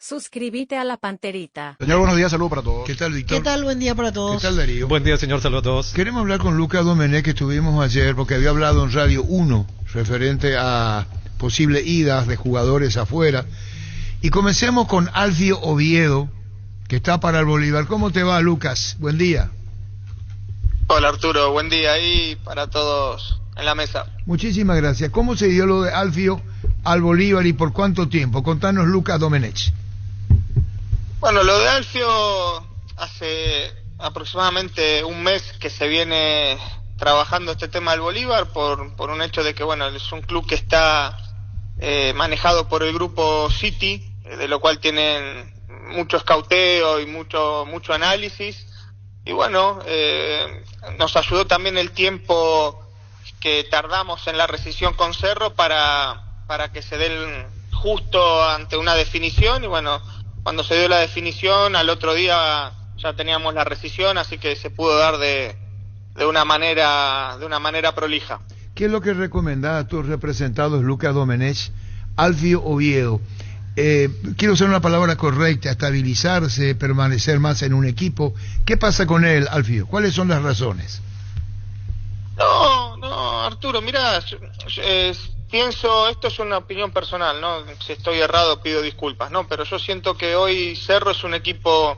Suscríbete a la Panterita. Señor, buenos días, saludos para todos. ¿Qué tal, Víctor? ¿Qué tal? Buen día para todos. ¿Qué tal, Darío? Buen día, señor, saludos a todos. Queremos hablar con Lucas Domenech, que estuvimos ayer, porque había hablado en Radio 1 referente a posibles idas de jugadores afuera. Y comencemos con Alfio Oviedo, que está para el Bolívar. ¿Cómo te va, Lucas? Buen día. Hola, Arturo, buen día ahí para todos en la mesa. Muchísimas gracias. ¿Cómo se dio lo de Alfio al Bolívar y por cuánto tiempo? Contanos, Lucas Domenech. Bueno, lo de Alfio hace aproximadamente un mes que se viene trabajando este tema del Bolívar por un hecho de que, bueno, es un club que está manejado por el grupo City, de lo cual tienen mucho escauteo y mucho análisis. Y bueno, nos ayudó también el tiempo que tardamos en la rescisión con Cerro para que se den justo ante una definición. Y bueno, cuando se dio la definición, al otro día ya teníamos la rescisión, así que se pudo dar de una manera prolija. ¿Qué es lo que recomendás a tus representados, Lucas Domenech, Alfio Oviedo? Quiero usar una palabra correcta: estabilizarse, permanecer más en un equipo. ¿Qué pasa con él, Alfio? ¿Cuáles son las razones? No, Arturo, mirá, pienso, esto es una opinión personal, ¿no? Si estoy errado pido disculpas, ¿no? Pero yo siento que hoy Cerro es un equipo,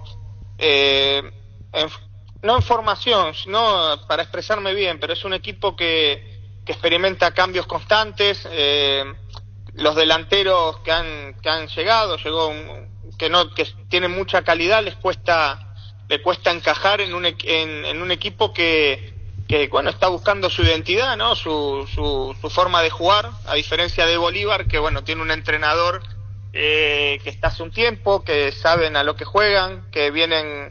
no en formación, no para expresarme bien, pero es un equipo que experimenta cambios constantes. Los delanteros que han llegado, que tienen mucha calidad, le cuesta encajar en un equipo que bueno, está buscando su identidad, ¿no? Su forma de jugar, a diferencia de Bolívar, que bueno, tiene un entrenador que está hace un tiempo, que saben a lo que juegan, que vienen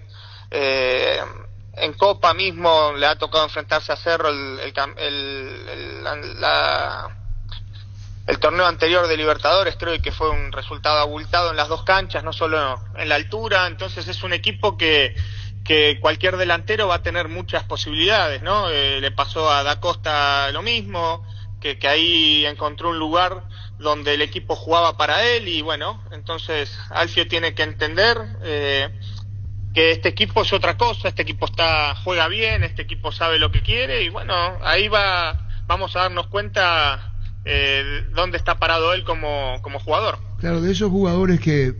en Copa mismo, le ha tocado enfrentarse a Cerro el torneo anterior de Libertadores, creo que fue un resultado abultado en las dos canchas, no solo en la altura. Entonces es un equipo que cualquier delantero va a tener muchas posibilidades, ¿no? Le pasó a Da Costa lo mismo, que ahí encontró un lugar donde el equipo jugaba para él. Y bueno, entonces Alfio tiene que entender que este equipo es otra cosa, este equipo juega bien, este equipo sabe lo que quiere. Y bueno, ahí vamos a darnos cuenta dónde está parado él como jugador. Claro, de esos jugadores que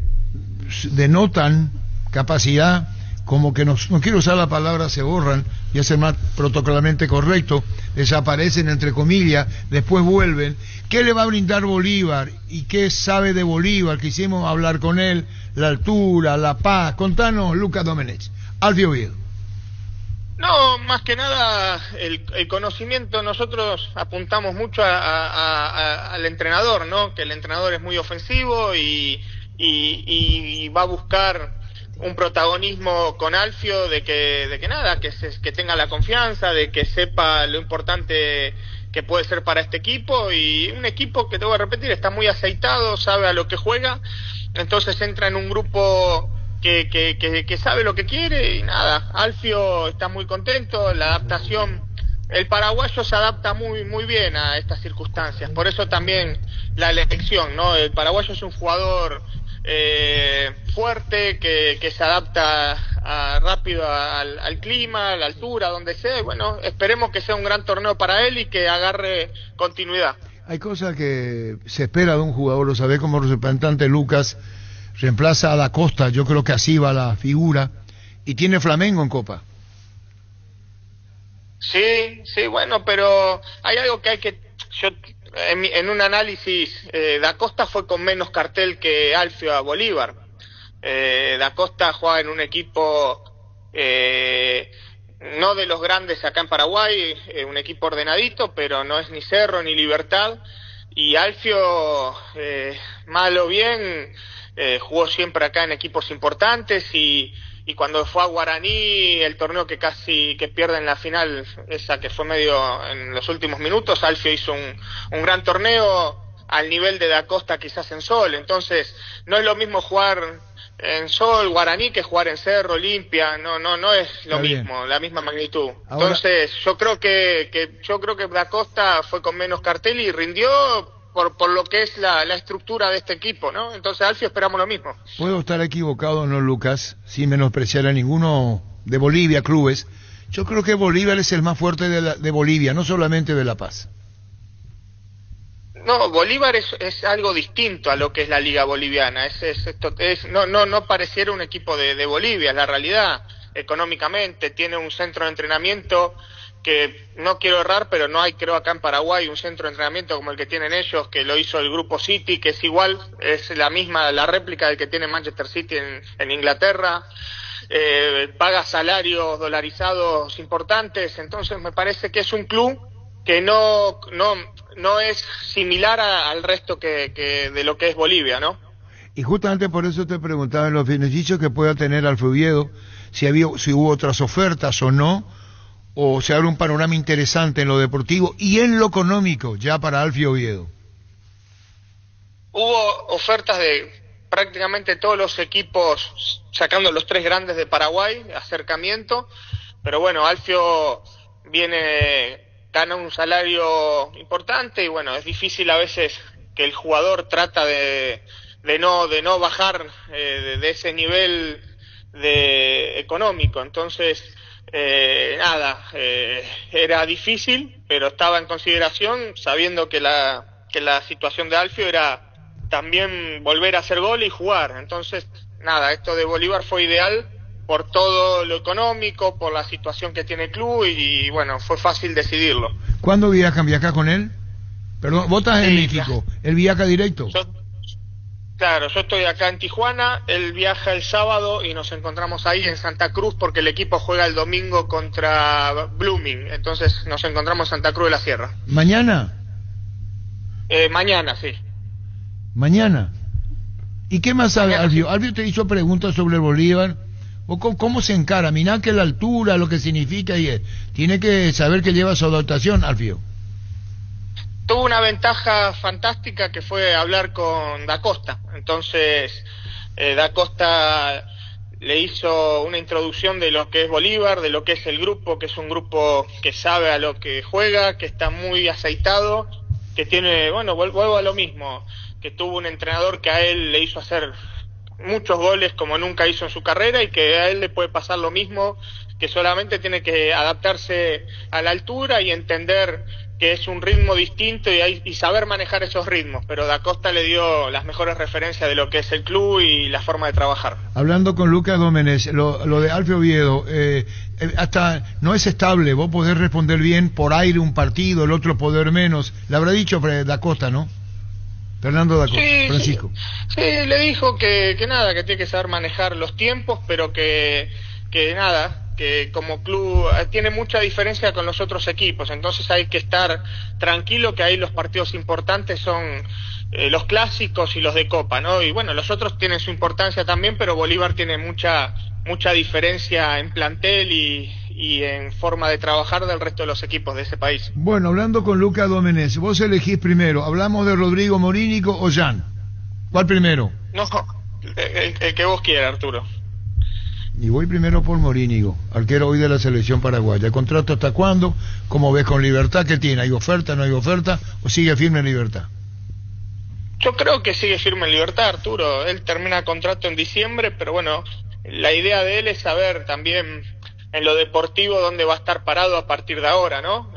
denotan capacidad, como que no quiero usar la palabra se borran, y ser más protocolarmente correcto, desaparecen entre comillas, después vuelven. ¿Qué le va a brindar Bolívar y qué sabe de Bolívar? Quisimos hablar con él, la altura, la paz. Contanos, Lucas Domenech. Alfio Oviedo. No, más que nada el conocimiento. Nosotros apuntamos mucho al entrenador, ¿no? Que el entrenador es muy ofensivo y va a buscar un protagonismo con Alfio de que nada, que tenga la confianza, de que sepa lo importante que puede ser para este equipo. Y un equipo que, te voy a repetir, está muy aceitado, sabe a lo que juega, entonces entra en un grupo que sabe lo que quiere. Y nada, Alfio está muy contento. La adaptación, el paraguayo se adapta muy bien a estas circunstancias, por eso también la elección, ¿no? El paraguayo es un jugador fuerte, que se adapta rápido al clima, a la altura, donde sea. Y bueno, esperemos que sea un gran torneo para él y que agarre continuidad. Hay cosas que se espera de un jugador, lo sabe, como representante Lucas. Reemplaza a Da Costa, yo creo que así va la figura, y tiene Flamengo en Copa. Sí, bueno, pero hay algo que yo en un análisis, Da Costa fue con menos cartel que Alfio a Bolívar. Da Costa juega en un equipo no de los grandes acá en Paraguay, un equipo ordenadito, pero no es ni Cerro ni Libertad. Y Alfio, mal o bien, jugó siempre acá en equipos importantes, y cuando fue a Guaraní, el torneo que pierde en la final, esa que fue medio en los últimos minutos, Alfio hizo un gran torneo al nivel de Da Costa, quizás en Sol. Entonces no es lo mismo jugar en Sol, Guaraní, que jugar en Cerro, Olimpia. No es lo mismo, la misma magnitud. Ahora, entonces yo creo que Da Costa fue con menos cartel y rindió por lo que es la estructura de este equipo, ¿no? Entonces Alfio esperamos lo mismo. Puedo estar equivocado, ¿no, Lucas? Sin menospreciar a ninguno de Bolivia, clubes. Yo creo que Bolívar es el más fuerte de Bolivia, no solamente de La Paz. No, Bolívar es algo distinto a lo que es la liga boliviana. No pareciera un equipo de Bolivia, es la realidad. Económicamente tiene un centro de entrenamiento que no quiero errar, pero no hay, creo, acá en Paraguay un centro de entrenamiento como el que tienen ellos, que lo hizo el Grupo City, que es igual, es la réplica del que tiene Manchester City en Inglaterra. Paga salarios dolarizados importantes, entonces me parece que es un club que no es similar al resto que de lo que es Bolivia, ¿no? Y justamente por eso te preguntaba en los beneficios que pueda tener Alfio Oviedo, si hubo otras ofertas o no, o se abre un panorama interesante en lo deportivo y en lo económico ya para Alfio Oviedo. Hubo ofertas de prácticamente todos los equipos, sacando los 3 grandes de Paraguay, acercamiento, pero bueno, Alfio gana un salario importante y bueno, es difícil a veces que el jugador trata de no bajar de ese nivel económico, entonces era difícil, pero estaba en consideración, sabiendo que la situación de Alfio era también volver a hacer gol y jugar. Entonces, esto de Bolívar fue ideal por todo lo económico, por la situación que tiene el club y bueno, fue fácil decidirlo. ¿Cuándo viajan? ¿Viajas con él? Perdón, vos estás en México, ¿él viaja directo? Claro, yo estoy acá en Tijuana, él viaja el sábado y nos encontramos ahí en Santa Cruz porque el equipo juega el domingo contra Blooming, entonces nos encontramos en Santa Cruz de la Sierra. ¿Mañana? Mañana, sí. ¿Mañana? ¿Y qué más sabe Alfio? Alfio te hizo preguntas sobre el Bolívar. ¿O cómo se encara? Mirá que la altura, lo que significa, tiene que saber que lleva su adaptación, Alfio. Tuvo una ventaja fantástica que fue hablar con Da Costa. Entonces, Da Costa le hizo una introducción de lo que es Bolívar, de lo que es el grupo, que es un grupo que sabe a lo que juega, que está muy aceitado, que tiene, bueno, vuelvo a lo mismo, que tuvo un entrenador que a él le hizo hacer muchos goles como nunca hizo en su carrera y que a él le puede pasar lo mismo, que solamente tiene que adaptarse a la altura y entender que es un ritmo distinto y saber manejar esos ritmos, pero Da Costa le dio las mejores referencias de lo que es el club y la forma de trabajar. Hablando con Lucas Dómenez, lo de Alfio Oviedo, hasta no es estable, vos podés responder bien por aire un partido, el otro poder menos, le habrá dicho Da Costa, ¿no? Fernando Da Costa, sí, Francisco. Sí, le dijo que tiene que saber manejar los tiempos, pero que como club tiene mucha diferencia con los otros equipos, entonces hay que estar tranquilo que ahí los partidos importantes son los clásicos y los de Copa, ¿no? Y bueno, los otros tienen su importancia también, pero Bolívar tiene mucha diferencia en plantel y en forma de trabajar del resto de los equipos de ese país. Bueno, hablando con Lucas Dómenez, vos elegís primero, ¿hablamos de Rodrigo Morínigo o Jan? ¿Cuál primero? No, el que vos quieras, Arturo. Y voy primero por Morínigo, arquero hoy de la selección paraguaya. ¿El contrato hasta cuándo? ¿Cómo ves con Libertad? ¿Qué tiene? ¿Hay oferta, no hay oferta? ¿O sigue firme en Libertad? Yo creo que sigue firme en Libertad, Arturo. Él termina el contrato en diciembre, pero bueno, la idea de él es saber también en lo deportivo dónde va a estar parado a partir de ahora, ¿no?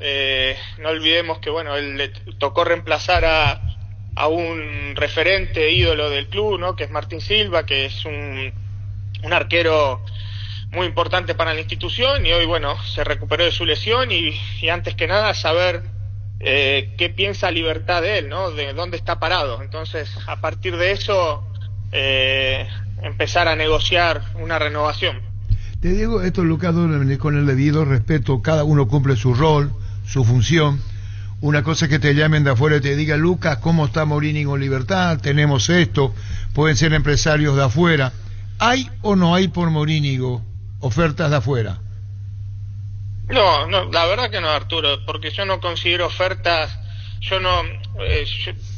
No olvidemos que, bueno, él le tocó reemplazar a un referente ídolo del club, ¿no? Que es Martín Silva, que es un arquero muy importante para la institución y hoy, bueno, se recuperó de su lesión y antes que nada saber qué piensa Libertad de él, ¿no? De dónde está parado. Entonces, a partir de eso, empezar a negociar una renovación. Te digo esto, Lucas, con el debido respeto, cada uno cumple su rol, su función. Una cosa es que te llamen de afuera y te digan, Lucas, ¿cómo está Morínigo en Libertad? Tenemos esto, pueden ser empresarios de afuera. ¿Hay o no hay por Morínigo ofertas de afuera? No, la verdad que no, Arturo, porque yo no considero ofertas, yo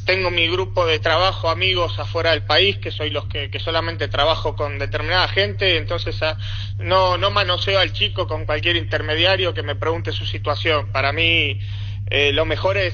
tengo mi grupo de trabajo, amigos afuera del país, que soy los que solamente trabajo con determinada gente, entonces no manoseo al chico con cualquier intermediario que me pregunte su situación. Para mí lo mejor es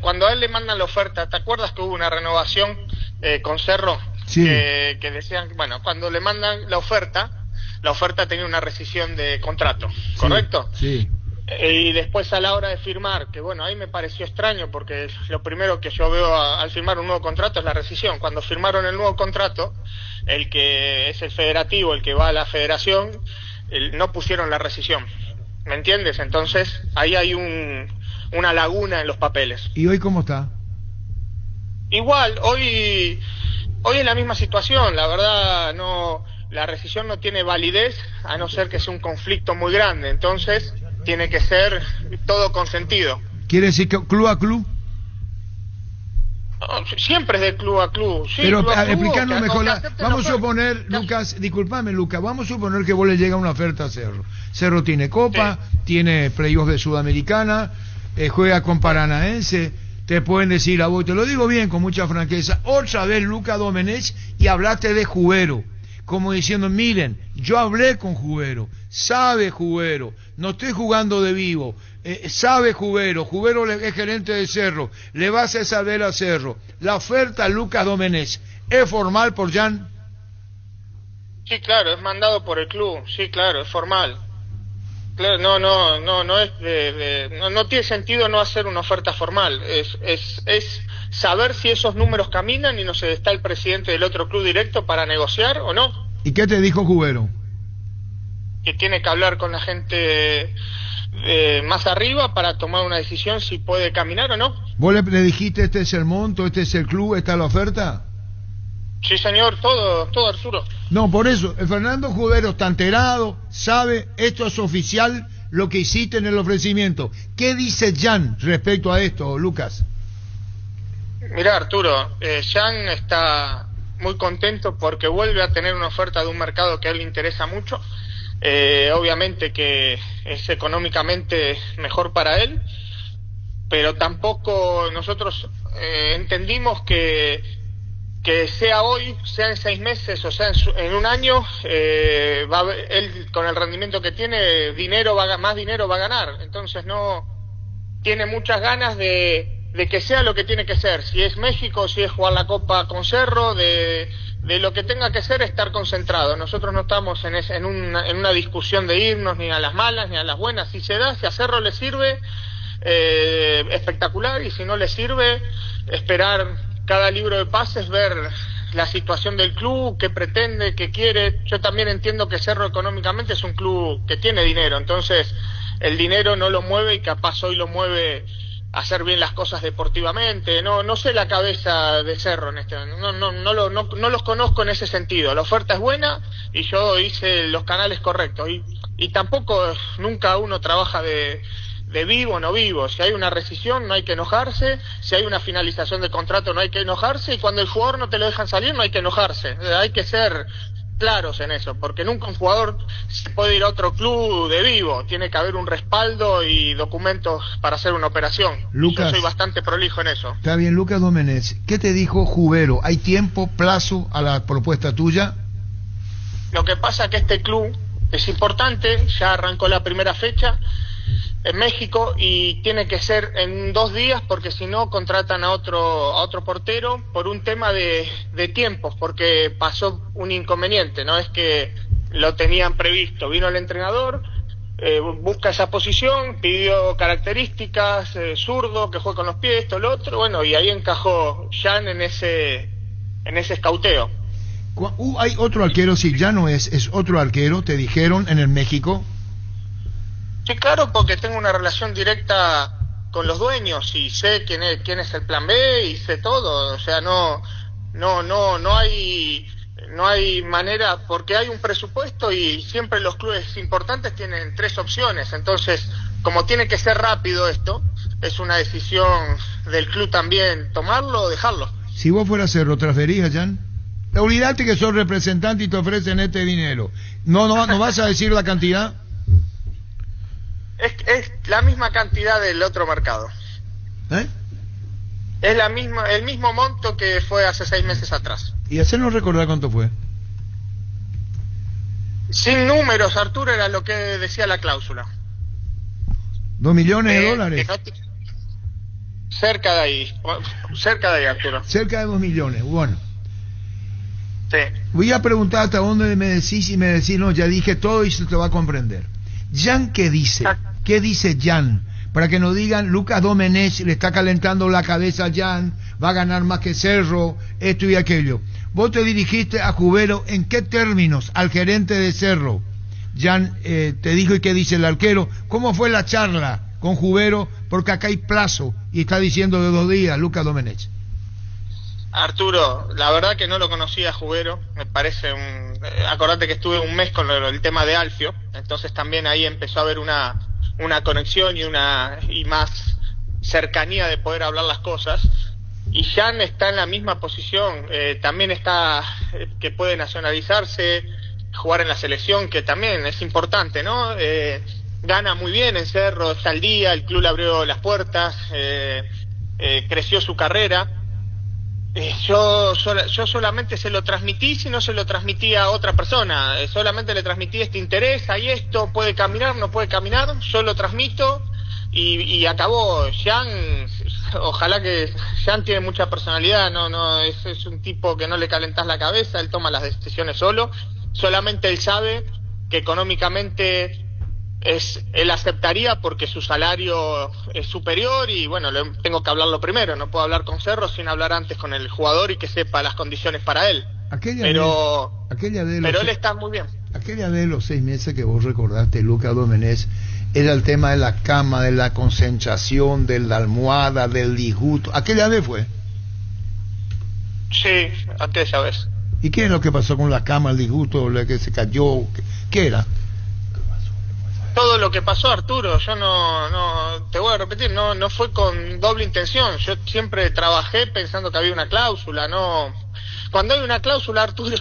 Cuando a él le mandan la oferta, ¿te acuerdas que hubo una renovación con Cerro? Sí. Que decían, bueno, cuando le mandan la oferta tenía una rescisión de contrato, ¿correcto? Sí. Y después a la hora de firmar, que bueno, ahí me pareció extraño porque lo primero que yo veo al firmar un nuevo contrato es la rescisión. Cuando firmaron el nuevo contrato, el que es el federativo, el que va a la federación, no pusieron la rescisión, ¿me entiendes? Entonces ahí hay una laguna en los papeles. ¿Y hoy cómo está? Igual, hoy es la misma situación, la verdad la rescisión no tiene validez a no ser que sea un conflicto muy grande, entonces tiene que ser todo consentido. ¿Quiere decir que club a club? Siempre es de club a club. Sí, pero explicarnos mejor, vamos a suponer, Lucas, disculpame Lucas, vamos a suponer que vos le llega una oferta a Cerro. Cerro tiene Copa, sí, tiene playoffs de Sudamericana, juega con Paranaense, te pueden decir a vos, te lo digo bien, con mucha franqueza, otra vez Lucas Domenech y hablaste de Jubero, como diciendo, miren, yo hablé con Jubero, sabe Jubero, no estoy jugando de vivo, sabe Jubero es gerente de Cerro, le va a hacer saber a Cerro, la oferta a Lucas Domenech, ¿es formal por Jan? Sí, claro, es mandado por el club, sí, claro, es formal. Claro, no es no tiene sentido no hacer una oferta formal, es saber si esos números caminan y no se está el presidente del otro club directo para negociar o no. ¿Y qué te dijo Jubero? Que tiene que hablar con la gente más arriba para tomar una decisión si puede caminar o no. ¿Vos le dijiste este es el monto, este es el club, esta es la oferta? Sí, señor, todo Arturo. No, por eso, el Fernando Jubero está enterado, sabe, esto es oficial, lo que hiciste en el ofrecimiento. ¿Qué dice Jan respecto a esto, Lucas? Mirá, Arturo, Jan está muy contento porque vuelve a tener una oferta de un mercado que a él le interesa mucho. Obviamente que es económicamente mejor para él, pero tampoco nosotros entendimos que sea hoy, sea en 6 meses o sea en un año, él con el rendimiento que tiene, más dinero va a ganar. Entonces no tiene muchas ganas de que sea lo que tiene que ser. Si es México, si es jugar la Copa con Cerro, de lo que tenga que ser, estar concentrado. Nosotros no estamos en una discusión de irnos ni a las malas ni a las buenas. Si se da, si a Cerro le sirve, espectacular, y si no le sirve, esperar cada libro de pases, ver la situación del club, qué pretende, qué quiere. Yo también entiendo que Cerro económicamente es un club que tiene dinero, entonces el dinero no lo mueve y capaz hoy lo mueve a hacer bien las cosas deportivamente. No sé la cabeza de Cerro en no los conozco en ese sentido. La oferta es buena y yo hice los canales correctos y tampoco nunca uno trabaja de vivo o no vivo. Si hay una rescisión no hay que enojarse, si hay una finalización de contrato no hay que enojarse, y cuando el jugador no te lo dejan salir no hay que enojarse. Hay que ser claros en eso, porque nunca un jugador se puede ir a otro club de vivo, tiene que haber un respaldo y documentos para hacer una operación. Lucas, yo soy bastante prolijo en eso. Está bien, Lucas Domenech, ¿qué te dijo Jubero? ¿Hay tiempo, plazo a la propuesta tuya? Lo que pasa es que este club es importante, ya arrancó la primera fecha en México y tiene que ser en 2 días, porque si no contratan a otro portero por un tema de tiempos, porque pasó un inconveniente, no es que lo tenían previsto. Vino el entrenador, busca esa posición, pidió características, zurdo, que juegue con los pies, esto, lo otro, bueno, y ahí encajó Jan en ese escauteo. Hay otro arquero, si ya no es otro arquero, te dijeron en el México. Sí, claro, porque tengo una relación directa con los dueños y sé quién es el plan B y sé todo. O sea, no hay manera, porque hay un presupuesto y siempre los clubes importantes tienen 3 opciones. Entonces, como tiene que ser rápido esto, es una decisión del club también tomarlo o dejarlo. Si vos fueras Cerro, ¿transferías, Jan? Olvídate que sos representante y te ofrecen este dinero. ¿No vas a decir la cantidad? Es la misma cantidad del otro mercado. Es el mismo monto que fue hace 6 meses atrás. ¿Y hacernos recordar cuánto fue? Sin números, Arturo, era lo que decía la cláusula. $2 millones de dólares. cerca de ahí, Arturo. Cerca de 2 millones, bueno. Sí. Voy a preguntar hasta dónde me decís y me decís, no, ya dije todo y se te va a comprender. Jan, ¿qué dice? ¿Qué dice Jan? Para que nos digan, Lucas Domenech le está calentando la cabeza a Jan, va a ganar más que Cerro, esto y aquello. Vos te dirigiste a Jubero, ¿en qué términos? Al gerente de Cerro. Jan te dijo, ¿y qué dice el arquero? ¿Cómo fue la charla con Jubero? Porque acá hay plazo y está diciendo de 2 días, Lucas Domenech. Arturo, la verdad que no lo conocía a Jubero, me parece acordate que estuve un mes con el tema de Alfio, entonces también ahí empezó a haber una conexión y más cercanía de poder hablar las cosas, y Jan está en la misma posición, también está que puede nacionalizarse, jugar en la selección, que también es importante, ¿no? Gana muy bien en Cerro, está al día, el club le abrió las puertas, creció su carrera. Yo solamente se lo transmití, si no se lo transmití a otra persona, solamente le transmití este interés, hay esto, puede caminar, no puede caminar, yo lo transmito y acabó. Jan, ojalá que Jan tiene mucha personalidad, no es un tipo que no le calentás la cabeza, él toma las decisiones solo, solamente él sabe que económicamente él aceptaría porque su salario es superior y bueno, tengo que hablarlo primero, no puedo hablar con Cerro sin hablar antes con el jugador y que sepa las condiciones para él. Pero él está muy bien. Aquella de los 6 meses que vos recordaste, Lucas Domenech, era el tema de la cama, de la concentración, de la almohada, del disgusto. ¿Aquella vez fue? Sí, aquella vez. ¿Y qué es lo que pasó con la cama, el disgusto, la que se cayó? ¿Qué era? Todo lo que pasó, Arturo, yo no te voy a repetir, no fue con doble intención. Yo siempre trabajé pensando que había una cláusula, no. Cuando hay una cláusula, Arturo,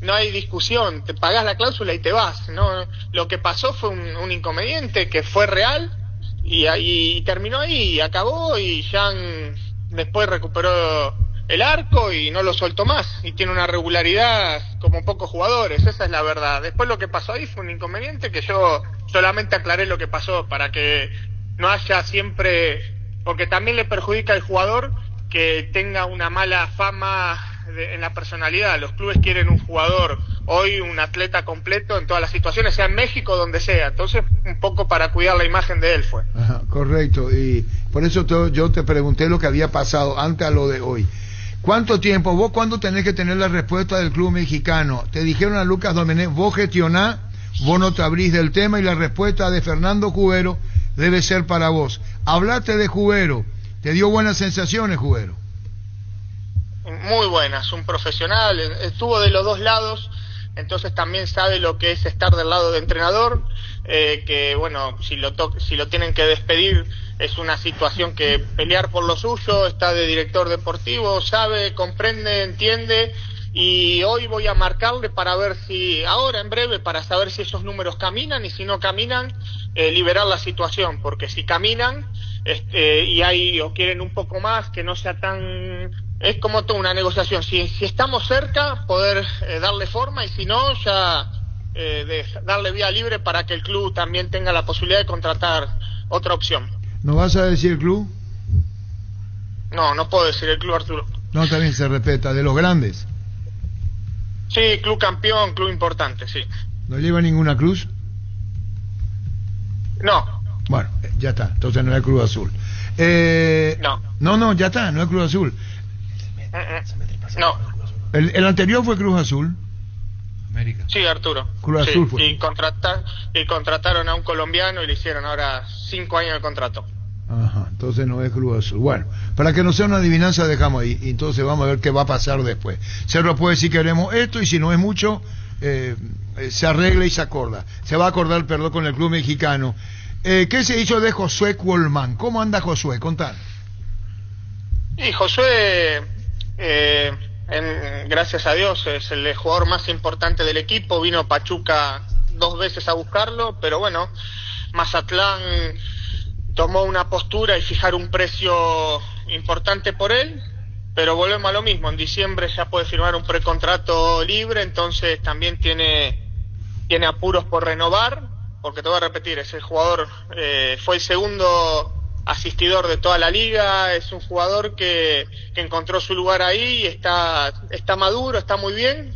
no hay discusión, te pagás la cláusula y te vas. No, lo que pasó fue un inconveniente que fue real y terminó ahí, y acabó, y Jan después recuperó el arco y no lo soltó más, y tiene una regularidad como pocos jugadores, esa es la verdad. Después lo que pasó ahí fue un inconveniente que yo solamente aclaré lo que pasó para que no haya siempre, porque también le perjudica al jugador que tenga una mala fama en la personalidad. Los clubes quieren un jugador, hoy un atleta completo en todas las situaciones, sea en México donde sea, entonces un poco para cuidar la imagen de él fue. Ajá, correcto, y por eso yo te pregunté lo que había pasado antes a lo de hoy. ¿Cuánto tiempo? ¿Vos cuándo tenés que tener la respuesta del club mexicano? Te dijeron a Lucas Domenech, vos gestionás, vos no te abrís del tema y la respuesta de Fernando Jubero debe ser para vos. Hablaste de Jubero, ¿te dio buenas sensaciones Jubero? Muy buenas, un profesional, estuvo de los dos lados, entonces también sabe lo que es estar del lado de entrenador, que bueno, si lo tienen que despedir es una situación que pelear por lo suyo, está de director deportivo, sabe, comprende, entiende, y hoy voy a marcarle para ver si, ahora en breve, para saber si esos números caminan, y si no caminan, liberar la situación, porque si caminan y hay o quieren un poco más, que no sea tan... Es como toda una negociación, si estamos cerca, poder darle forma, y si no, ya darle vía libre para que el club también tenga la posibilidad de contratar otra opción. ¿No vas a decir club? No puedo decir el club, Arturo. No, también se respeta, de los grandes. Sí, club campeón, club importante, sí. ¿No lleva ninguna cruz? No. Bueno, ya está, entonces no es Cruz Azul. No, ya está, no es Cruz Azul. No. El anterior fue Cruz Azul. América. Sí, Arturo. Cruz Azul fue. Y contrataron a un colombiano y le hicieron ahora 5 años de contrato. Ajá, entonces no es Cruz Azul. Bueno, para que no sea una adivinanza dejamos ahí, y entonces vamos a ver qué va a pasar después. Cerro puede decir que queremos esto, y si no es mucho, se arregla y se acorda. Se va a acordar, perdón, con el club mexicano. ¿Qué se hizo de Josué Cuolman? ¿Cómo anda Josué? Contad. Y Josué, gracias a Dios, es el jugador más importante del equipo. Vino Pachuca 2 veces a buscarlo, pero bueno, Mazatlán tomó una postura y fijar un precio importante por él, pero volvemos a lo mismo. En diciembre ya puede firmar un precontrato libre, entonces también tiene apuros por renovar, porque te voy a repetir, ese jugador fue el segundo asistidor de toda la liga, es un jugador que encontró su lugar ahí, está maduro, está muy bien,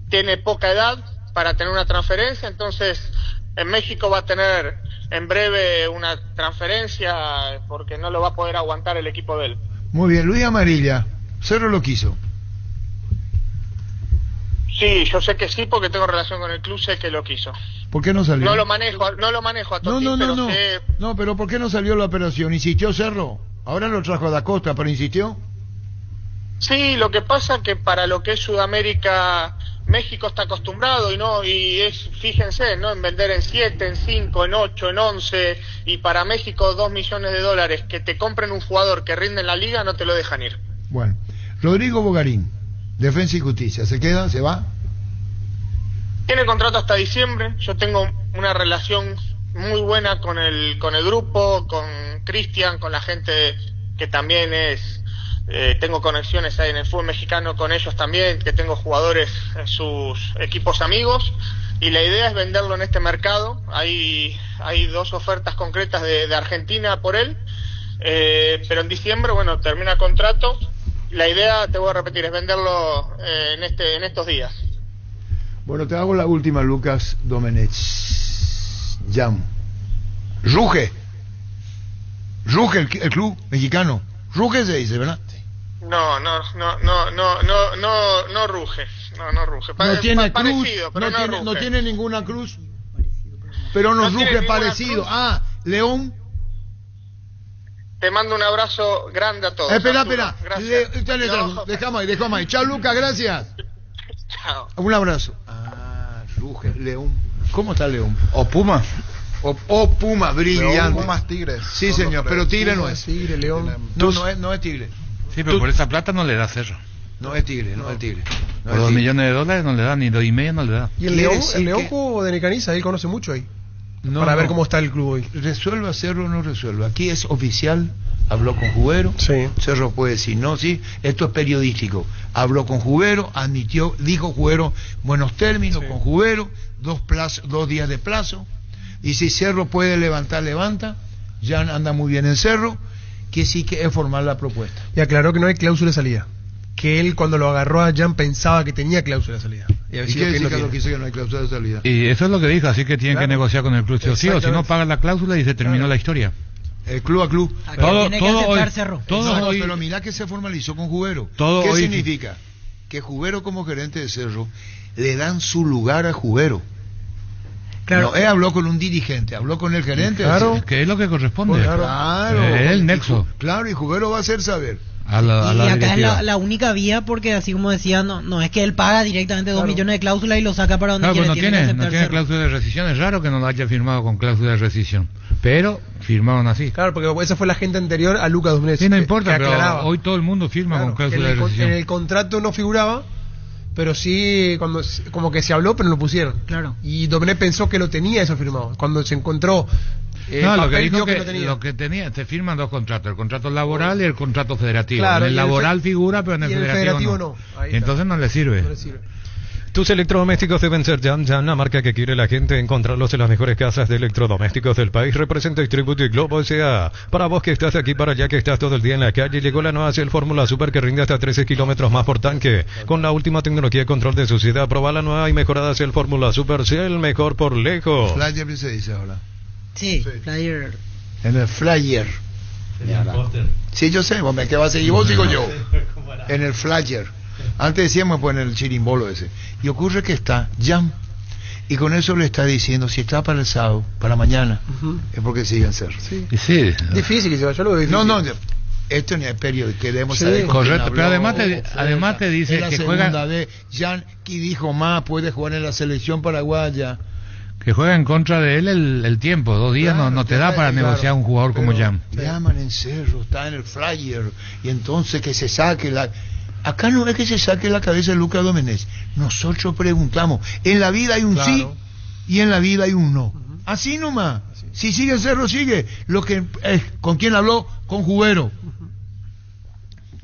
tiene poca edad para tener una transferencia, entonces en México va a tener en breve una transferencia porque no lo va a poder aguantar el equipo de él. Muy bien, Luis Amarilla, Cerro lo quiso. Sí, yo sé que sí porque tengo relación con el club, sé que lo quiso. ¿Por qué no salió? No lo manejo a Totti, No. sé... No, pero ¿por qué no salió la operación? ¿Insistió Cerro? Ahora lo trajo a Da Costa, pero ¿insistió? Sí, lo que pasa que para lo que es Sudamérica, México está acostumbrado fíjense, ¿no? En vender en 7, en 5, en 8, en 11, y para México $2 millones que te compren un jugador que rinde en la liga no te lo dejan ir. Bueno, Rodrigo Bogarín, Defensa y Justicia, ¿se queda? ¿Se va? Tiene contrato hasta diciembre, yo tengo una relación muy buena con el grupo, con Cristian, con la gente que también tengo conexiones ahí en el fútbol mexicano con ellos también, que tengo jugadores en sus equipos amigos, y la idea es venderlo en este mercado. Hay 2 ofertas concretas de Argentina por él, pero en diciembre, bueno, termina contrato. La idea, te voy a repetir, es venderlo en estos días. Bueno, te hago la última, Lucas Domenech. Jam. Ruge el club mexicano. Ruge se dice, ¿verdad? No ruge. No ruge. No tiene cruz, Parecido, pero no ruge. No tiene ninguna cruz. Pero no ruge parecido. Cruz. León. Te mando un abrazo grande a todos. Espera. Dejamos ahí. Chao, Lucas, gracias. Chao. Un abrazo. Ruge, León. ¿Cómo está León? O Puma. O Puma, brillante. Pumas Tigres. Sí, señor, pero Tigre no es. Tigre, León. No es Tigre. Sí, pero por esa plata no le da Cerro. No es Tigre. Por $2 millones no le da, ni $2,5 no le da. Y el León jugó de Necaniza, él conoce mucho ahí. Ver cómo está el club hoy. Resuelva Cerro o no resuelva. Aquí es oficial, habló con Jubero. Sí. Cerro puede decir no, sí. Esto es periodístico. Habló con Jubero, dijo Jubero buenos términos con Jubero, 2 días de plazo. Y si Cerro puede levantar, levanta. Ya anda muy bien en Cerro, que sí que es formar la propuesta. Y aclaró que no hay cláusula de salida. Que él cuando lo agarró a Jan pensaba que tenía cláusula de salida. ¿Y qué dice que dice que no hay cláusula de salida? Y eso es lo que dijo, así que tienen que negociar con el club, sí, o si no pagan la cláusula y se terminó la historia. Club a club. Todo hoy, pero mira que se formalizó con Jubero. ¿Qué significa? Que Jubero como gerente de Cerro le dan su lugar a Jubero. Claro. No, él habló con un dirigente, habló con el gerente. Claro, que es lo que corresponde. Claro. Es el nexo. Claro, y Jubero va a hacer saber. Y acá es la única vía, porque así como decía, no es que él paga directamente 2 millones de cláusula y lo saca para donde quiere. No tiene cláusula de rescisión. Es raro que no lo haya firmado con cláusula de rescisión, pero firmaron así. Claro, porque esa fue la gente anterior a Lucas Domenech. Sí, no importa, pero hoy todo el mundo firma con cláusula de rescisión. En el contrato no figuraba, pero sí, como que se habló, pero no lo pusieron. Claro. Y Domenech pensó que lo tenía eso firmado. Cuando se encontró lo que dijo que tenía, te firman 2 contratos, el contrato laboral y el contrato federativo. Claro, en el laboral figura, pero en el federativo no. Entonces no le sirve. Tus electrodomésticos deben ser Jan, la marca que quiere la gente. Encontrarlos en las mejores casas de electrodomésticos del país. Representa Distributo y Globo S.A. Para vos que estás de aquí para allá, que estás todo el día en la calle, llegó la nueva Ciel Fórmula Super que rinde hasta 13 kilómetros más por tanque. Con la última tecnología de control de suciedad, probá la nueva y mejorada Ciel Fórmula Super, Ciel mejor por lejos. Flyer se dice ahora. Sí, flyer. En el flyer. Sí, yo sé, ¿qué va a seguir vos? Sigo yo. En el flyer. Antes decíamos pues en el chirimbolo ese. Y ocurre que está Jam. Y con eso le está diciendo, si está para el sábado, para mañana, es porque siguen ser. Sí. Difícil que se vaya, yo lo veo difícil. No, esto ni es periódico, queremos saber. Correcto, pero además te dice que juega de Jan, que dijo más, puede jugar en la selección paraguaya. Que juega en contra de él el tiempo, 2 días no te da para negociar un jugador como Jam. Llaman en Cerro, está en el flyer, y entonces que se saque la... Acá no es que se saque la cabeza de Lucas Domenech. Nosotros preguntamos. En la vida hay un sí y en la vida hay un no. Así nomás. Si sigue el Cerro, sigue. ¿Con quién habló? Con Jubero.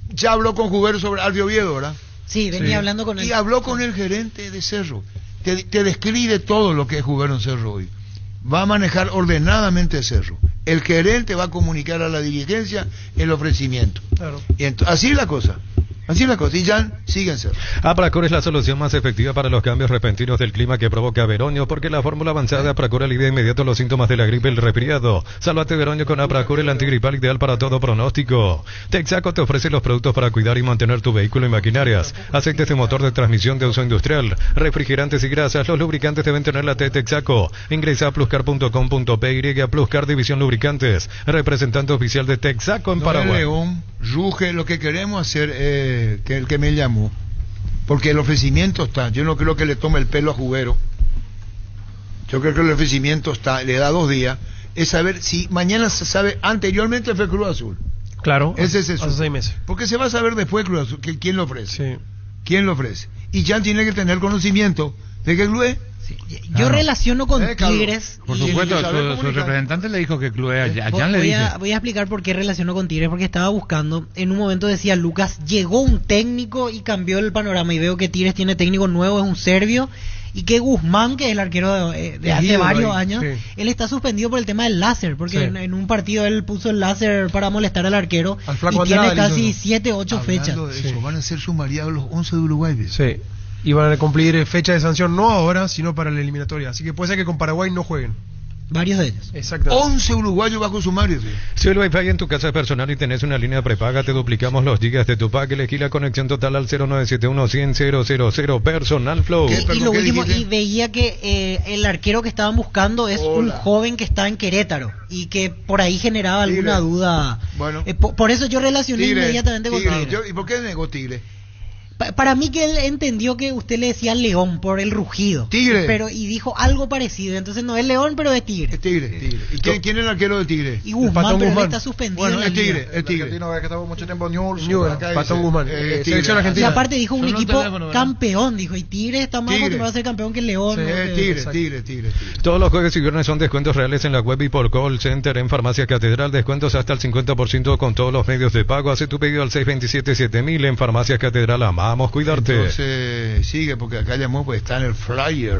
Ya habló con Jubero sobre Alfio Oviedo, ¿verdad? Sí, venía hablando con él. Y habló con el gerente de Cerro. Te describe todo lo que es Jubero en Cerro hoy. Va a manejar ordenadamente Cerro. El gerente va a comunicar a la dirigencia el ofrecimiento. Claro. Y así es la cosa. Así es la cosa. Y ya, síguense. Apracor es la solución más efectiva para los cambios repentinos del clima que provoca Veroño, porque la fórmula avanzada de Apracor alivia inmediato los síntomas de la gripe y el resfriado. Sálvate Veroño con Apracor, el antigripal ideal para todo pronóstico. Texaco te ofrece los productos para cuidar y mantener tu vehículo y maquinarias. Aceites de motor de transmisión de uso industrial, refrigerantes y grasas. Los lubricantes deben tener la T Texaco. Ingresa a pluscar.com.py, Pluscar División Lubricantes, representante oficial de Texaco en Paraguay. León, ruge, lo que queremos hacer que el que me llamó, porque el ofrecimiento está. Yo no creo que le tome el pelo a Juguero. Yo creo que el ofrecimiento está, le da 2 días. Es saber si mañana se sabe. Anteriormente fue Cruz Azul. Claro, Ese es hace 6 meses. Porque se va a saber después Cruz Azul quién lo ofrece. Sí. ¿Quién lo ofrece? Y ya tiene que tener conocimiento de que el club es. Sí, yo relaciono con Carlos. Tigres. Por y- supuesto, Isabel su representante le dijo que Clue a Jan le voy, dice. voy a explicar por qué relaciono con Tigres, porque estaba buscando, en un momento decía Lucas, llegó un técnico y cambió el panorama, y veo que Tigres tiene técnico nuevo, es un serbio, y que Guzmán, que es el arquero de hace Guido, varios ahí, años, sí. él está suspendido por el tema del láser, porque Sí. en un partido él puso el láser para molestar al arquero, Al flaco y tiene Andrade le casi hizo eso. 7, 8 fechas. Hablando de eso, Sí. van a ser sumariados los 11 de Uruguay. ¿ves? Sí. Y van a cumplir fecha de sanción no ahora, sino para la eliminatoria. Así que puede ser que con Paraguay no jueguen. Varios de ellos. Exactamente. 11 uruguayos bajo sumario. ¿sí? Si el Wi-Fi en tu casa es personal y tenés una línea prepaga, te duplicamos los gigas de tu pack. Elegí la conexión total al 0971-100-000 Personal Flow. ¿Qué? Y Perdón, lo ¿qué último, dijiste? y veía que el arquero que estaban buscando es un Hola. joven que está en Querétaro y que por ahí generaba alguna Tigre. duda. Bueno. Por eso yo relacioné Tigre, inmediatamente con Tigre. Tigre. Yo- ¿Y por qué negó Tigre? Para mí que él entendió que usted le decía león por el rugido. Tigre. Pero y dijo algo parecido. Entonces no es león, pero es tigre. Es Tigre, Tigre. ¿Y quién es el arquero de Tigre? Y Guzmán, Patón pero él Guzmán. está suspendido. Bueno, en la es Tigre, liga. es Tigre. Argentino que estaba mucho tiempo en Newell's. Newell, acá Patón dice, Guzmán. Tigre. Selección Y argentina. aparte dijo un Solo un equipo teléfono, ¿verdad? campeón, dijo, y Tigre está más Tigre. motivado a ser campeón que el León. Sí, ¿no? Es Que- Tigre, Exacto. Tigre. Todos los jueves y viernes son descuentos reales en la web y por call center en Farmacia Catedral. Descuentos hasta el 50% con todos los medios de pago. Hace tu pedido al 627-7000 en Farmacia Catedral. Amamos cuidarte. Entonces, sigue, porque acá llamó, pues está en el flyer.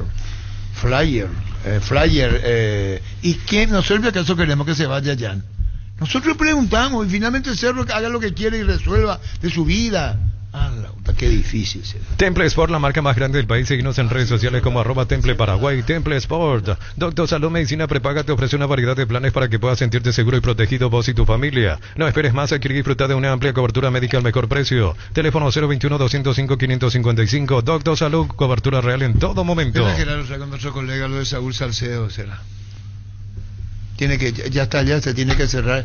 ¿Y quién? Nosotros acaso queremos que se vaya Jan. Nosotros preguntamos y finalmente el Cerro haga lo que quiere y resuelva de su vida. Ah, la puta, qué difícil será. Temple Sport, la marca más grande del país. Síguenos en redes sociales como @Temple Paraguay. Temple Sport. Doctor Salud Medicina Prepaga te ofrece una variedad de planes para que puedas sentirte seguro y protegido vos y tu familia. No esperes más, adquirir y disfrutar de una amplia cobertura médica al mejor precio. Teléfono 021-205-555. Doctor Salud, cobertura real en todo momento. Tiene que hablar con nuestro colega lo de Saúl Salcedo, será. Tiene que, ya está, ya se tiene que cerrar.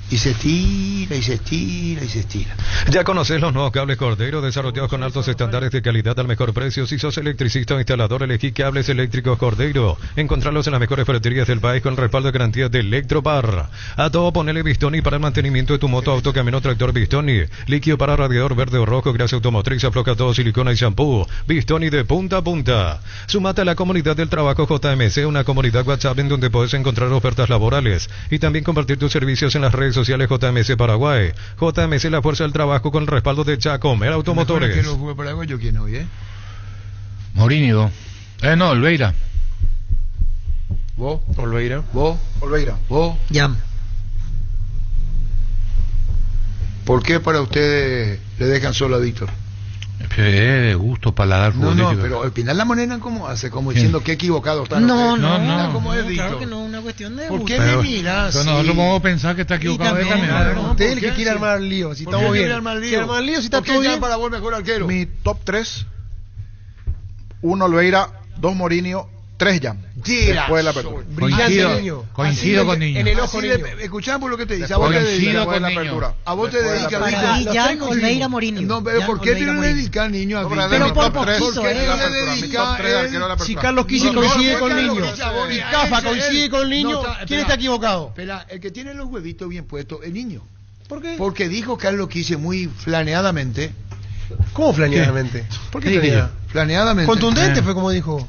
Y se estira, y se estira, y se estira. Ya conoces los nuevos cables Cordero, desarrollados con altos estándares de calidad al mejor precio. Si sos electricista o instalador, elegí cables eléctricos Cordero. Encontrarlos en las mejores ferreterías del país con respaldo de garantía de Electropar. A todo ponele Bistoni para el mantenimiento de tu moto, auto, camión o tractor Bistoni. Líquido para radiador verde o rojo, grasa automotriz, afloja todo, silicona y shampoo. Bistoni de punta a punta. Sumate a la comunidad del trabajo JMC, una comunidad WhatsApp en donde puedes encontrar ofertas laborales y también compartir tus servicios en las redes sociales JMC Paraguay. JMC, la fuerza del trabajo con el respaldo de Chacomer Automotores. ¿Quién lo jugó Paraguay? Yo quién hoy, Morínigo. No, Olveira. ¿Vos? Olveira. ¿Vos? Olveira. ¿Vos? Ya. ¿Por qué para ustedes le dejan solo a Víctor? De gusto, paladar No, futbolístico. pero al final la Morena ¿cómo hace? Como diciendo que equivocado está. No, No, no, no. ¿Cómo es, claro Víctor? que no, una cuestión de ¿Por gusto. qué me miras? Pero nosotros podemos pensar que está equivocado él también, también. claro. Usted es el ¿Por que qué quiere hace? armar lío. Si ¿Por estamos qué bien. quiere armar lío? Quiere armar lío si está ¿Por qué todo ya bien. para vos mejor arquero? Mi top 3: 1 Olveira, 2 Morinio, 3 Jan. Tira. Después de la apertura. Brillante niño. Coincido Así con de- Niño. en el ojo Así niño. escuchamos lo que te dice. A vos te Coincido dedica. Después de la con Niño. apertura. A vos te Después de la dedica apertura. Para mí, Víctor. Jan Olveira Morínigo. No, pero Jan ¿por qué Olveira te le Morínigo. dedica al niño a No, Víctor? pero por top tres, poquito, top tres de la le apertura. Mi dedica top 3 él. arquero de la Si apertura. Carlos Kisi No, coincide no, con Carlos niño Kisi, a vos, y a Cafa ese, coincide él. con niño, No, ¿quién espera. está equivocado? Espera, el que tiene los huevitos bien puestos, el niño. ¿Por qué? Porque dijo Carlos Kisi muy flaneadamente. ¿Cómo flaneadamente? ¿Por qué ¿Qué flaneada? dijo? Flaneadamente. Contundente fue como dijo.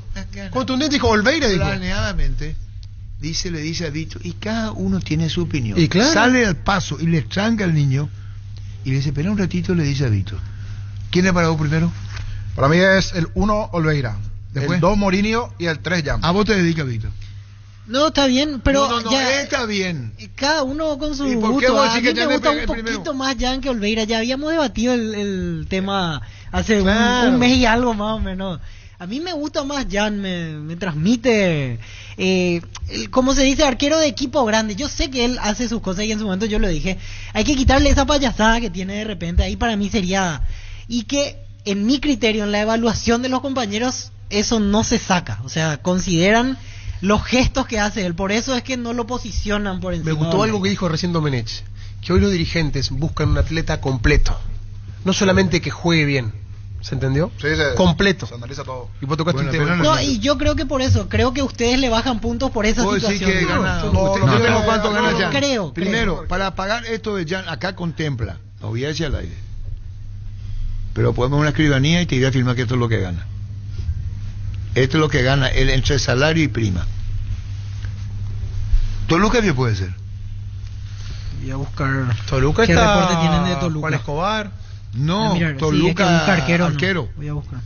Contundente dijo Olveira, dijo. Planeadamente le dice a Víctor, y cada uno tiene su opinión. Y claro. Sale al paso y le tranca al niño y le dice, espera un ratito, le dice a Víctor. ¿Quién es para vos primero? Para mí es el 1 Olveira, Después. el 2 Morinio y el 3 Jan. A vos te dedica Víctor. No, está bien, pero No, ya está bien. cada uno con su ¿Y por qué gusto. vos A decís mí que me Jan gusta es un primero? poquito más Jan que Olveira. Ya habíamos debatido el tema hace Claro. un mes y algo más o menos. A mí me gusta más Jan, me transmite, como se dice, arquero de equipo grande. Yo sé que él hace sus cosas y en su momento yo lo dije. Hay que quitarle esa payasada que tiene de repente. Ahí para mí sería... Y que en mi criterio, en la evaluación de los compañeros, eso no se saca. O sea, consideran los gestos que hace él. Por eso es que no lo posicionan por encima. Me gustó algo que dijo recién Domenech, que hoy los dirigentes buscan un atleta completo, no solamente que juegue bien. ¿Se entendió? Sí, completo. Se analiza todo. Y vos tocaste Bueno, un tema. pero No, y yo creo que por eso, creo que ustedes le bajan puntos por esa ¿Puedo decir situación. que gana? no, usted- no, ¿Sabemos no, cuánto no, gana no, Jan? creo. Primero, para pagar esto de Jan, acá contempla. No voy a decir al aire. Pero podemos una escribanía y te iré a firmar que esto es lo que gana. Esto es lo que gana él entre salario y prima. Toluca bien puede ser. Voy a buscar Toluca qué está reporte tienen de Toluca. Juan Escobar. No, Ah, mira, Toluca sí, es que busca arquero, no. arquero. Voy a buscar.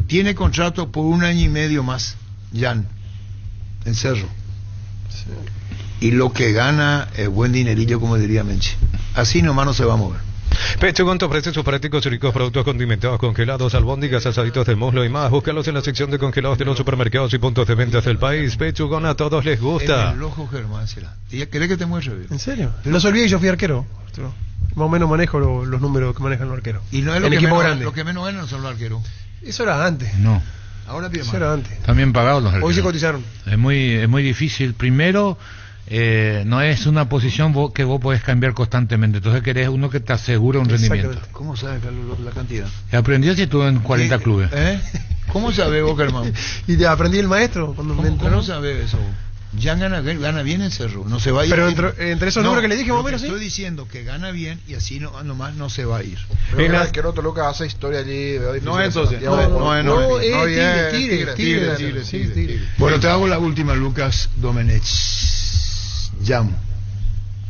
Tiene contrato por 1 año y medio más, Jan, en Cerro. Y lo que gana es buen dinerillo, como diría Menchi. Así nomás no se va a mover. Pechugon te ofrece sus prácticos y ricos productos condimentados, congelados, albóndigas, asaditos de muslo y más. Búscalos en la sección de congelados de los supermercados y puntos de ventas del país. Pechugon a todos les gusta. En el ojo Germán será. ¿Y querés que te muestre? ¿En serio? No se olvide que yo fui arquero. Más o menos manejo los números que manejan los arqueros. Y no es lo en que equipo menos, grande. lo que menos ganan son los arqueros. Eso era antes. No, Ahora pide Eso más. era antes. están bien pagados los Hoy se arqueros. cotizaron. Es muy difícil. Primero, no es una posición que vos podés cambiar constantemente. Entonces querés uno que te asegure un rendimiento. Exactamente. ¿Cómo sabes Carlos, la cantidad? Aprendió si estuvo en 40 clubes. ¿Cómo sabes vos, Germán? Y te aprendí el maestro cuando me entrenó. ¿Cómo sabes eso? Jan gana bien en Cerro, no se va a ir. Pero entre esos números que le dije, más o menos, estoy sí. diciendo que gana bien y así nomás no se va a ir. Creo que En el la- arquero Toluca hace historia allí. Veo difícil No es que entonces. Santiago- Tigre. Bueno, te hago la última, Lucas Domenech. Jan.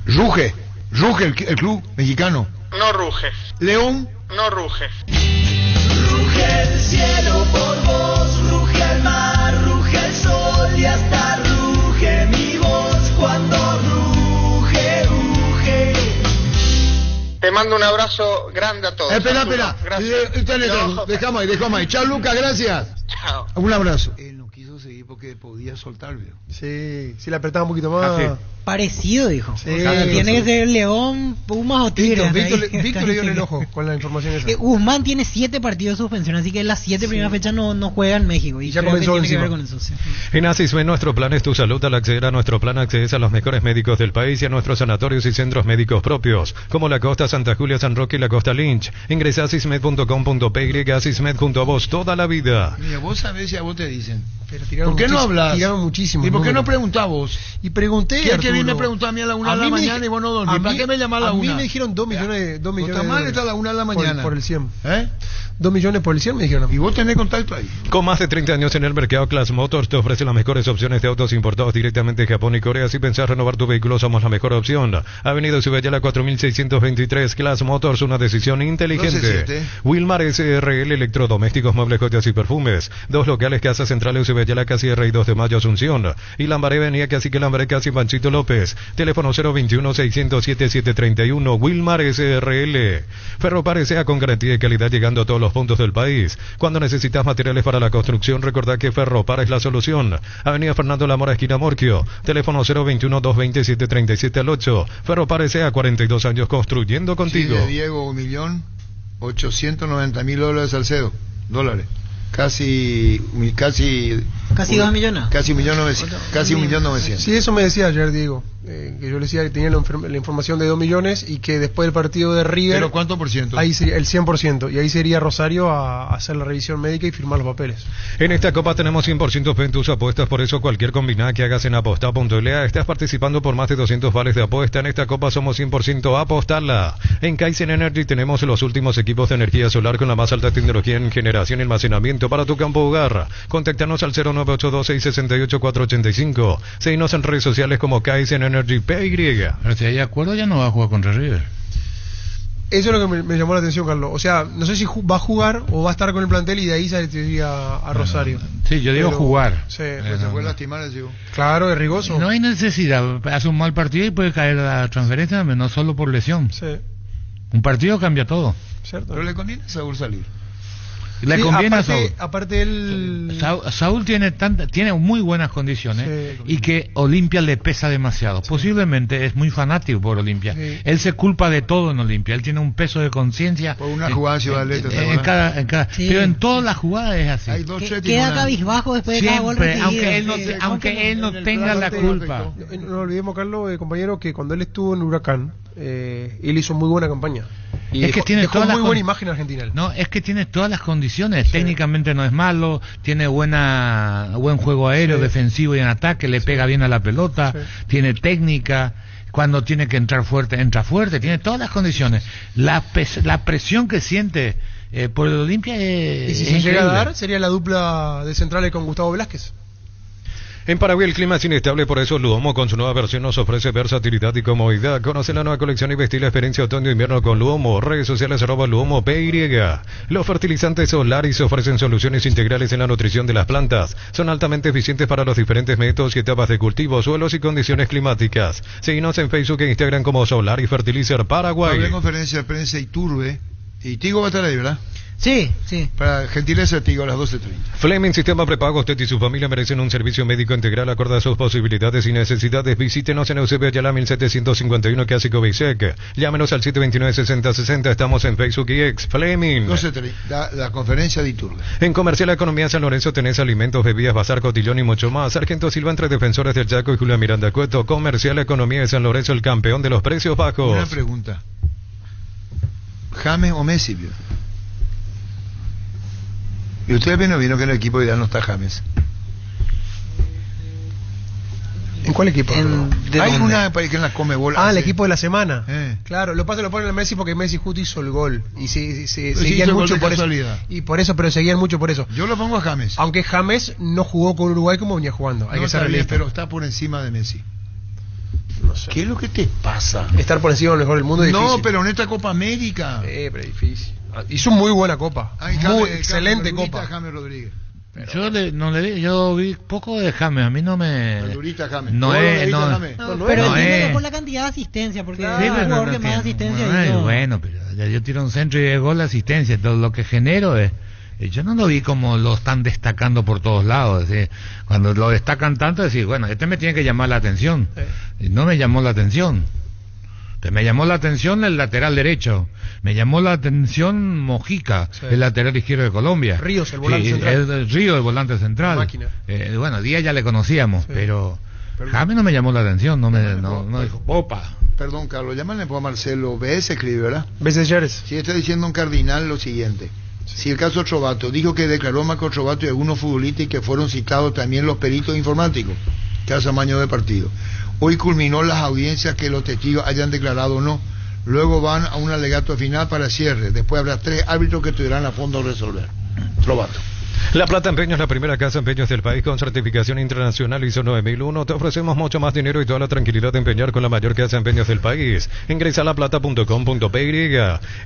Ruge el club mexicano. No ruge, León. no ruge. Ruge el cielo por vos, ruge el mar, ruge el sol y hasta ruge mi voz cuando ruge. Te mando un abrazo grande a todos. Espera. Arturo, gracias. Dejamos ahí. Chao, Lucas, gracias. Chao. Un abrazo. Él no quiso seguir porque podía soltar, veo. Sí, le apretaba un poquito más. Así. Parecido, dijo. Sí, O sea, tiene sí. que ser León, Pumas o Tigres. Víctor le dio en el ojo con la información esa. Guzmán tiene 7 partidos de suspensión, así que en las 7 primeras fechas no juega en México. Y Ya creo que comenzó tiene que ver encima. con eso, sí. En Asismed, nuestro plan es tu salud. Al acceder a nuestro plan, accedes a los mejores médicos del país y a nuestros sanatorios y centros médicos propios, como la Costa Santa Julia, San Roque y la Costa Lynch. Ingresa a asismed.com.py, Asismed junto a vos toda la vida. Mira, vos sabés si a vos te dicen. Pero tiraron ¿Por qué no muchis- hablas? Tiraron muchísimo. ¿Y por qué no preguntás vos? Y pregunté, ¿Quién que Arturo. viene a preguntar a mí a la 1 de la mí me mañana dij- y vos no dormís? a ¿Para mí- qué me llamás a la A mí 1? me dijeron 2 millones, 2 millones Está mal, está a la 1 de la mañana. Por el 100. ¿Eh? 2 millones por el 100 me dijeron a mí. Y vos tenés contacto ahí. Con más de 30 años en el mercado, Class Motors te ofrece las mejores opciones de autos importados directamente de Japón y Corea. Si pensás renovar tu vehículo, somos la mejor opción. Avenida Ciudadela 4623, Class Motors, una decisión inteligente. 127. Wilmar SRL, electrodomésticos, muebles, joyas y perfumes. 2 locales, Casa Central, Ciudadela, Casi R y 2 de Mayo, Asunción. Y Lambaré, Venía Casi que Lambaré, Casi Panchito López. Teléfono 021-607-731, Wilmar SRL. Ferropar S.A. con garantía y calidad llegando a todos los puntos del país. Cuando necesitas materiales para la construcción, recordá que Ferropar es la solución. Avenida Fernando Lamora, esquina Morquio. Teléfono 021-227-3708. Ferropar S.A. 42 años construyendo contigo. Sí, de Diego, $1.890.000 Salcedo. Dólares. Casi 2 millones. Casi 1.900.000. Casi 1.900.000. Sí, eso me decía ayer, Diego. Que yo le decía que tenía la información de 2 millones y que después del partido de River. ¿Pero cuánto por ciento? Ahí sería el 100%. Y ahí sería Rosario a hacer la revisión médica y firmar los papeles. En esta copa tenemos 100% fe en tus apuestas, por eso cualquier combinada que hagas en aposta.la estás participando por más de 200 vales de apuesta. En esta copa somos 100% apostarla. En Kaizen Energy tenemos los últimos equipos de energía solar con la más alta tecnología en generación y almacenamiento para tu campo hogar. Contáctanos al 0982668-485. Seguinos en redes sociales como Kaizen Energy PY. Pero si hay acuerdo ya no va a jugar contra River. Eso es lo que me llamó la atención, Carlos. O sea, no sé si va a jugar o va a estar con el plantel y de ahí saldría a Rosario. Sí, yo digo jugar. Sí, Pues se fue a lastimar, digo. claro, es rigoso. No hay necesidad. Hace un mal partido y puede caer la transferencia, no solo por lesión. Sí, Un partido cambia todo. cierto. Pero le conviene a Saúl salir. Le Sí, conviene aparte, a Saúl. Aparte él... Saúl tiene muy buenas condiciones Sí. y que Olimpia le pesa demasiado. Posiblemente es muy fanático por Olimpia. Sí. Él se culpa de todo en Olimpia. Él tiene un peso de conciencia. Por una jugada en Ciudad del Este, ¿te en acuerdas? cada, Sí. Pero en todas las jugadas es así. Hay dos Que- chetes y queda una- cabizbajo después de cada gol Siempre, recibido. aunque él no en el tenga la plan culpa. perfecto. No olvidemos, Carlos, compañero, que cuando él estuvo en Huracán, él hizo muy buena campaña. Y Es que tiene dejó todas muy las buena con- imagen Argentina. No, es que tiene todas las condiciones. Técnicamente no es malo, tiene buen juego aéreo, defensivo y en ataque, le pega bien a la pelota, Sí. tiene técnica. Cuando tiene que entrar fuerte, entra fuerte, tiene todas las condiciones. La presión que siente por el Olimpia es Y si se llega a increíble. dar, sería la dupla de centrales con Gustavo Velázquez. En Paraguay el clima es inestable, por eso Luomo con su nueva versión nos ofrece versatilidad y comodidad. Conoce la nueva colección y vestir la experiencia otoño-invierno con Luomo. Redes sociales @LuomoPY. Los fertilizantes Solaris ofrecen soluciones integrales en la nutrición de las plantas. Son altamente eficientes para los diferentes métodos y etapas de cultivo, suelos y condiciones climáticas. Síguenos en Facebook e Instagram como Solaris Fertilizer Paraguay. Hablé en conferencia de prensa Iturbe. Y Tigo va a estar ahí, ¿verdad? Sí, sí. Para gentileza de Tigo a las 12:30. Fleming Sistema Prepago. Usted y su familia merecen un servicio médico integral acorde a sus posibilidades y necesidades. Visítenos en Eusebio Ayala 1751 Clásico Beisec. Llámenos al 729-6060. Estamos en Facebook y X. Fleming. 12:30. La conferencia de Iturbe. En Comercial Economía San Lorenzo tenés alimentos, bebidas, bazar, cotillón y mucho más. Sargento Silva entre Defensores del Chaco y Julia Miranda Cueto. Comercial Economía de San Lorenzo, el campeón de los precios bajos. Una pregunta. ¿James o Messi, vio? ¿Y ustedes vieron que en el equipo ideal no está James? ¿En cuál equipo? Hay una que en la Comebol. Ah, el hace- equipo de la semana. Eh. Claro, lo ponen a Messi porque Messi justo hizo el gol. Y Pues seguían hizo el gol mucho de por eso. casualidad. Y por eso, pero seguían mucho por eso. Yo lo pongo a James. Aunque James no jugó con Uruguay como venía jugando. Hay No, que ser está bien, realista. pero está por encima de Messi. No sé. ¿Qué es lo que te pasa? Estar por encima del mejor del mundo es difícil. No, pero en esta Copa América. Pero es difícil. Hizo muy buena copa. Ay, Muy James, excelente verdurita, copa. James Rodríguez. Yo vi poco de James, a mí no me... Verdurita, James. No ¿Vos lo es, viste, no, James? No, no pero es. entiendo No que es. por la cantidad de asistencia, porque Claro. es Sí, el pero jugador no que más entiendo. asistencia Ay, hizo. bueno, pero yo tiro un centro y de gol asistencia, todo lo que genero es... Yo no lo vi como lo están destacando por todos lados. Cuando lo destacan tanto, decir, bueno, este me tiene que llamar la atención. Y no me llamó la atención. Me llamó la atención el lateral derecho. Me llamó la atención Mojica, Sí. el lateral izquierdo de Colombia. Ríos, el volante central. El Río, el volante central. Máquina. Bueno, Díaz ya le conocíamos, Sí. pero Perdón. James no me llamó la atención. No dijo, opa. Perdón, Carlos, llámale a Marcelo. BS escribe, ¿verdad? ¿Ves Yares? Si está diciendo un cardinal lo siguiente. Si el caso Trovato dijo que declaró Marco Trovato y algunos futbolistas y que fueron citados también los peritos informáticos que hace amaño de partido. Hoy culminó las audiencias que los testigos hayan declarado o no. Luego van a un alegato final para cierre. Después habrá 3 árbitros que tuvieran a fondo resolver. Trovato. La Plata Empeños, la primera casa empeños del país con certificación internacional ISO 9001. Te ofrecemos mucho más dinero y toda la tranquilidad de empeñar con la mayor casa empeños del país. Ingresa a laplata.com.py.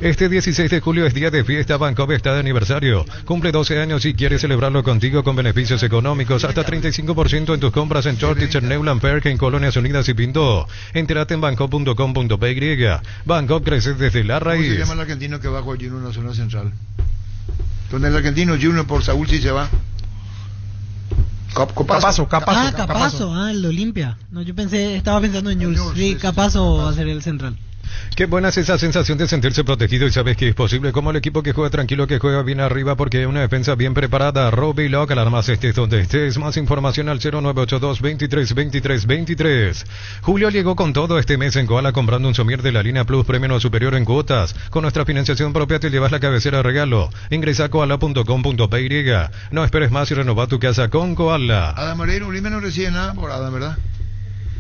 Este 16 de julio es día de fiesta. Bancob está de aniversario. Cumple 12 años y quiere celebrarlo contigo con beneficios económicos. Hasta 35% en tus compras en Shortage, en Neuland Park, en Colonias Unidas y Pindó. Entérate en bancob.com.py. Bancob crece desde la ¿Cómo se raíz. llama el argentino que va a jugar Junior Nacional Central? Donde el argentino Junior por Saúl sí se va. Capazo. El de Olimpia. No, yo estaba pensando en Jules. Sí, Capazo va a ser el central. Qué buena es esa sensación de sentirse protegido y sabes que es posible, como el equipo que juega tranquilo, que juega bien arriba porque hay una defensa bien preparada. Robbie Lock, alarmas estés donde estés. Más información al 0982-23-23-23. Julio llegó con todo este mes en Koala comprando un somier de la línea Plus premio no superior en cuotas. Con nuestra financiación propia te llevas la cabecera de regalo. Ingresa a koala.com.py. No esperes más y renova tu casa con Koala. Adam Mareiro, Olimpia no recibe nada por Adam, ¿verdad?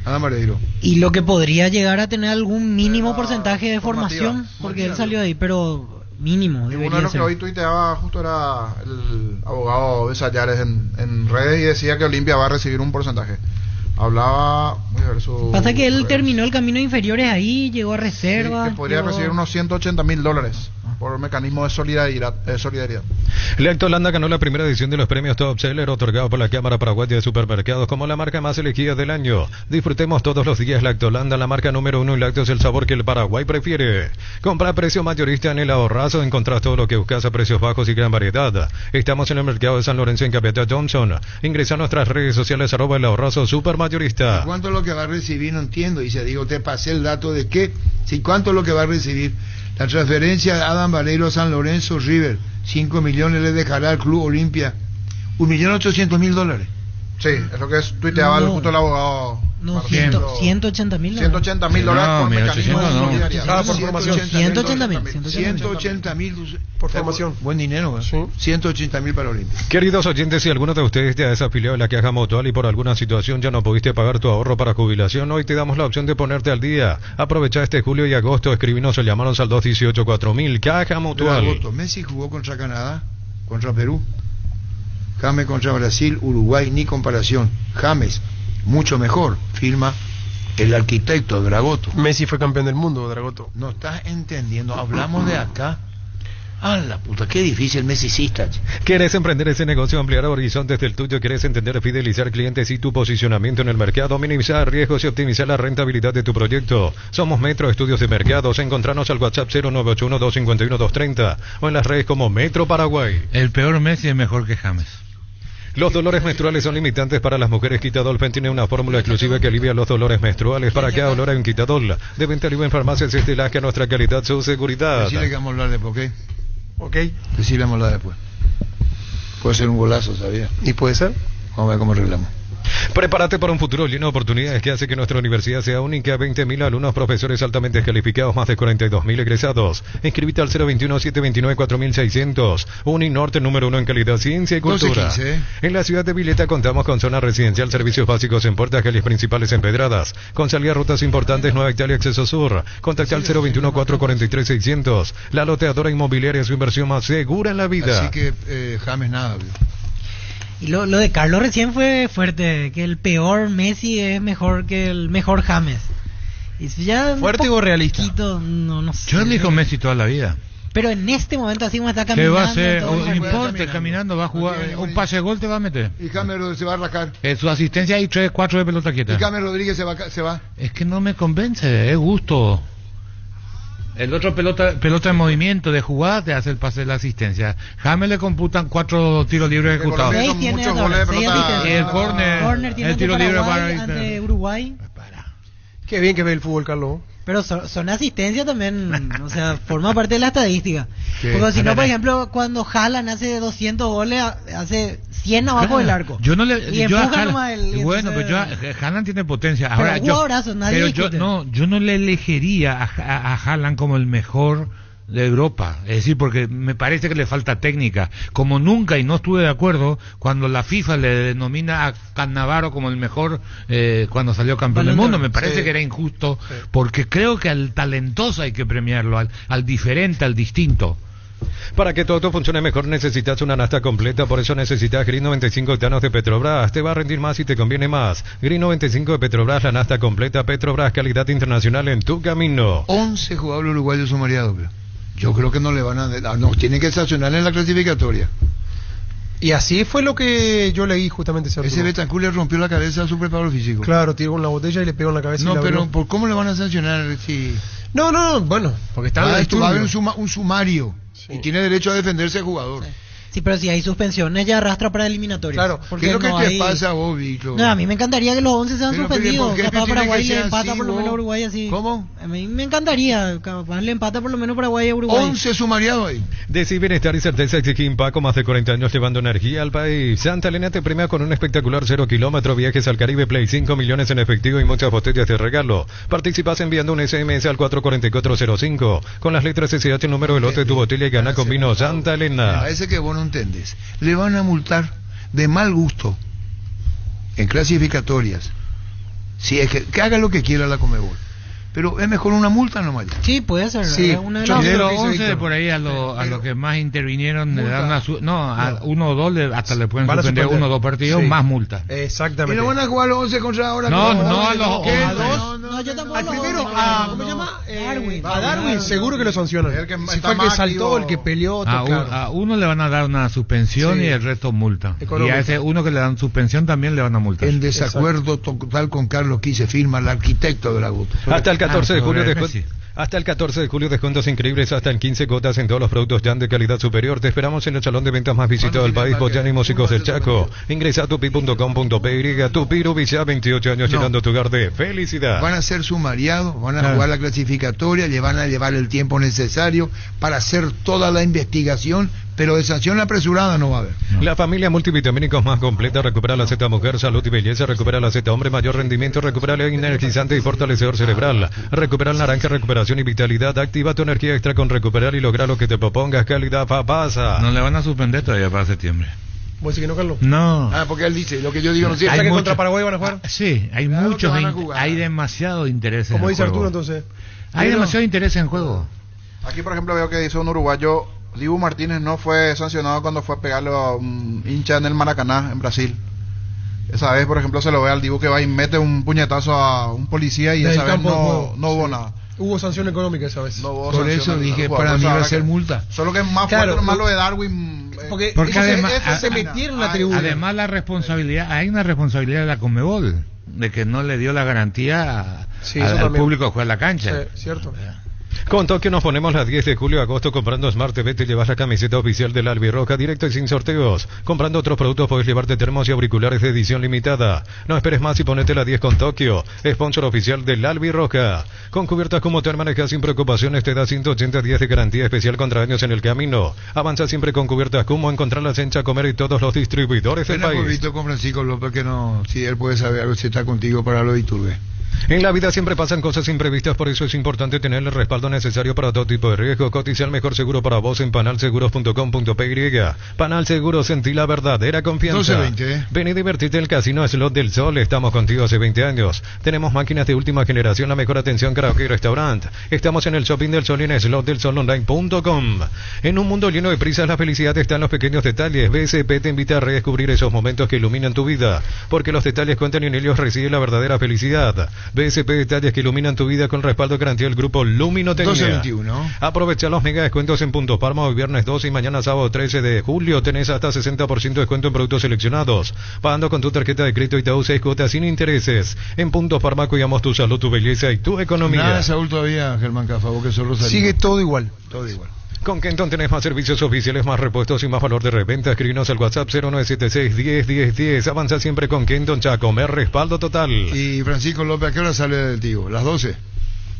Adam Mareiro. Y lo que podría llegar a tener algún mínimo porcentaje de formativa. formación, porque él salió de ahí, pero mínimo. Uno de Debería los que ser. hoy tuiteaba justo era el abogado de Sayares en redes y decía que Olimpia va a recibir un porcentaje. Hablaba, voy a ver su... Pasa que él terminó el camino de inferiores ahí, llegó a reserva. Sí, que podría llegó- recibir unos $180.000 por el mecanismo de solidaridad. Lactolanda ganó la primera edición de los premios Top Seller otorgados por la Cámara Paraguaya de Supermercados como la marca más elegida del año. Disfrutemos todos los días Lactolanda, la marca número 1 en lácteos, el sabor que el Paraguay prefiere. Compra a precio mayorista en el Ahorrazo, encontrás todo lo que buscas a precios bajos y gran variedad. Estamos en el mercado de San Lorenzo en Capitán Johnson. Ingresa a nuestras redes sociales @el Ahorrazo Supermayorista. ¿Cuánto es lo que va a recibir? No entiendo. Dice, digo, te pasé el dato de qué. Sí, ¿cuánto es lo que va a recibir? La transferencia de Adam Valero a San Lorenzo River, 5 millones le dejará al Club Olimpia, $1.800.000. Sí, es lo que tuiteaba No. justo el abogado. No, Martín. 180.000. $180.000 No, por mecanismo de 1.800 no. solidaridad. Ah, por formación. 180.000. 180.000 Por formación. Buen dinero, ¿eh? Sí. 180.000 para Olimpia. Queridos oyentes, si alguno de ustedes te ha desafiliado en la Caja Mutual y por alguna situación ya no pudiste pagar tu ahorro para jubilación, hoy te damos la opción de ponerte al día. Aprovecha este julio y agosto, escribinos o llamanos al 218-4000, Caja Mutual. Agosto. Messi jugó contra Canadá, contra Perú. James contra Brasil, Uruguay, ni comparación. James, mucho mejor, firma el arquitecto Dragoto. Messi fue campeón del mundo, Dragoto. No estás entendiendo, hablamos de acá. Ah, la puta, qué difícil Messi Sistach. ¿Quieres emprender ese negocio, ampliar horizontes del tuyo? ¿Quieres entender, fidelizar clientes y tu posicionamiento en el mercado? Minimizar riesgos y optimizar la rentabilidad de tu proyecto. Somos Metro Estudios de Mercados. Encontranos al WhatsApp 0981-251-230 o en las redes como Metro Paraguay. El peor Messi es mejor que James. Los dolores menstruales son limitantes para las mujeres. Quitadol tiene una fórmula exclusiva que alivia los dolores menstruales. Para cada dolor hay un Quitadol. De venta libre en farmacias Estelar, que nuestra calidad, su seguridad. Decirle que vamos a hablar después, ¿ok? ¿Ok? Decirle vamos a hablar después. Puede ser un golazo, ¿sabía? ¿Y puede ser? Vamos a ver cómo arreglamos. Prepárate para un futuro lleno de oportunidades que hace que nuestra universidad sea única. 20.000 alumnos, profesores altamente calificados, más de 42.000 egresados. Inscríbete al 021-729-4600. Uninorte, número 1 en calidad, ciencia y cultura. 12-15, ¿eh? En la ciudad de Vileta contamos con zona residencial, servicios básicos en puertas, calles principales empedradas. Con salida a rutas importantes, Nueva Italia, Acceso Sur. Contacta al 021-443-600. La loteadora inmobiliaria es su inversión más segura en la vida. Así que James nada, bro. Y lo de Carlos recién fue fuerte, que el peor Messi es mejor que el mejor James. Y eso ya un ¿Fuerte o realista? poquito, no sé. Yo elijo Messi toda la vida. Pero en este momento así como está ¿Qué caminando. va a hacer? todo No el- importa, caminando va a jugar. Un pase de gol te va a meter. Y James se va a arrancar. Su asistencia hay 3, 4 de pelota Y quieta. James Rodríguez se va. Es que no me convence, es gusto. El otro pelota de movimiento, de jugada, te hace el pase de la asistencia. James le computan 4 tiros libres ejecutados. Colombia- 6 tiene muchos ahora, goles de 6 pelota. asistencias. Y el córner, tiene el tiro ante libre Paraguay, para- ante Uruguay. Qué bien que ve el fútbol, Carlos. Pero son asistencias también, o sea, forma parte de la estadística. ¿Qué? Porque si no, por ejemplo, cuando Haaland hace 200 goles, hace 100 abajo del arco. Yo no le. Y yo a empuja Haaland- nomás el- bueno, entonces- pero Haaland tiene potencia. Pero Ahora, jugadorazo, nadie pero yo discute. yo no le elegiría a Haaland como el mejor de Europa, es decir, porque me parece que le falta técnica, como nunca, y no estuve de acuerdo cuando la FIFA le denomina a Cannavaro como el mejor cuando salió campeón del Balón de mundo. Oro. Me parece Sí. que era injusto, porque creo que al talentoso hay que premiarlo, al diferente, al distinto. Para que tu auto funcione mejor necesitas una nafta completa, por eso necesitas Green 95 octanos de Petrobras. Te va a rendir más y te conviene más. Green 95 de Petrobras, la nafta completa. Petrobras, calidad internacional en tu camino. 11 jugadores uruguayos sumariados, bro. Yo creo que no le van a... Nos tienen que sancionar en la clasificatoria. Y así fue lo que yo leí justamente ese Ese artículo. Betancur le rompió la cabeza a su preparador físico. Claro, tiró con la botella y le pegó en la cabeza. y No, la pero abrió. ¿por cómo le van a sancionar si... No, bueno, porque está en el esto va a haber estudio. un sumario. Sí. Y tiene derecho a defenderse el jugador. Sí, pero si hay suspensiones ya arrastra para eliminatorias. Claro, ¿Qué porque es lo que no te hay... pasa a vos, Víctor? No, a mí me encantaría que los 11 sean Pero, suspendidos. ¿por qué Capaz tiene Paraguay que le ser empata así, por lo vos? menos a Uruguay así. ¿Cómo? A mí me encantaría. Capaz le empata por lo menos Paraguay a Uruguay. 11 sumariados ahí. Decir bienestar y certeza exige Impaco, más de 40 años llevando energía al país. Santa Elena te premia con un espectacular 0 kilómetro, viajes al Caribe, Play 5 millones en efectivo y muchas botellas de regalo. Participas enviando un SMS al 44405 con las letras SH, número de lote de tu botella y gana con vino Santa Me Elena. parece que vos no entendés. Le van a multar de mal gusto en clasificatorias. Si es que haga lo que quiera la Conmebol. pero es mejor una multa nomás. Sí, puede ser. Sí, Una de yo las- entiendo De lo los que dice 11 de Víctor. por ahí a los que más intervinieron le dan Multa. a 1 o 2 hasta le pueden Van a suspender suspender. 1 o 2 partidos Sí. más multa. Y Exactamente. no van a jugar los 11 contra ahora. No, contra no, ahora, a los ¿qué? 11. No, yo tampoco Al lo- primero, no, ¿cómo no. se llama? Darwin. A Darwin seguro que lo sancionan. El que Si está fue el que más saltó, activo. el que peleó, A, claro. a uno le van a dar una suspensión Sí. y el resto multa. Y Económica. a ese uno que le dan suspensión también le van a multar. En desacuerdo total con Carlos Quise, firma el arquitecto de la GUT. Hasta el 14 de julio sobre descuentos. Messi. Hasta el 14 de julio descuentos increíbles hasta en 15 cuotas en todos los productos Jan de calidad superior. Te esperamos en el salón de ventas más visitado del país, Boyan y Músicos del Chaco. Ingresa a tupi.com.py, Tupiru Villa, 28 años No. llenando tu hogar de felicidad. Van a ser sumariados, van a Claro. jugar la clasificatoria, le van a llevar el tiempo necesario para hacer toda la investigación, pero de sanción apresurada no va a haber. La familia multivitamínicos más completa recupera la Z mujer, salud y belleza, recupera la Z hombre, mayor rendimiento, recupera el energizante y fortalecedor cerebral, recupera el naranja, recuperación y vitalidad, activa tu energía extra con recuperar y lograr lo que te propongas, calidad papasa. No le van a suspender todavía para septiembre. ¿Vos decís que no, Carlos? No. Ah, porque él dice, lo que yo digo no ¿O sirve. sea que mucho- contra Paraguay van a jugar? Sí, hay Claro que muchos, van a jugar. hay demasiado interés Como en el dice juego. Arturo, entonces. Hay demasiado interés en juego. Aquí, por ejemplo, veo que dice un uruguayo, Dibu Martínez no fue sancionado cuando fue a pegarle a un hincha en el Maracaná, en Brasil. Esa vez, por ejemplo, se lo ve al Dibu que va y mete un puñetazo a un policía y Del esa vez campo de juego. no hubo Sí. nada. Hubo sanción económica esa vez. No hubo Por sanción eso al dije, jugador. para mí va a Ahora ser que- multa. Solo que es más Claro, fuerte nomás lo de Darwin. Porque Porque ellos además- se metieron en la Ay, tribuna. Además la responsabilidad, hay una responsabilidad de la Conmebol de que no le dio la garantía Sí, eso al también. público a jugar en la cancha. Sí, cierto. Con Tokio nos ponemos las 10 de julio a agosto comprando Smart TV te llevas la camiseta oficial del Albirroja directo y sin sorteos. Comprando otros productos puedes llevarte termos y auriculares de edición limitada. No esperes más y ponete la 10 con Tokio, sponsor oficial del Albirroja. Con cubiertas como te manejas sin preocupaciones te da 180 días de garantía especial contra daños en el camino. Avanza siempre con cubiertas como encontrarlas en Chacomer y todos los distribuidores del Ven a país. Pueblito con Francisco López que no, si él puede saber algo si está contigo para lo de Iturbe. En la vida siempre pasan cosas imprevistas, por eso es importante tener el respaldo necesario para todo tipo de riesgo. Cotiza el mejor seguro para vos en panalseguros.com.py. Panal Seguros, sentí la verdadera confianza. 12:20, ¿eh? Ven y divertite en el Casino Slot del Sol. Estamos contigo hace 20 años. Tenemos máquinas de última generación, la mejor atención, karaoke y restaurante. Estamos en el Shopping del Sol y en slotdelsolonline.com. En un mundo lleno de prisas, la felicidad está en los pequeños detalles. BSP te invita a redescubrir esos momentos que iluminan tu vida, porque los detalles cuentan y en ellos reside la verdadera felicidad. BSP, detalles que iluminan tu vida con respaldo y garantía del grupo Luminotecnia. 12:21. Aprovecha los mega descuentos en Puntos Parma hoy viernes 12 y mañana sábado 13 de julio. Tenés hasta 60% de descuento en productos seleccionados. Pagando con tu tarjeta de crédito Itaú 6 cuotas sin intereses. En Puntos Parma cuidamos tu salud, tu belleza y tu economía. Nada, Saúl, todavía, Germán Cafa, vos que sos Rosario. Sigue todo igual. todo igual. Con Kenton tenés más servicios oficiales, más repuestos y más valor de reventa. Escribinos al WhatsApp 0976-10-10-10. Avanza siempre con Kenton Chacomer, respaldo total. Y Francisco López, ¿a qué hora sale del tío? ¿Las 12?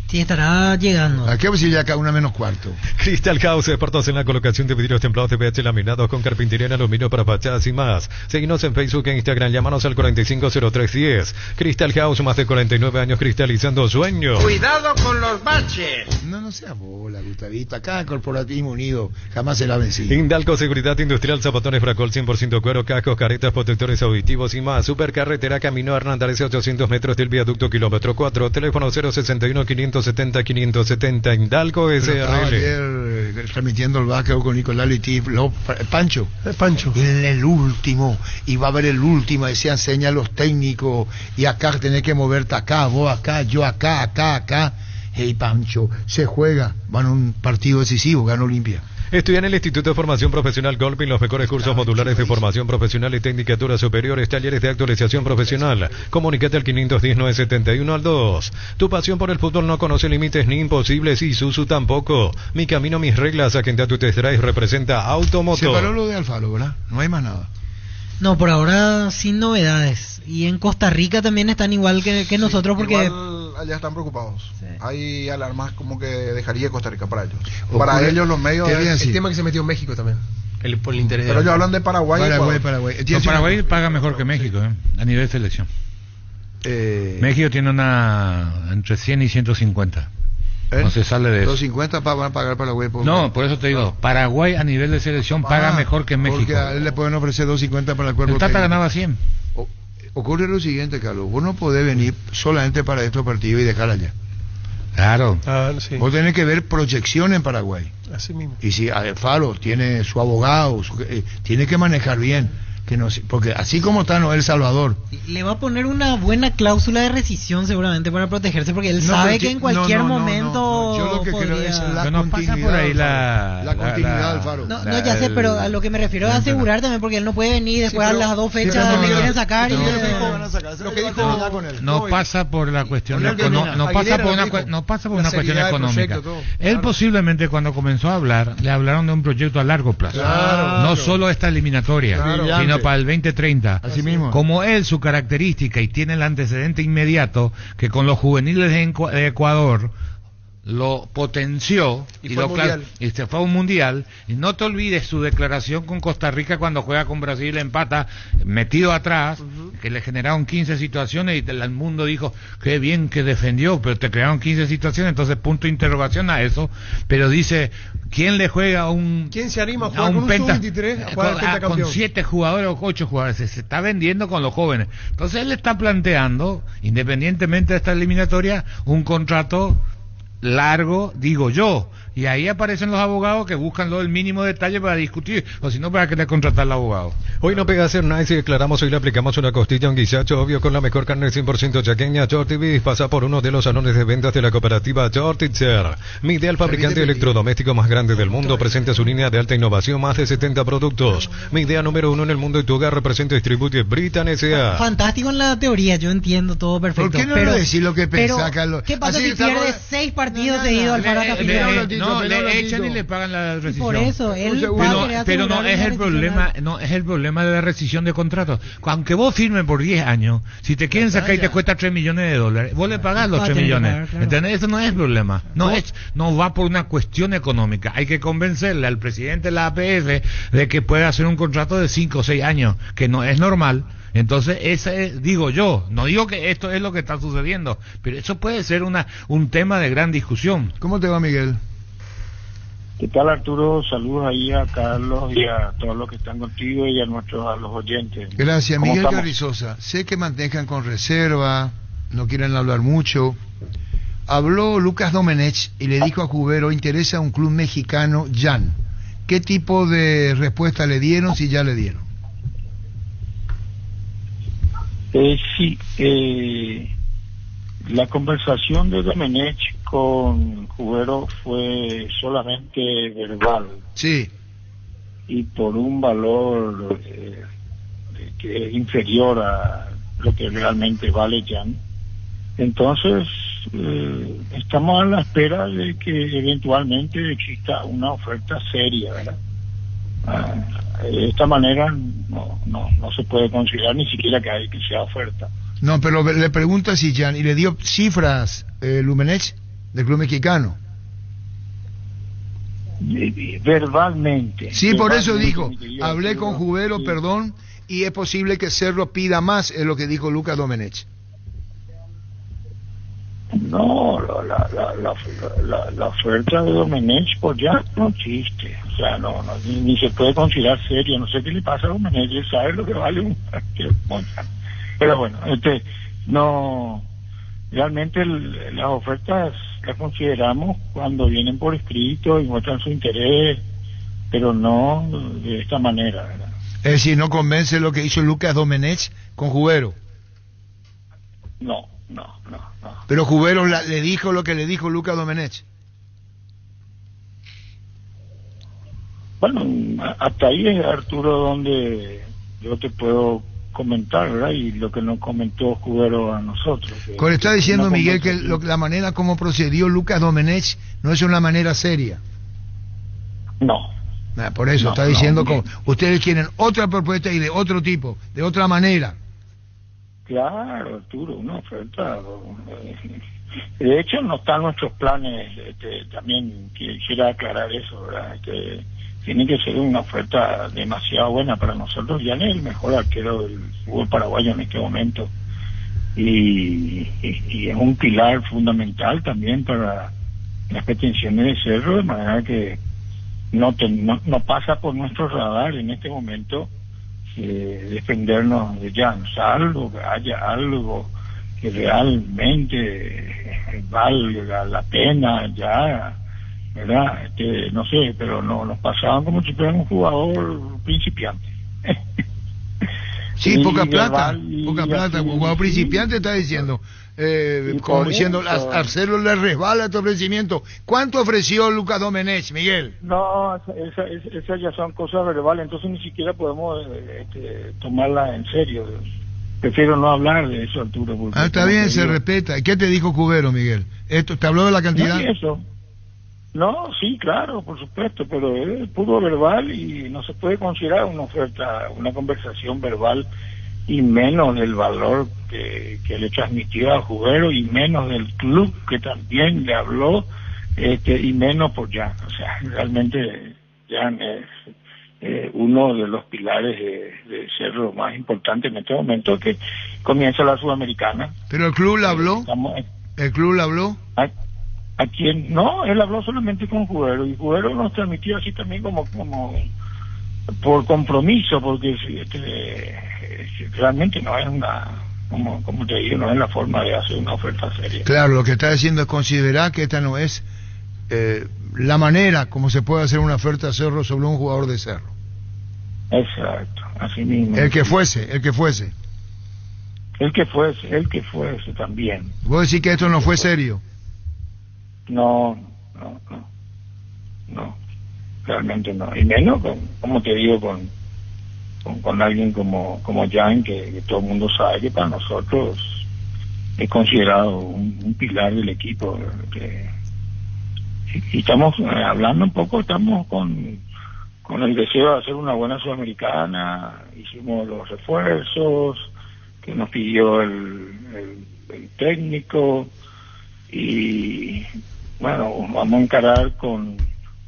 Sí, estará llegando. ¿A qué hora si ya acá 1:45? Crystal House, expertos en la colocación de vidrios templados de PH laminados con carpintería en aluminio para fachadas y más. Seguinos en Facebook e Instagram, llámanos al 450310. Crystal House, más de 49 años cristalizando sueños. Cuidado con los baches. No seas bola, Gustavito. Acá Corporativo Unido jamás se la ha vencido. Indalco Seguridad Industrial, zapatones Fracol 100% cuero, cascos, caretas, protectores auditivos y más. Supercarretera Camino Hernandez, 800 metros del viaducto kilómetro 4. Teléfono 061-570-570. Indalco Pero estaba SRL. ayer transmitiendo el básquet con Nicolás Litif, Pancho. Pancho. En el último, y va a haber el último, decían señas los técnicos, y acá tenés que moverte acá, vos acá, yo acá, acá. Hey Pancho, se juega, van a un partido decisivo, gana Olimpia. Estudia en el Instituto de Formación Profesional Golpin los mejores cursos modulares de formación profesional y tecnicatura superiores, talleres de actualización profesional. Comunícate al 510-971 al 2. Tu pasión por el fútbol no conoce límites ni imposibles y Susu tampoco. Mi camino, mis reglas. Agenda tu test drive representa Se Automoto. paró lo de Alfaro, ¿verdad? No hay más nada. No, por ahora sin novedades. Y en Costa Rica también están igual que nosotros porque... Igual allá están preocupados. Sí. Hay alarmas como que dejaría Costa Rica para ellos. Ocurre- Para ellos los medios... Querían es- Sí. El tema que se metió en México también. Por el interés. Pero ellos hablan de Paraguay. Ecuador. Paraguay. No, Paraguay paga mejor que México, a nivel de selección. México tiene entre 100 y 150. No se sale de eso. 250 van a pagar Paraguay. No, por eso te digo, Paraguay a nivel de selección paga mejor que México. Porque a él le pueden ofrecer 250 para el cuerpo El Tata técnico. ganaba 100. Ocurre lo siguiente, Carlos. Vos no podés venir solamente para estos partidos y dejar allá. Claro. Ah, sí. Vos tenés que ver proyección en Paraguay. Así mismo. Y si Alfaro tiene su abogado, tiene que manejar bien. Que no, porque así como está Noel Salvador. Le va a poner una buena cláusula de rescisión seguramente para protegerse, porque él sabe que en cualquier momento Yo lo que creo podría... es la Que no pasa continuidad. por ahí la continuidad del Faro. No, ya sé, pero a lo que me refiero es asegurar también, porque él no puede venir después a las 2 fechas le quieren sacar y... Lo que dijo hablar con él. No pasa por la cuestión Con él no pasa por una cuestión económica. Él posiblemente cuando comenzó a hablar le hablaron de un proyecto a largo plazo, no solo esta eliminatoria, sino para el 2030. Así mismo. Como él, su característica, y tiene el antecedente inmediato que con los juveniles de Ecuador lo potenció Y fue mundial. y se fue a un mundial. Y no te olvides su declaración con Costa Rica cuando juega con Brasil, empata metido atrás, que le generaron 15 situaciones y el mundo dijo qué bien que defendió, pero te crearon 15 situaciones, entonces punto de interrogación a eso. Pero dice, ¿quién le juega a un... ¿Quién se anima a jugar con un sub-23 a jugar al pentacampeón? Con 7 jugadores o 8 jugadores? Se está vendiendo con los jóvenes. Entonces él está planteando, independientemente de esta eliminatoria, un contrato largo, digo yo, y ahí aparecen los abogados que buscan el mínimo detalle para discutir, o si no, para querer contratar al abogado. Hoy no pega a ser nice y declaramos, hoy le aplicamos una costilla, un guisacho, obvio, con la mejor carne 100% chaqueña. Shorty pasa por uno de los salones de ventas de la cooperativa Shortitzer. Midea, fabricante electrodoméstico más grande del mundo, presenta su línea de alta innovación, más de 70 productos. Midea número 1 en el mundo y tu hogar, representa y distribuye Britan S.A. Fantástico en la teoría, yo entiendo todo perfecto. ¿Por qué no pero, le decís lo que pensás, Carlos? ¿Qué pasa Así si pierde 6 partidos seguidos al Faro Capitán? Le echan y le pagan la rescisión. Por eso, él pero no es el problema, no es el problema de la rescisión de contratos. Aunque vos firmes por 10 años, si te quieren sacar y te cuesta $3 millones, vos le pagás los 3 millones. ¿Entendés? Eso no es el problema. No va por una cuestión económica. Hay que convencerle al presidente de la APF de que puede hacer un contrato de 5 o 6 años, que no es normal. Entonces, ese digo yo, no digo que esto es lo que está sucediendo, pero eso puede ser un tema de gran discusión. ¿Cómo te va, Miguel? ¿Qué tal, Arturo? Saludos ahí a Carlos y a todos los que están contigo y a los oyentes. Gracias, ¿Cómo Miguel estamos? Carrizosa. Sé que manejan con reserva, no quieren hablar mucho. Habló Lucas Domenech y le dijo a Cubero, interesa un club mexicano, Jan. ¿Qué tipo de respuesta le dieron, si ya le dieron? La conversación de Domenech con Cubero fue solamente verbal. Sí. Y por un valor que es inferior a lo que realmente vale Jan. Entonces, estamos a la espera de que eventualmente exista una oferta seria, ¿verdad? De esta manera no se puede considerar ni siquiera que sea oferta. No, pero le pregunta si Jan, y le dio cifras Lumenech del club mexicano. Verbalmente. Sí, por eso dijo, mi querido hablé Arturo, con Cubero, sí. perdón, y es posible que Cerro pida más, es lo que dijo Lucas Domenech. No, la oferta de Domenech por ya no existe. O sea, ni se puede considerar serio. No sé qué le pasa a Domenech, él sabe lo que vale un... Pero bueno, no... Realmente las ofertas las consideramos cuando vienen por escrito y muestran su interés, pero no de esta manera, ¿verdad? Es decir, no convence lo que hizo Lucas Domenech con Cubero. No. Pero Cubero le dijo lo que le dijo Lucas Domenech. Bueno, hasta ahí es, Arturo, donde yo te puedo comentar, ¿verdad? Y lo que nos comentó Cubero a nosotros. Como le está diciendo Una Miguel que conversación. la manera como procedió Lucas Domenech no es una manera seria. No. Por eso No, está no, diciendo Miguel. como ustedes quieren otra propuesta y de otro tipo, de otra manera. Claro, Arturo, una oferta. De hecho, no están nuestros planes. También quisiera aclarar eso, ¿verdad? Que tiene que ser una oferta demasiado buena para nosotros. Ya es el mejor arquero del fútbol paraguayo en este momento. Y es un pilar fundamental también para las pretensiones de Cerro, de manera que no pasa por nuestro radar en este momento defendernos de Jan, salvo que haya algo realmente valga la pena ya, ¿verdad? No sé, pero no nos pasaban como si fuera un jugador principiante. Sí, poca plata, Verbal, poca plata. así, Como principiante está diciendo, como diciendo, a Arcelo le resbala este ofrecimiento. ¿Cuánto ofreció Lucas Domenech, Miguel? No, esas ya son cosas verbales, entonces ni siquiera podemos tomarla en serio. Prefiero no hablar de eso, Arturo. Porque Está bien, se respeta. ¿Qué te dijo Cubero, Miguel? ¿Te habló de la cantidad? No, eso. No, sí, claro, por supuesto, pero es puro verbal y no se puede considerar una oferta, una conversación verbal, y menos del valor que le transmitió a Cubero, y menos del club que también le habló, y menos por Jan. O sea, realmente Jan es uno de los pilares de Cerro más importante en este momento, que comienza la Sudamericana. ¿Pero el club le habló? ¿El club le habló? ¿A quién? No, él habló solamente con Cubero, y Cubero nos transmitió así también como por compromiso, porque realmente no es una, como te digo, no es la forma de hacer una oferta seria. Claro, lo que está diciendo es considerar que esta no es la manera como se puede hacer una oferta a Cerro sobre un jugador de Cerro. Exacto, así mismo. El que fuese también. ¿Vos decís que esto no fue serio? No, realmente no, y menos como te digo, con alguien como Jan, que todo el mundo sabe que para nosotros es considerado un pilar del equipo, y estamos hablando un poco, estamos con el deseo de hacer una buena Sudamericana. Hicimos los refuerzos que nos pidió el técnico, y bueno, vamos a encarar con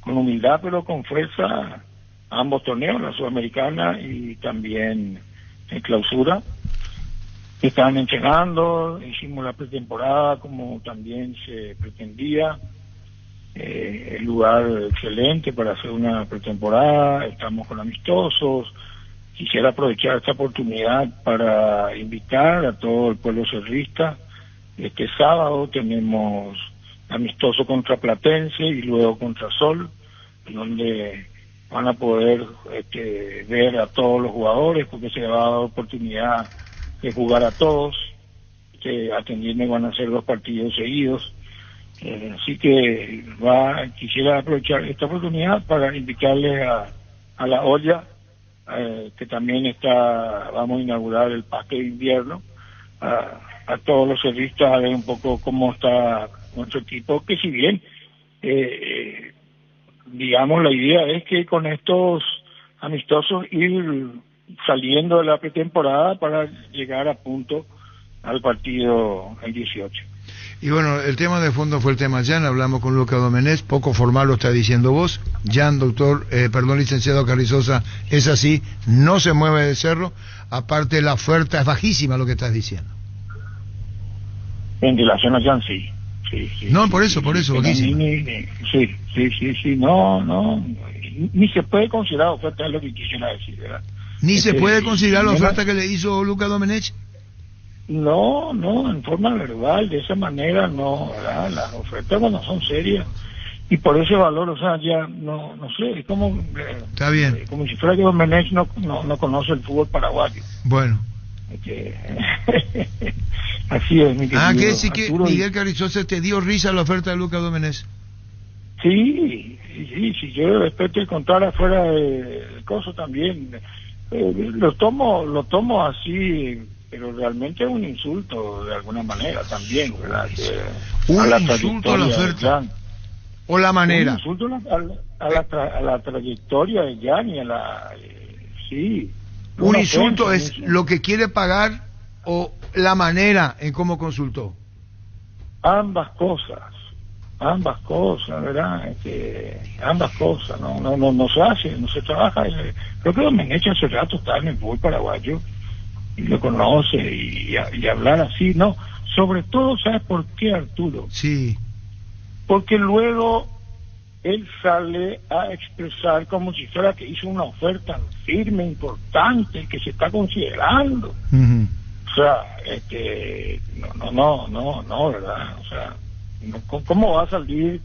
humildad pero con fuerza ambos torneos, la Sudamericana y también en Clausura. Estaban entrenando, hicimos la pretemporada como también se pretendía, el lugar excelente para hacer una pretemporada, estamos con amistosos. Quisiera aprovechar esta oportunidad para invitar a todo el pueblo cerrista. Este sábado tenemos amistoso contra Platense y luego contra Sol, donde van a poder ver a todos los jugadores, porque se va a dar oportunidad de jugar a todos, atendiendo van a ser 2 partidos seguidos. Así que quisiera aprovechar esta oportunidad para invitarles a la olla, que también vamos a inaugurar el parque de invierno, a todos los cerristas, a ver un poco cómo está nuestro equipo, que si bien digamos la idea es que con estos amistosos ir saliendo de la pretemporada para llegar a punto al partido el 18. Y bueno, el tema de fondo fue el tema Jan. Hablamos con Lucas Domenech, poco formal lo está diciendo vos. Jan, licenciado Carrizosa, es así, no se mueve de Cerro. Aparte, la oferta es bajísima, lo que estás diciendo. En relación a Jan, sí. No, por eso, bajísima. Sí, no, ni se puede considerar oferta, es lo que quisiera decir, ¿verdad? ¿Ni se puede considerar la oferta que le hizo Lucas Domenech? No, en forma verbal, de esa manera no, ¿verdad? Las ofertas cuando son serias, y por ese valor, o sea, ya no sé, es como... Está bien. Como si fuera que Domenech no conoce el fútbol paraguayo. Bueno. Así es, mi querido ¿qué decir que Arturo, Miguel Carrizosa te dio risa la oferta de Lucas Domenech? Sí, si yo después te contara fuera de cosas también, lo tomo así, pero realmente es un insulto de alguna manera también, ¿verdad? Un insulto a la oferta o la manera. Un insulto a la trayectoria de Jan y a la... sí. Un insulto es lo que quiere pagar o la manera en cómo consultó. Ambas cosas, ¿verdad? Ambas cosas, no se hace, no se trabaja. Creo que Domenech hace rato está en el fútbol paraguayo y lo conoce, y hablar así, no. Sobre todo, ¿sabes por qué, Arturo? Sí. Porque luego él sale a expresar como si fuera que hizo una oferta firme, importante, que se está considerando. O sea, no, ¿verdad? O sea, ¿cómo va a salir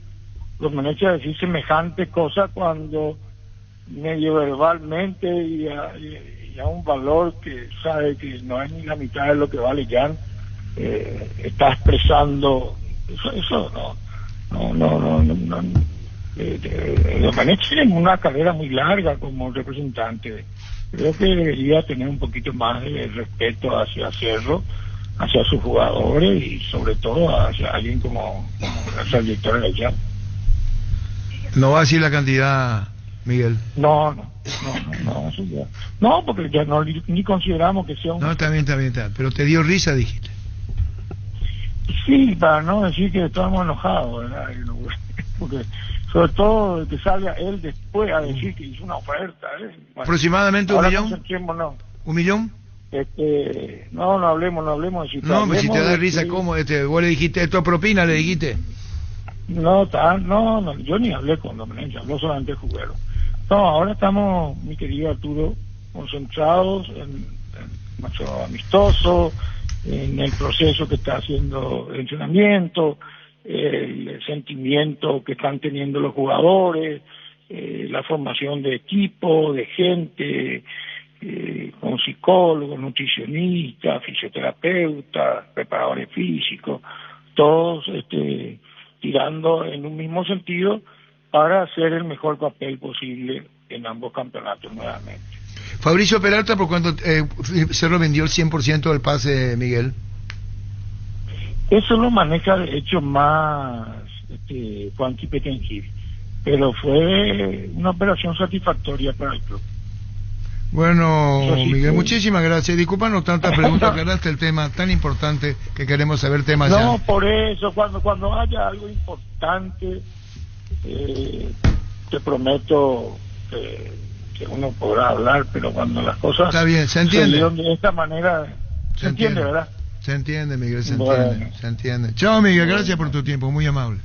Domenech a decir semejante cosa cuando medio verbalmente y a un valor que sabe que no es ni la mitad de lo que vale Jan, está expresando eso no. Domenech tiene una carrera muy larga como representante. Creo que debería tener un poquito más de respeto hacia Cerro, hacia sus jugadores y sobre todo hacia alguien como el director de Jan. ¿No va a decir la cantidad, Miguel? No, eso ya. No, porque ya no ni consideramos que sea un... No, está bien. Pero te dio risa, dijiste. Sí, para no decir que estamos enojados, ¿verdad? Porque sobre todo que salga él después a decir que hizo una oferta. Bueno, ¿aproximadamente un millón? No. ¿1 millón? No hablemos de cifras. No, pero si te da risa, ¿cómo? Vos le dijiste, esto es propina, le dijiste. No, yo ni hablé con Domenech, habló solamente el juguero. No, ahora estamos, mi querido Arturo, concentrados en nuestro amistoso, en el proceso que está haciendo el entrenamiento, el sentimiento que están teniendo los jugadores, la formación de equipo, de gente, con psicólogos, nutricionistas, fisioterapeutas, preparadores físicos, todos tirando en un mismo sentido para hacer el mejor papel posible en ambos campeonatos nuevamente. Fabricio Peralta, ¿por cuánto Cerro vendió el 100% del pase, Miguel? Eso lo maneja de hecho más Juanqui Petengil, pero fue una operación satisfactoria para el club. Bueno, sí, Miguel, sí. Muchísimas gracias. Discúlpanos tantas preguntas, aclaraste el tema tan importante que queremos saber temas ya. No, por eso, cuando haya algo importante, te prometo que uno podrá hablar, pero cuando las cosas está bien, se entiende. De esta manera, se entiende, ¿verdad? Se entiende, Miguel, se Bueno. entiende. Chao, Miguel, gracias por tu tiempo, muy amable.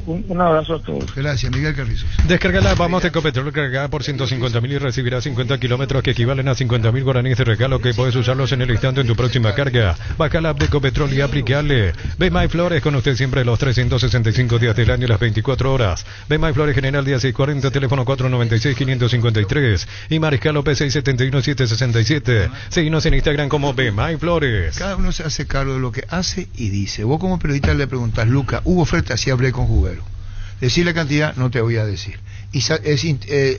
Un abrazo a todos. Gracias, Miguel Carrizos. Descarga la Vamos de Ecopetrol cargada por 150.000 y recibirá 50 kilómetros que equivalen a 50.000 guaraníes de regalo que puedes usarlos en el instante en tu próxima carga. Baja la app de Ecopetrol y aplicale. Ve My Flores con usted siempre los 365 días del año y las 24 horas. Ve My Flores General día 640, teléfono 496-553 y Mariscal López 671-767. Seguinos en Instagram como Ve My Flores. Cada uno se hace cargo de lo que hace y dice. Vos como periodista le preguntás, Luca, ¿hubo oferta? Sí, hablé con Juguero. Decir la cantidad no te voy a decir. Y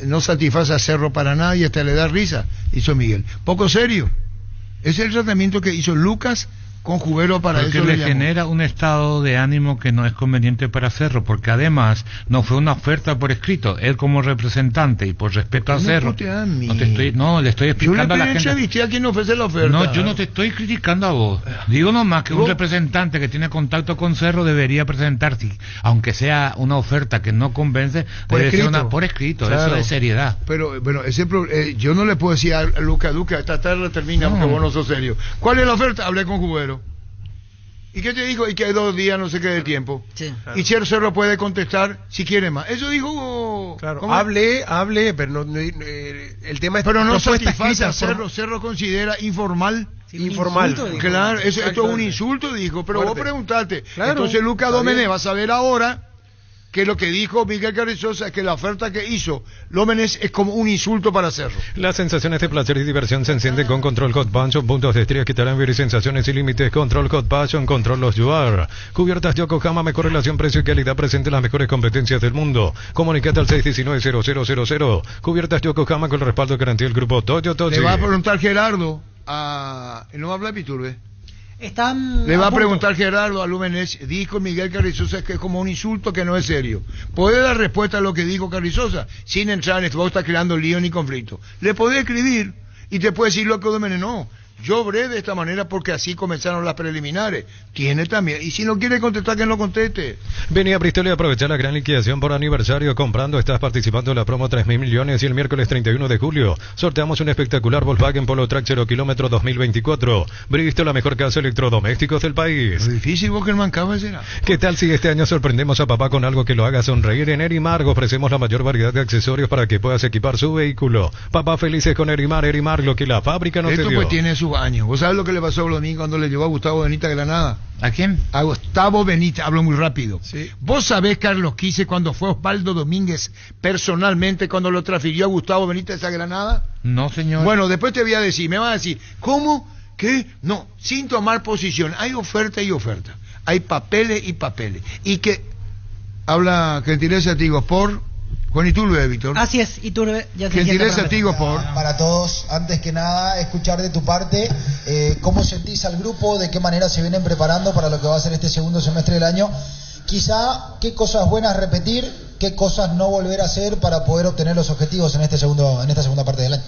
no satisface a Cerro para nada y hasta le da risa, hizo Miguel. Poco serio. Es el tratamiento que hizo Lucas con Juguero para porque eso le llamó. genera un estado de ánimo que no es conveniente para Cerro, porque además no fue una oferta por escrito. Él como representante y por respeto a Cerro, le estoy explicando a la gente. ¿A quién ofrece la oferta? No, yo no te estoy criticando a vos. Digo nomás que un representante que tiene contacto con Cerro debería presentarse, aunque sea una oferta que no convence, debe ser una por escrito. Claro. Eso es seriedad. Pero bueno, yo no le puedo decir a Luca, esta tarde termina porque vos no sos serio. ¿Cuál es la oferta? Hablé con Juguero. ¿Y qué te dijo? Y que hay 2 días, no sé qué de tiempo. Sí, claro. Y Cerro puede contestar si quiere más. Eso dijo. Claro, hable, pero no, el tema es. Pero no satisface a Cerro. Cerro considera informal. Informal. Claro, esto es un insulto, dijo. Pero fuerte. vos preguntaste. Claro, entonces Luca Domenech va a saber ahora que lo que dijo Miguel Carrizosa es que la oferta que hizo Domenech es como un insulto para Cerro. Las sensaciones de placer y diversión se encienden con Control Hot Passion, puntos de estrella que te harán vivir sensaciones sin límites. Control Hot Passion, Control los Yuar. Cubiertas Yokohama, mejor relación precio y calidad, presente las mejores competencias del mundo. Comunicate al 619-0000. Cubiertas Yokohama con el respaldo de garantía del grupo Toyo. Le va a preguntar Gerardo no va a hablar Piturbe. Le va a preguntar Gerardo a Domenech, dijo Miguel Carrizosa que es como un insulto, que no es serio. ¿Puede dar respuesta a lo que dijo Carrizosa? Sin entrar en esto, vos estás creando lío ni conflicto. Le podés escribir y te puede decir lo que Domenech no. Yo obré de esta manera porque así comenzaron las preliminares. Tiene también. Y si no quiere contestar, que no conteste. Vení a Bristol y aprovecha la gran liquidación por aniversario. Comprando estás participando en la promo 3.000 millones y el miércoles 31 de julio sorteamos un espectacular Volkswagen Polo Track 0 kilómetro 2024. Bristol, la mejor casa de electrodomésticos del país. Lo difícil, vos que el mancaba será. ¿Qué tal si este año sorprendemos a papá con algo que lo haga sonreír? En Erimar ofrecemos la mayor variedad de accesorios para que puedas equipar su vehículo. Papá felices con Erimar, lo que la fábrica no te dio. Esto pues tiene sus años. ¿Vos sabés lo que le pasó a Blomín cuando le llevó a Gustavo Benítez a Granada? ¿A quién? A Gustavo Benítez, hablo muy rápido. Sí. ¿Vos sabés, Carlos Quise, cuando fue Osvaldo Domínguez personalmente cuando lo transfirió a Gustavo Benítez a Granada? No, señor. Bueno, después te voy a decir, me vas a decir, ¿cómo? ¿Qué? No, sin tomar posición. Hay oferta y oferta. Hay papeles y papeles. Y que habla gentileza, digo, por Juan Iturbe, Víctor. Así es, Iturbe. Ya se Gentileza, siente digo, por... Para todos, antes que nada, escuchar de tu parte cómo sentís al grupo, de qué manera se vienen preparando para lo que va a ser este segundo semestre del año. Quizá qué cosas buenas repetir, qué cosas no volver a hacer para poder obtener los objetivos en esta segunda parte del año.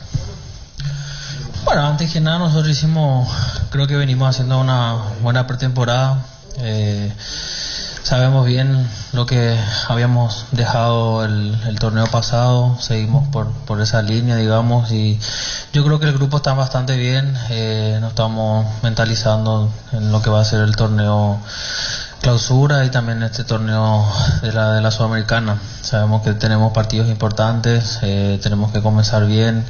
Bueno, antes que nada nosotros creo que venimos haciendo una buena pretemporada. Sabemos bien lo que habíamos dejado el torneo pasado, seguimos por esa línea, digamos, y yo creo que el grupo está bastante bien. Nos estamos mentalizando en lo que va a ser el torneo clausura y también este torneo de la Sudamericana. Sabemos que tenemos partidos importantes, tenemos que comenzar bien.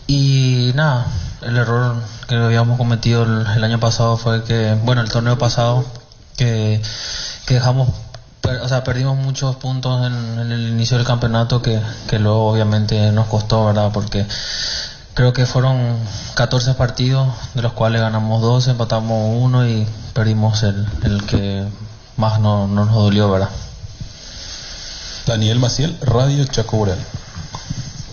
Y nada, el error que habíamos cometido el año pasado fue que, bueno, el torneo pasado, que dejamos, o sea, perdimos muchos puntos en el inicio del campeonato que luego obviamente nos costó, ¿verdad? Porque creo que fueron 14 partidos, de los cuales ganamos 12, empatamos 1 y perdimos el que más no nos dolió, ¿verdad? Daniel Maciel, Radio Chaco Bural.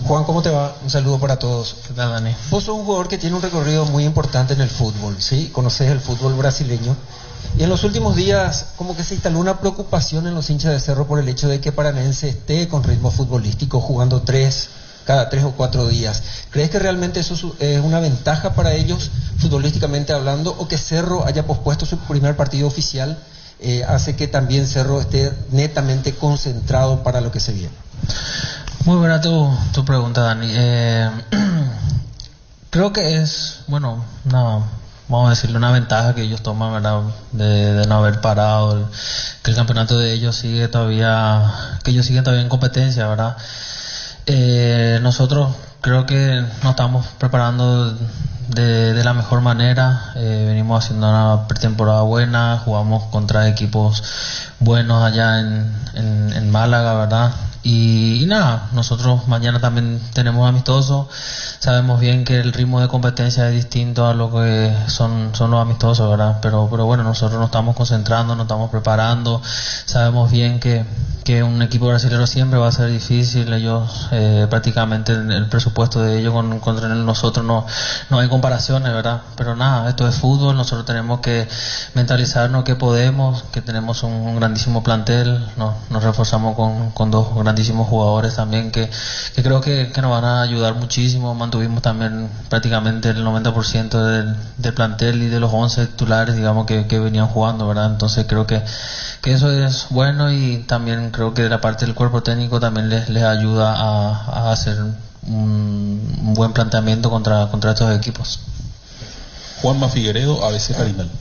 Juan, ¿cómo te va? Un saludo para todos. ¿Qué tal, Dani? Vos sos un jugador que tiene un recorrido muy importante en el fútbol, ¿sí? Conoces el fútbol brasileño. Y en los últimos días como que se instaló una preocupación en los hinchas de Cerro por el hecho de que Paranense esté con ritmo futbolístico jugando cada 3 o 4 días. ¿Crees que realmente eso es una ventaja para ellos futbolísticamente hablando, o que Cerro haya pospuesto su primer partido oficial hace que también Cerro esté netamente concentrado para lo que se viene? Muy buena tu pregunta, Dani. Creo que es, bueno, vamos a decirle una ventaja que ellos toman, ¿verdad? De no haber parado, que el campeonato de ellos sigue todavía, que ellos siguen todavía en competencia, ¿verdad? Nosotros creo que nos estamos preparando de la mejor manera. Venimos haciendo una pretemporada buena, jugamos contra equipos buenos allá en Málaga, ¿verdad? Y nada, nosotros mañana también tenemos amistosos. Sabemos bien que el ritmo de competencia es distinto a lo que son los amistosos, ¿verdad? Pero bueno, nosotros nos estamos concentrando, nos estamos preparando. Sabemos bien que un equipo brasileño siempre va a ser difícil. Ellos prácticamente el presupuesto de ellos contra nosotros no hay comparaciones, ¿verdad? Pero nada, esto es fútbol. Nosotros tenemos que mentalizarnos que podemos, que tenemos un grandísimo plantel. Nos reforzamos con 2 grandísimos jugadores también que creo que nos van a ayudar muchísimo. Mantuvimos también prácticamente el 90% del plantel y de los 11 titulares, digamos, que venían jugando, ¿verdad? Entonces creo que eso es bueno, y también creo que de la parte del cuerpo técnico también les ayuda a hacer un buen planteamiento contra estos equipos. Juanma Figueredo, ABC Carinal.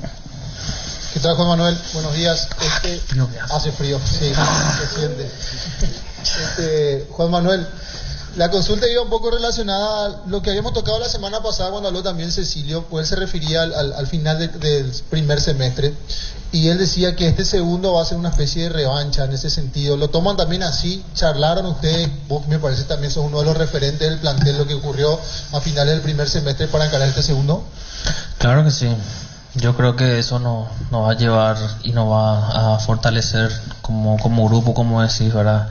¿Qué tal, Juan Manuel? Buenos días. Hace frío, sí, se siente. Juan Manuel, la consulta iba un poco relacionada a lo que habíamos tocado la semana pasada cuando habló también Cecilio, pues él se refería al final del primer semestre, y él decía que este segundo va a ser una especie de revancha en ese sentido. ¿Lo toman también así? ¿Charlaron ustedes? Vos, me parece, también sos uno de los referentes del plantel, lo que ocurrió a finales del primer semestre para encarar este segundo. Claro que sí. Yo creo que eso nos va a llevar y nos va a fortalecer como grupo, como decís, ¿verdad?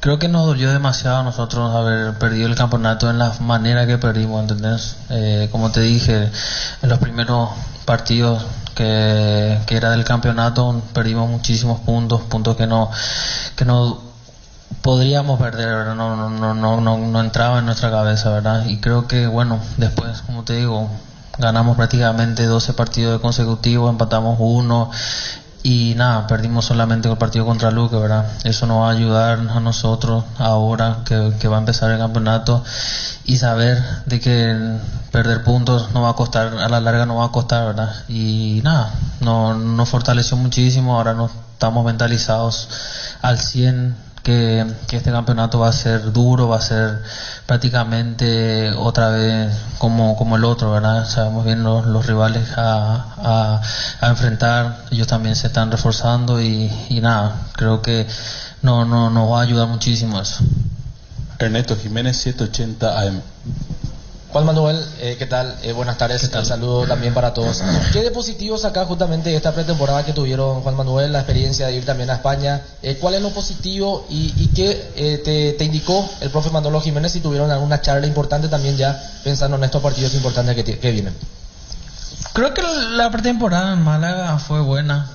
Creo que nos dolió demasiado a nosotros haber perdido el campeonato en la manera que perdimos, ¿entendés? Como te dije, en los primeros partidos que era del campeonato perdimos muchísimos puntos que no podríamos perder, ¿verdad? No entraba en nuestra cabeza, ¿verdad? Y creo que, bueno, después, como te digo, ganamos prácticamente 12 partidos consecutivos, empatamos 1 y nada, perdimos solamente el partido contra Luque, ¿verdad? Eso nos va a ayudar a nosotros ahora que va a empezar el campeonato, y saber de que perder puntos no va a costar, a la larga no va a costar, ¿verdad? Y nada, nos fortaleció muchísimo. Ahora nos estamos mentalizados al 100 que este campeonato va a ser duro, va a ser prácticamente otra vez como el otro, ¿verdad? Sabemos bien los rivales a enfrentar, ellos también se están reforzando y nada, creo que nos va a ayudar muchísimo eso. Ernesto Jiménez, 780 AM. Juan Manuel, ¿qué tal? Buenas tardes, un saludo también para todos. ¿Qué de positivo saca justamente esta pretemporada que tuvieron, Juan Manuel, la experiencia de ir también a España? ¿Cuál es lo positivo y qué te indicó el profe Manolo Jiménez si tuvieron alguna charla importante también ya pensando en estos partidos importantes que vienen? Creo que la pretemporada en Málaga fue buena,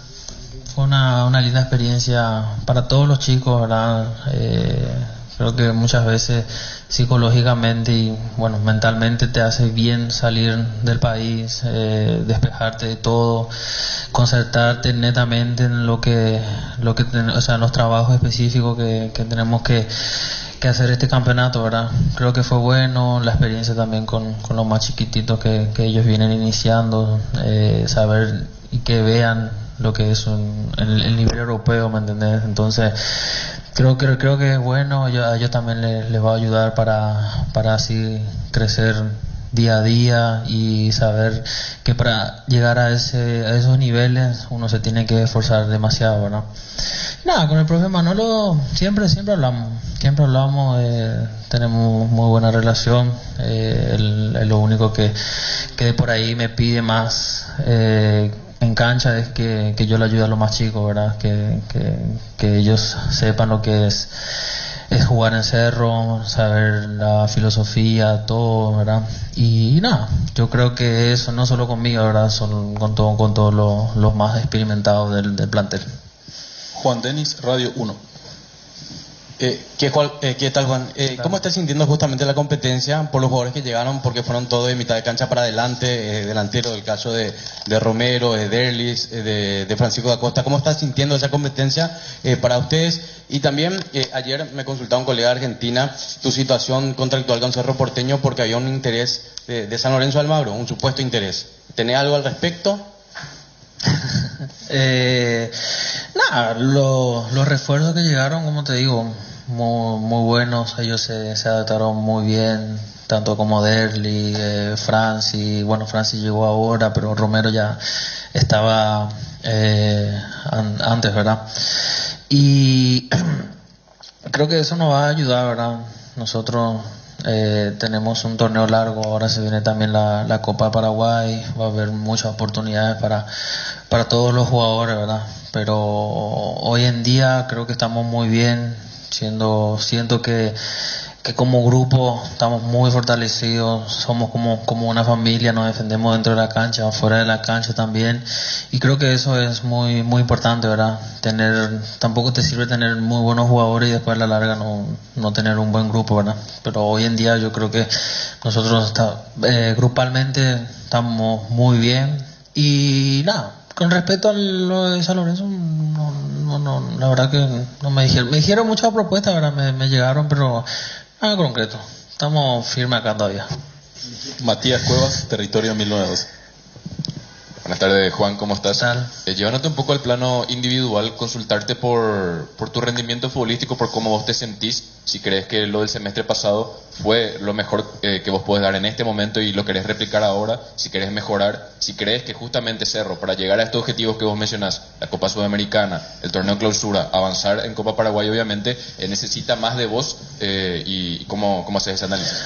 fue una linda experiencia para todos los chicos, ¿verdad? Creo que muchas veces psicológicamente y bueno, mentalmente te hace bien salir del país, despejarte de todo, concentrarte netamente en lo que o sea, en los trabajos específicos que tenemos que hacer este campeonato, ¿verdad? Creo que fue bueno la experiencia también con los más chiquititos que ellos vienen iniciando, saber y que vean lo que es el nivel europeo, ¿me entendés? Entonces creo que es bueno, a ellos también les va a ayudar para así crecer día a día y saber que para llegar a esos niveles uno se tiene que esforzar demasiado, ¿verdad? Nada, con el profe Manolo siempre hablamos, tenemos muy buena relación, él lo único que por ahí me pide más en cancha es que yo le ayude a los más chicos, ¿verdad? Que ellos sepan lo que es jugar en cerro, saber la filosofía, todo, ¿verdad? Y nada, yo creo que eso no solo conmigo, ¿verdad? Son con todos los más experimentados del plantel. Juan Denis, Radio 1. ¿Qué tal, Juan? ¿Cómo estás sintiendo justamente la competencia por los jugadores que llegaron? Porque fueron todos de mitad de cancha para adelante, delantero, del caso de Romero, de Derlis, de Francisco da Costa. ¿Cómo estás sintiendo esa competencia para ustedes? Y también, ayer me consultaba un colega de Argentina, tu situación contractual con Cerro Porteño, porque había un interés de San Lorenzo de Almagro, un supuesto interés. ¿Tenés algo al respecto? Nada, los refuerzos que llegaron, como te digo, muy buenos, ellos se adaptaron muy bien, tanto como Derli, Franci llegó ahora, pero Romero ya estaba antes, ¿verdad? Y creo que eso nos va a ayudar, ¿verdad? Nosotros tenemos un torneo largo, ahora se viene también la Copa Paraguay, va a haber muchas oportunidades para todos los jugadores, ¿verdad? Pero hoy en día creo que estamos muy bien, siento que como grupo estamos muy fortalecidos, somos como una familia, nos defendemos dentro de la cancha, fuera de la cancha también, y creo que eso es muy importante, ¿verdad? Tampoco te sirve tener muy buenos jugadores y después a la larga no tener un buen grupo, ¿verdad? Pero hoy en día yo creo que nosotros grupalmente estamos muy bien y nada. Con respecto a lo de San Lorenzo, no, la verdad que no me dijeron muchas propuestas, ¿verdad? Me llegaron, pero nada concreto. Estamos firmes acá todavía. Matías Cuevas, Territorio 1912. Buenas tardes, Juan, ¿cómo estás? Llevándote un poco al plano individual, consultarte por tu rendimiento futbolístico, por cómo vos te sentís, si crees que lo del semestre pasado fue lo mejor que vos podés dar en este momento y lo querés replicar ahora, si querés mejorar, si crees que justamente Cerro, para llegar a estos objetivos que vos mencionás, la Copa Sudamericana, el torneo clausura, avanzar en Copa Paraguay obviamente, necesita más de vos y ¿cómo haces ese análisis?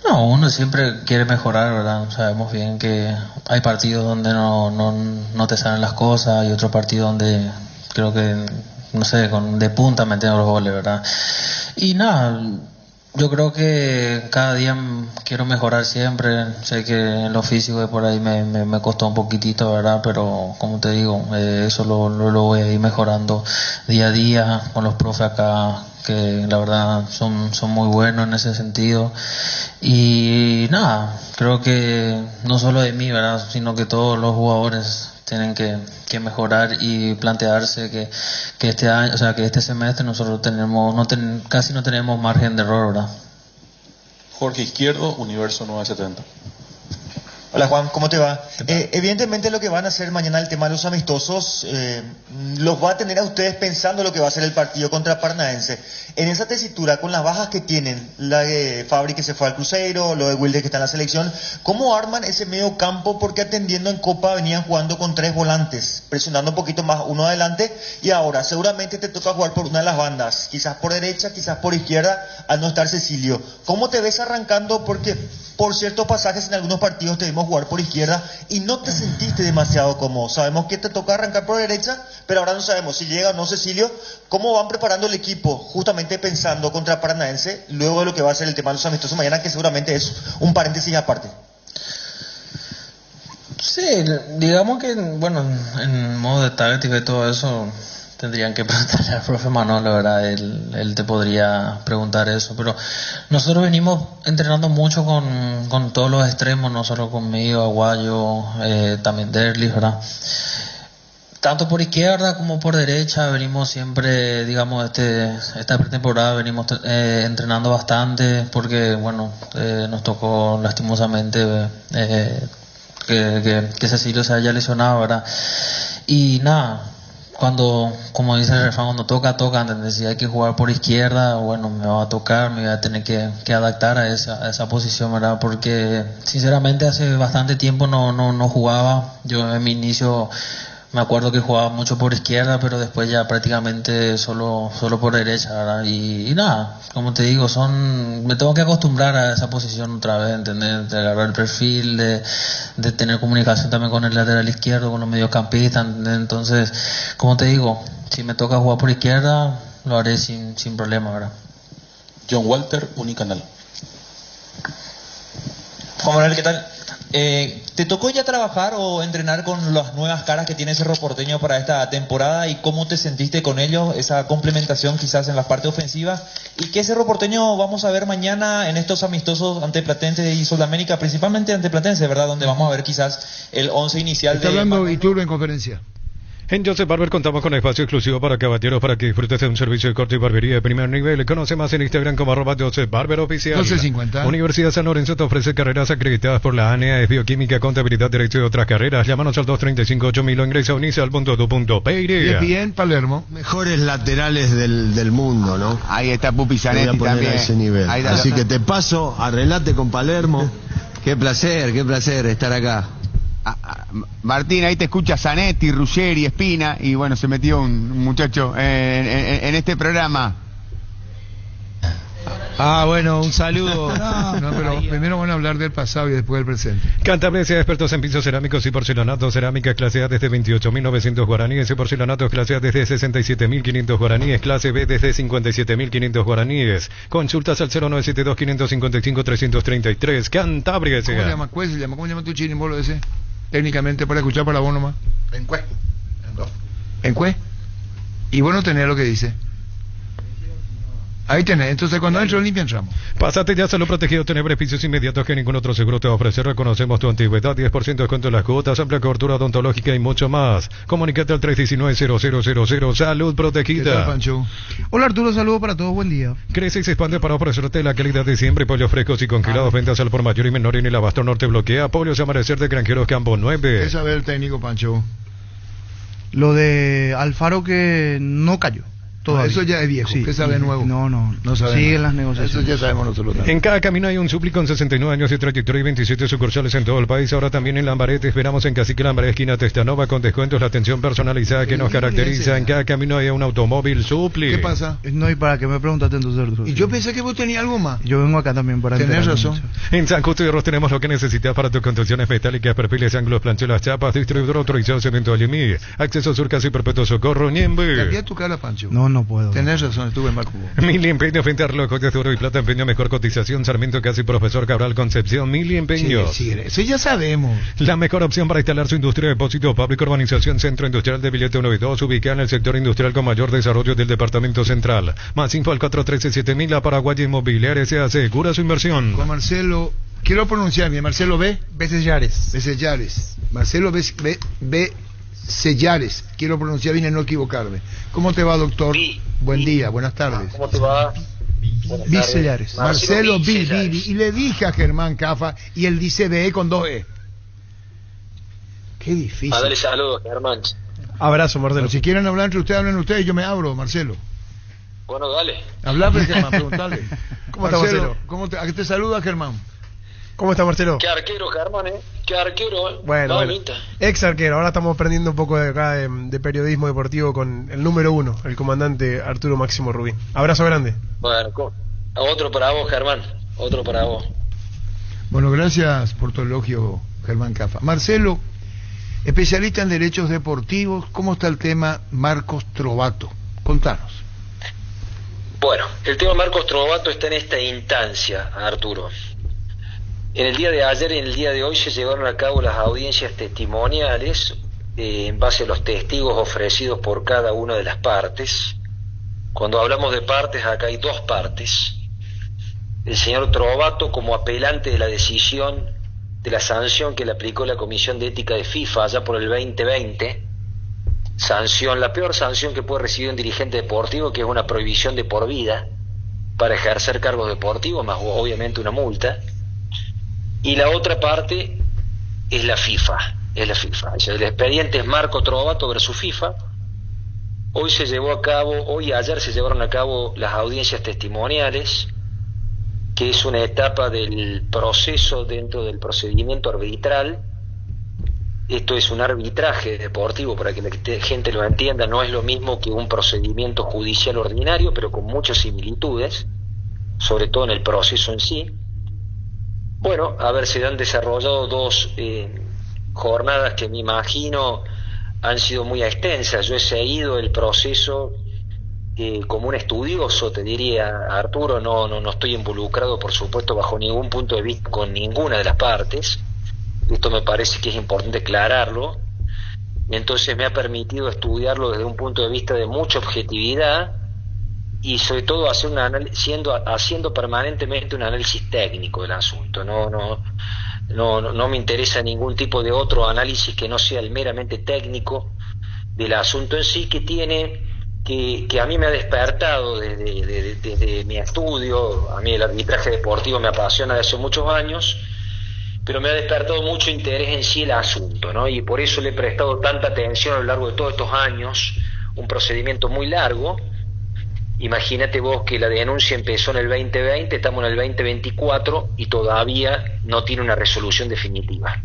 No, uno siempre quiere mejorar, ¿verdad? Sabemos bien que hay partidos donde no te salen las cosas y otros partidos donde creo que, no sé, de punta metiendo los goles, ¿verdad? Y nada, yo creo que cada día quiero mejorar siempre. Sé que en lo físico de por ahí me costó un poquitito, ¿verdad? Pero como te digo, eso lo voy a ir mejorando día a día con los profes acá, que la verdad son muy buenos en ese sentido. Y nada, creo que no solo de mí, ¿verdad? Sino que todos los jugadores tienen que mejorar y plantearse que este año, o sea, que este semestre nosotros casi no tenemos margen de error, ¿verdad? Jorge Izquierdo, Universo 970. Hola Juan, ¿cómo te va? Evidentemente lo que van a hacer mañana el tema de los amistosos los va a tener a ustedes pensando lo que va a ser el partido contra Paranaense. En esa tesitura, con las bajas que tienen, la de Fabri que se fue al Cruzeiro, lo de Wilder que está en la selección, ¿cómo arman ese medio campo? Porque atendiendo en Copa venían jugando con 3 volantes, presionando un poquito más uno adelante, y ahora seguramente te toca jugar por una de las bandas, quizás por derecha, quizás por izquierda, al no estar Cecilio. ¿Cómo te ves arrancando? Porque por ciertos pasajes en algunos partidos te vimos jugar por izquierda y no te sentiste demasiado cómodo. Sabemos que te toca arrancar por derecha, pero ahora no sabemos si llega o no Cecilio. ¿Cómo van preparando el equipo justamente pensando contra Paranaense luego de lo que va a ser el tema de los amistosos mañana, que seguramente es un paréntesis aparte? Sí, digamos que, bueno, en modo de táctica y todo eso tendrían que preguntarle al profe Manolo, ¿verdad? Él te podría preguntar eso, pero nosotros venimos entrenando mucho con todos los extremos, no solo conmigo, Aguayo, también Derlis, ¿verdad? Tanto por izquierda como por derecha venimos siempre, digamos, esta pretemporada venimos entrenando bastante, porque, bueno, nos tocó lastimosamente que Cecilio se haya lesionado, ¿verdad? Y nada, como dice el refrán, cuando toca, ¿entendés? Si hay que jugar por izquierda, bueno, me va a tocar, me voy a tener que adaptar a esa posición, ¿verdad? Porque sinceramente hace bastante tiempo no jugaba. Yo en mi inicio me acuerdo que jugaba mucho por izquierda, pero después ya prácticamente solo por derecha, ¿verdad? Y nada, como te digo, me tengo que acostumbrar a esa posición otra vez, ¿entendés? De agarrar el perfil, de tener comunicación también con el lateral izquierdo, con los mediocampistas, ¿entendés? Entonces, como te digo, si me toca jugar por izquierda, lo haré sin problema, ¿verdad? John Walter, Unicanal. Juan Manuel, ¿qué tal? ¿Te tocó ya trabajar o entrenar con las nuevas caras que tiene Cerro Porteño para esta temporada y cómo te sentiste con ellos, esa complementación quizás en la parte ofensiva? ¿Y qué Cerro Porteño vamos a ver mañana en estos amistosos ante Platense y Sudamérica, principalmente ante Platense, ¿verdad? Donde vamos a ver quizás el 11 inicial. Está hablando Iturbe en conferencia. En Joseph Barber contamos con espacio exclusivo para caballeros para que disfrutes de un servicio de corte y barbería de primer nivel. Conoce más en Instagram como @JosephBarberOficial. 1250. Universidad San Lorenzo te ofrece carreras acreditadas por la ANEA de Bioquímica, Contabilidad, Derecho y otras carreras. Llámanos al 235-8000 o ingresa a unice.edu.py. Bien, Palermo. Mejores laterales del mundo, ¿no? Ahí está Pupi Zanetti también. A ese nivel. Así que te paso, arreglate con Palermo. Qué placer estar acá. Martín, ahí te escucha Zanetti, Ruggeri, Espina, y bueno, se metió un muchacho en este programa. Bueno, un saludo. No, pero primero van a hablar del pasado y después del presente. Cantabria, expertos en pisos cerámicos y porcelanatos, cerámica clase A desde 28.900 guaraníes y porcelanatos clase A desde 67.500 guaraníes, clase B desde 57.500 guaraníes. Consultas al 0972-555-333. Cantabria, ¿Cómo se llama? ¿Cómo se llama tu chirimbolo ese? Técnicamente, para escuchar para vos nomás. ¿Encue? Y vos no tenés lo que dice. Ahí tenés, entonces cuando entro limpia entramos. Pásate ya, Salud Protegido, tener beneficios inmediatos que ningún otro seguro te va a ofrecer. Reconocemos tu antigüedad, 10% de descuento en las cuotas, amplia cobertura odontológica y mucho más. Comunícate al 319-0000. Salud Protegida. ¿Qué tal, Pancho? Hola Arturo, saludos para todos, buen día. Crece y se expande para ofrecerte la calidad de siempre. Pollos frescos y congelados, ventas al por mayor y menor en el Abasto Norte bloquea. Pollos Amanecer de Granjeros Campo 9. ¿Qué sabe el técnico, Pancho? Lo de Alfaro que no cayó. Eso ya es viejo. Sí. ¿Qué sabe nuevo? No sabemos. Siguen las negociaciones. Eso ya sabemos nosotros también. En cada camino hay un supli con 69 años de trayectoria y 27 sucursales en todo el país. Ahora también en Lambaré. Te esperamos en Cacique Lambaré, esquina Testanova, con descuentos, la atención personalizada que nos caracteriza. En cada camino hay un automóvil supli. ¿Qué pasa? No, ¿y para qué me preguntaste entonces, Arturo? Y yo pensé que vos tenías algo más. Yo vengo acá también para Tenés razón. Mucho. En San Justo de Ros tenemos lo que necesitas para tus construcciones metálicas, perfiles, ángulos, planchuelas, chapas, distribuidor autorizado, cemento Alimí, acceso sur, casi perpetuo socorro, Ñembe. Cambiá tu cara, Pancho. No puedo. Tenés razón. Estuve mal con vos. Mili Empeño, frente a relojes de oro y plata, empeño, mejor cotización, Sarmiento Casi, Profesor Cabral, Concepción, Mili Empeño. Sí, eso ya sabemos. La mejor opción para instalar su industria de depósito público, urbanización Centro Industrial de Billete 1 y 2, ubicada en el sector industrial con mayor desarrollo del departamento central. Más info al 413-7000, la Paraguaya Inmobiliaria se asegura su inversión. Con Marcelo, quiero pronunciar bien, Marcelo Besellares. Marcelo Sellares, quiero pronunciar bien y no equivocarme. ¿Cómo te va, doctor? Buen día, buenas tardes. ¿Cómo te va? Sellares. Marcelo Bill. Y le dije a Germán Cafa, y él dice BE con 2E. Qué difícil. Dale saludos, Germán. Abrazo, Marcelo. Pero si quieren hablar entre ustedes, hablen ustedes, yo me abro, Marcelo. Bueno, dale. Hablame, Germán, preguntale. ¿Cómo está, Marcelo? ¿A qué te saluda, Germán? ¿Cómo está, Marcelo? Qué arquero, Germán, Qué arquero, Bueno, ex arquero. Ahora estamos aprendiendo un poco de acá de periodismo deportivo con el número 1, el comandante Arturo Máximo Rubín. Abrazo grande. Bueno, otro para vos, Germán. Otro para vos. Bueno, gracias por tu elogio, Germán Cafa. Marcelo, especialista en derechos deportivos, ¿cómo está el tema Marcos Trovato? Contanos. Bueno, el tema Marcos Trovato está en esta instancia, Arturo. En el día de ayer y en el día de hoy se llevaron a cabo las audiencias testimoniales en base a los testigos ofrecidos por cada una de las partes. Cuando hablamos de partes, acá hay dos partes. El señor Trovato como apelante de la decisión de la sanción que le aplicó la Comisión de Ética de FIFA allá por el 2020, sanción, la peor sanción que puede recibir un dirigente deportivo, que es una prohibición de por vida para ejercer cargos deportivos, más obviamente una multa. Y la otra parte es la FIFA, el expediente es Marco Trovato versus FIFA. Hoy y ayer se llevaron a cabo las audiencias testimoniales, que es una etapa del proceso dentro del procedimiento arbitral. Esto es un arbitraje deportivo, para que la gente lo entienda, no es lo mismo que un procedimiento judicial ordinario, pero con muchas similitudes, sobre todo en el proceso en sí. Bueno, se han desarrollado dos jornadas que me imagino han sido muy extensas. Yo he seguido el proceso como un estudioso, te diría, Arturo, no estoy involucrado, por supuesto, bajo ningún punto de vista con ninguna de las partes. Esto me parece que es importante aclararlo. Entonces me ha permitido estudiarlo desde un punto de vista de mucha objetividad y sobre todo hacer haciendo permanentemente un análisis técnico del asunto. No me interesa ningún tipo de otro análisis que no sea el meramente técnico del asunto en sí, que a mí me ha despertado desde mi estudio. A mí el arbitraje deportivo me apasiona desde hace muchos años, pero me ha despertado mucho interés en sí el asunto, ¿no? Y por eso le he prestado tanta atención a lo largo de todos estos años, un procedimiento muy largo. Imagínate vos que la denuncia empezó en el 2020, estamos en el 2024 y todavía no tiene una resolución definitiva.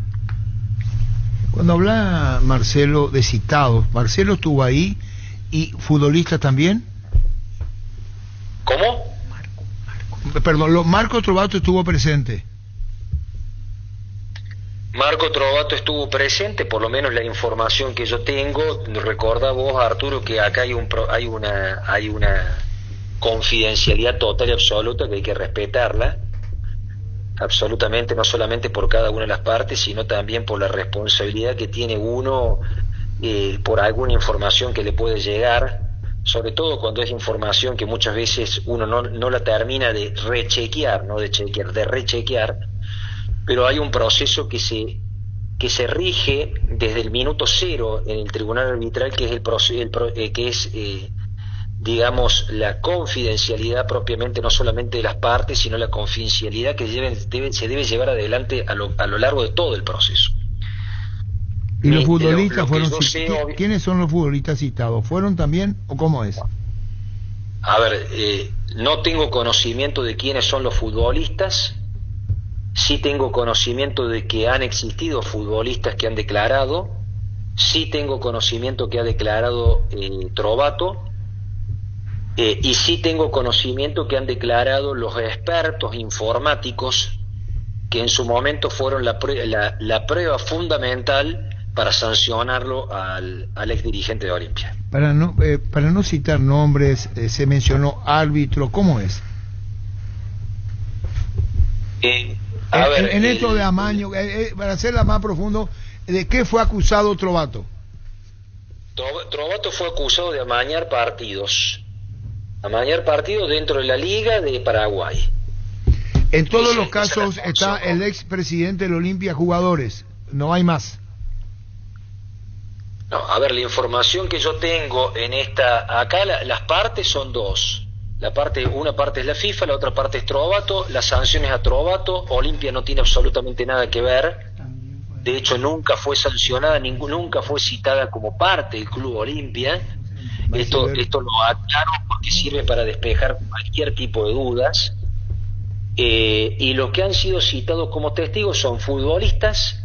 Cuando habla Marcelo de citados, ¿Marcelo estuvo ahí y futbolista también? ¿Cómo? Marco Trovato estuvo presente. Marco Trovato estuvo presente, por lo menos la información que yo tengo. Recordá vos, Arturo, que acá hay una confidencialidad total y absoluta que hay que respetarla, absolutamente, no solamente por cada una de las partes, sino también por la responsabilidad que tiene uno por alguna información que le puede llegar, sobre todo cuando es información que muchas veces uno no la termina de rechequear, de rechequear. Pero hay un proceso que se rige desde el minuto cero en el tribunal arbitral, que es digamos, la confidencialidad propiamente, no solamente de las partes, sino la confidencialidad que se debe llevar adelante a lo largo de todo el proceso. ¿Y los futbolistas fueron citados? ¿Quiénes son los futbolistas citados? ¿Fueron también o cómo es? No tengo conocimiento de quiénes son los futbolistas. Sí tengo conocimiento de que han existido futbolistas que han declarado. Sí tengo conocimiento que ha declarado Trovato. Y sí tengo conocimiento que han declarado los expertos informáticos que en su momento fueron la prueba fundamental para sancionarlo al ex dirigente de Olimpia. Para no citar nombres, se mencionó árbitro, ¿cómo es? En esto de amaño, para hacerla más profundo, ¿de qué fue acusado Trovato? Trovato fue acusado de amañar partidos dentro de la Liga de Paraguay. En todos los casos está el ex presidente del Olimpia, jugadores, no hay más. No, la información que yo tengo acá las partes son dos. Una parte es la FIFA, la otra parte es Trovato, las sanciones a Trovato. Olimpia no tiene absolutamente nada que ver. de hecho nunca fue sancionada, nunca fue citada como parte del Club Olimpia. Esto lo aclaro porque sirve para despejar cualquier tipo de dudas. Y los que han sido citados como testigos son futbolistas,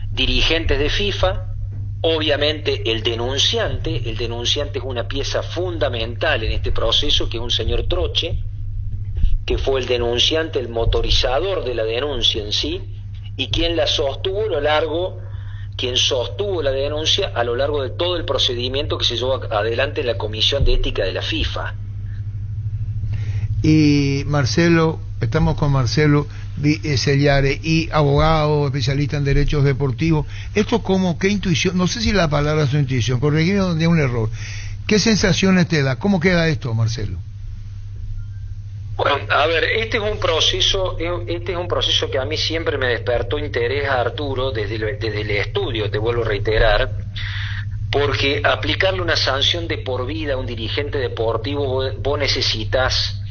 dirigentes de FIFA, obviamente el denunciante es una pieza fundamental en este proceso, que es un señor Troche, que fue el denunciante, el motorizador de la denuncia en sí, y quien sostuvo la denuncia a lo largo de todo el procedimiento que se llevó adelante en la Comisión de Ética de la FIFA. Y Marcelo, estamos con Marcelo Sellare, y abogado, especialista en derechos deportivos. Esto como, ¿qué intuición? No sé si la palabra es su intuición, corregime donde hay un error. ¿Qué sensaciones te da? ¿Cómo queda esto, Marcelo? Bueno, a ver, este es un proceso que a mí siempre me despertó interés, Arturo, desde el estudio, te vuelvo a reiterar, porque aplicarle una sanción de por vida a un dirigente deportivo, vos necesitas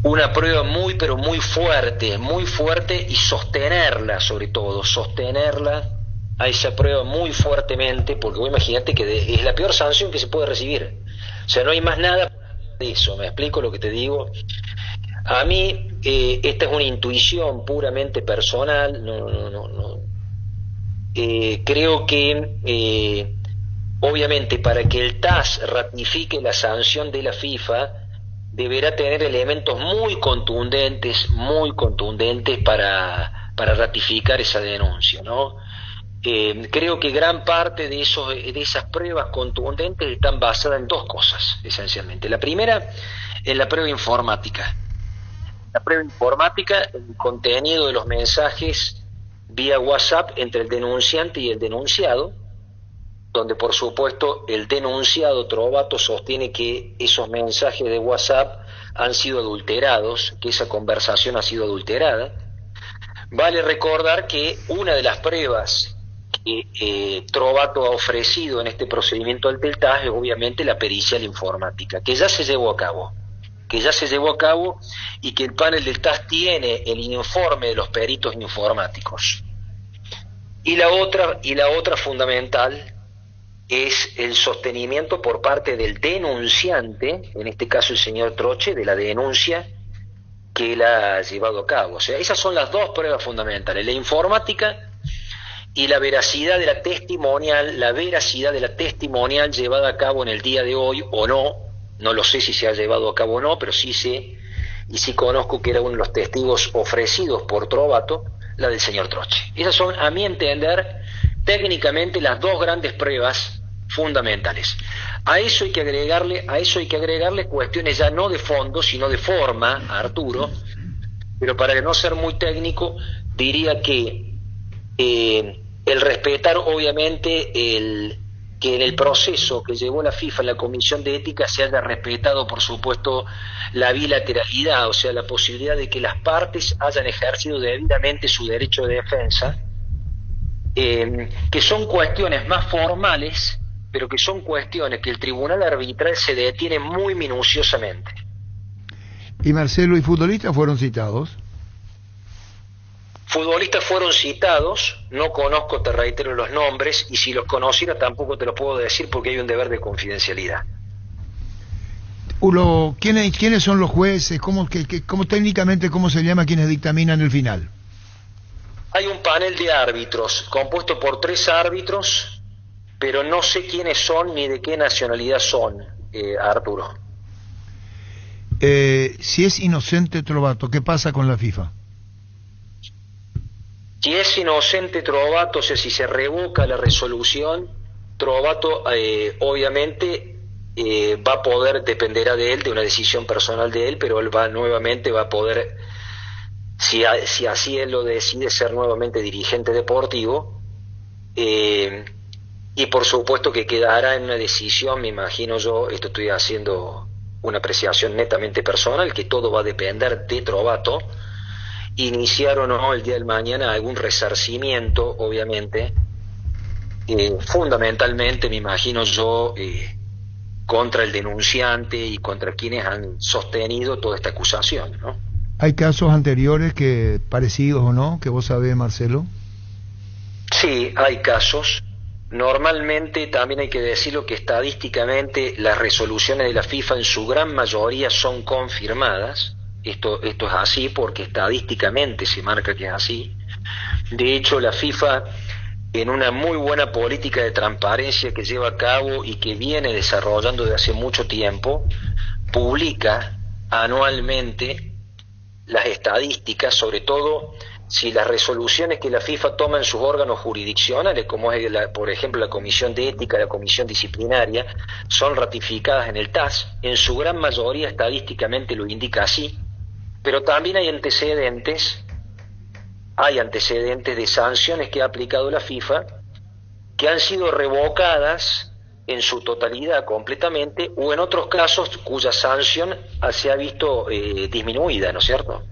una prueba muy pero muy fuerte, y sostenerla, sobre todo, a esa prueba muy fuertemente, porque vos imagínate que es la peor sanción que se puede recibir. O sea, no hay más nada de eso, ¿me explico lo que te digo? A mí, esta es una intuición puramente personal, creo que obviamente para que el TAS ratifique la sanción de la FIFA, deberá tener elementos muy contundentes para ratificar esa denuncia, ¿no? Creo que gran parte de esas pruebas contundentes están basadas en dos cosas, esencialmente. La primera, en la prueba informática. La prueba informática, el contenido de los mensajes vía WhatsApp entre el denunciante y el denunciado, donde por supuesto el denunciado Trovato sostiene que esos mensajes de WhatsApp han sido adulterados, que esa conversación ha sido adulterada. Vale recordar que una de las pruebas que Trovato ha ofrecido en este procedimiento ante el TAS es obviamente la pericial informática, que ya se llevó a cabo, y que el panel del TAS tiene el informe de los peritos informáticos. Y la otra fundamental es el sostenimiento por parte del denunciante, en este caso el señor Troche, de la denuncia que él ha llevado a cabo. O sea, esas son las dos pruebas fundamentales, la informática y la veracidad de la testimonial llevada a cabo en el día de hoy o no lo sé si se ha llevado a cabo o no, pero sí sé y sí conozco que era uno de los testigos ofrecidos por Trovato, la del señor Troche. Esas son, a mi entender, técnicamente las dos grandes pruebas fundamentales. A eso hay que agregarle cuestiones ya no de fondo, sino de forma, Arturo, pero para no ser muy técnico, diría que el respetar obviamente que en el proceso que llevó la FIFA en la Comisión de Ética se haya respetado, por supuesto, la bilateralidad, o sea, la posibilidad de que las partes hayan ejercido debidamente su derecho de defensa, que son cuestiones más formales, pero que son cuestiones que el tribunal arbitral se detiene muy minuciosamente. ¿Y Marcelo, y futbolistas fueron citados? Futbolistas fueron citados, no conozco, te reitero, los nombres, y si los conociera tampoco te los puedo decir porque hay un deber de confidencialidad. ¿Quiénes son los jueces? ¿Cómo técnicamente cómo se llama quienes dictaminan el final? Hay un panel de árbitros compuesto por 3 árbitros, pero no sé quiénes son ni de qué nacionalidad son, Arturo. Si es inocente Trovato, ¿qué pasa con la FIFA? Si es inocente Trovato, o sea, si se revoca la resolución, Trovato obviamente va a poder, dependerá de él, de una decisión personal de él, pero él nuevamente va a poder, si así él lo decide, ser nuevamente dirigente deportivo, y por supuesto que quedará en una decisión, me imagino yo, esto estoy haciendo una apreciación netamente personal, que todo va a depender de Trovato, iniciar o no el día del mañana algún resarcimiento, obviamente, fundamentalmente me imagino yo, contra el denunciante y contra quienes han sostenido toda esta acusación, ¿no? ¿Hay casos anteriores que parecidos o no, que vos sabés, Marcelo? Sí, hay casos. Normalmente también hay que decirlo que estadísticamente las resoluciones de la FIFA en su gran mayoría son confirmadas. Esto es así porque estadísticamente se marca que es así. De hecho, la FIFA, en una muy buena política de transparencia que lleva a cabo y que viene desarrollando desde hace mucho tiempo, publica anualmente las estadísticas, sobre todo si las resoluciones que la FIFA toma en sus órganos jurisdiccionales, como es por ejemplo la Comisión de Ética, la Comisión Disciplinaria, son ratificadas en el TAS, en su gran mayoría estadísticamente lo indica así, pero también hay antecedentes de sanciones que ha aplicado la FIFA que han sido revocadas en su totalidad completamente, o en otros casos cuya sanción se ha visto disminuida, ¿no es cierto?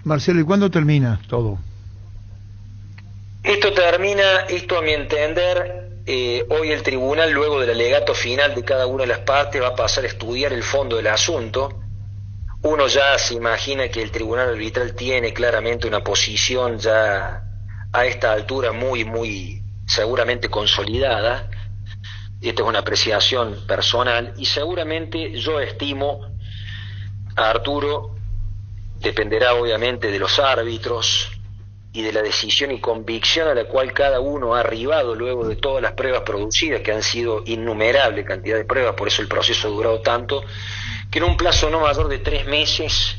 Marcelo, ¿y cuándo termina todo? Esto termina, a mi entender, hoy el tribunal, luego del alegato final de cada una de las partes, va a pasar a estudiar el fondo del asunto. Uno ya se imagina que el tribunal arbitral tiene claramente una posición ya a esta altura muy seguramente consolidada. Esta es una apreciación personal y seguramente yo estimo, a Arturo, dependerá obviamente de los árbitros y de la decisión y convicción a la cual cada uno ha arribado luego de todas las pruebas producidas, que han sido innumerable cantidad de pruebas, por eso el proceso ha durado tanto, que en un plazo no mayor de 3 meses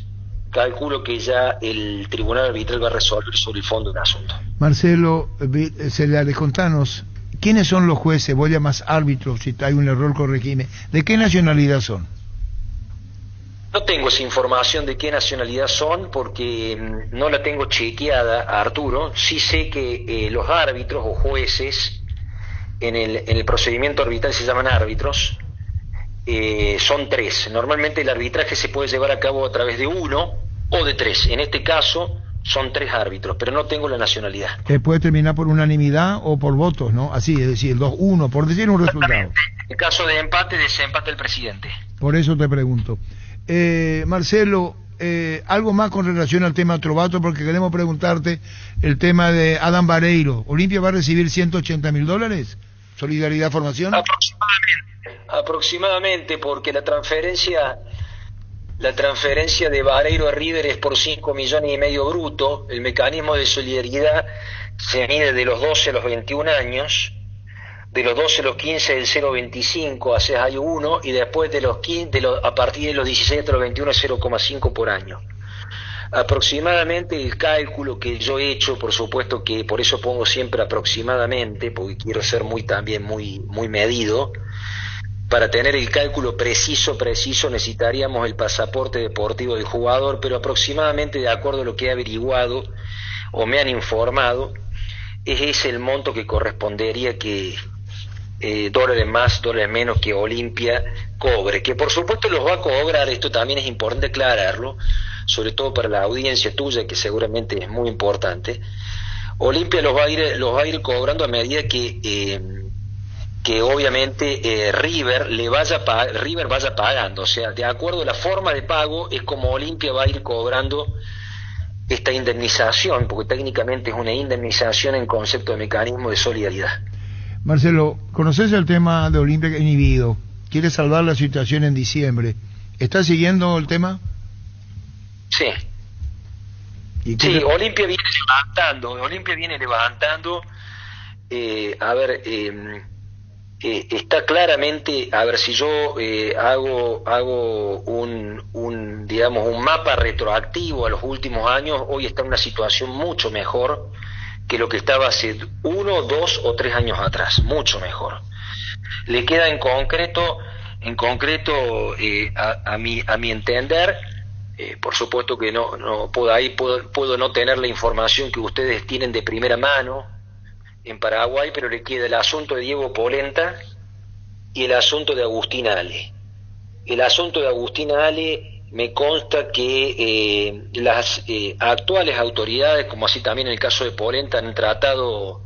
calculo que ya el tribunal arbitral va a resolver sobre el fondo del asunto. Marcelo, contanos, ¿quiénes son los jueces? Vos llamas árbitros, si hay un error corregime. ¿De qué nacionalidad son? No tengo esa información de qué nacionalidad son porque no la tengo chequeada, Arturo. Sí sé que los árbitros o jueces en el procedimiento arbitral se llaman árbitros. Son 3. Normalmente el arbitraje se puede llevar a cabo a través de 1 o de 3. En este caso son 3 árbitros, pero no tengo la nacionalidad. Puede terminar por unanimidad o por votos, ¿no? Así, es decir, 2-1, por decir un resultado. En caso de empate, desempate el presidente. Por eso te pregunto. Marcelo, algo más con relación al tema Trovato, porque queremos preguntarte el tema de Adam Vareiro. ¿Olimpia va a recibir $180.000? ¿Solidaridad Formación? Aproximadamente, porque la transferencia de Vareiro a River es por 5,5 millones bruto. El mecanismo de solidaridad se mide de los 12 a los 21 años, de los 12 a los 15 del 0,25 a 6 hay 1, y después de los 15, a partir de los 17 a los 21 es 0,5 por año. Aproximadamente el cálculo que yo he hecho, por supuesto que por eso pongo siempre aproximadamente, porque quiero ser muy medido. Para tener el cálculo preciso necesitaríamos el pasaporte deportivo del jugador, pero aproximadamente, de acuerdo a lo que he averiguado o me han informado, es ese el monto que correspondería que dólares más, dólares menos que Olimpia cobre, que por supuesto los va a cobrar. Esto también es importante aclararlo, sobre todo para la audiencia tuya, que seguramente es muy importante. Olimpia los va a ir cobrando a medida que obviamente River vaya pagando. O sea, de acuerdo a la forma de pago es como Olimpia va a ir cobrando esta indemnización, porque técnicamente es una indemnización en concepto de mecanismo de solidaridad. Marcelo, ¿conoces el tema de Olimpia inhibido? ¿Quiere salvar la situación en diciembre? ¿Estás siguiendo el tema? Sí. Sí, Olimpia viene levantando. Está claramente, si yo hago un mapa retroactivo a los últimos años, hoy está en una situación mucho mejor que lo que estaba hace 1, 2 o 3 años atrás, mucho mejor. Le queda en concreto a mi entender, por supuesto que no puedo no tener la información que ustedes tienen de primera mano en Paraguay, pero le queda el asunto de Diego Polenta y el asunto de Agustín Ale. El asunto de Agustín Ale, me consta que las actuales autoridades, como así también en el caso de Polenta, han tratado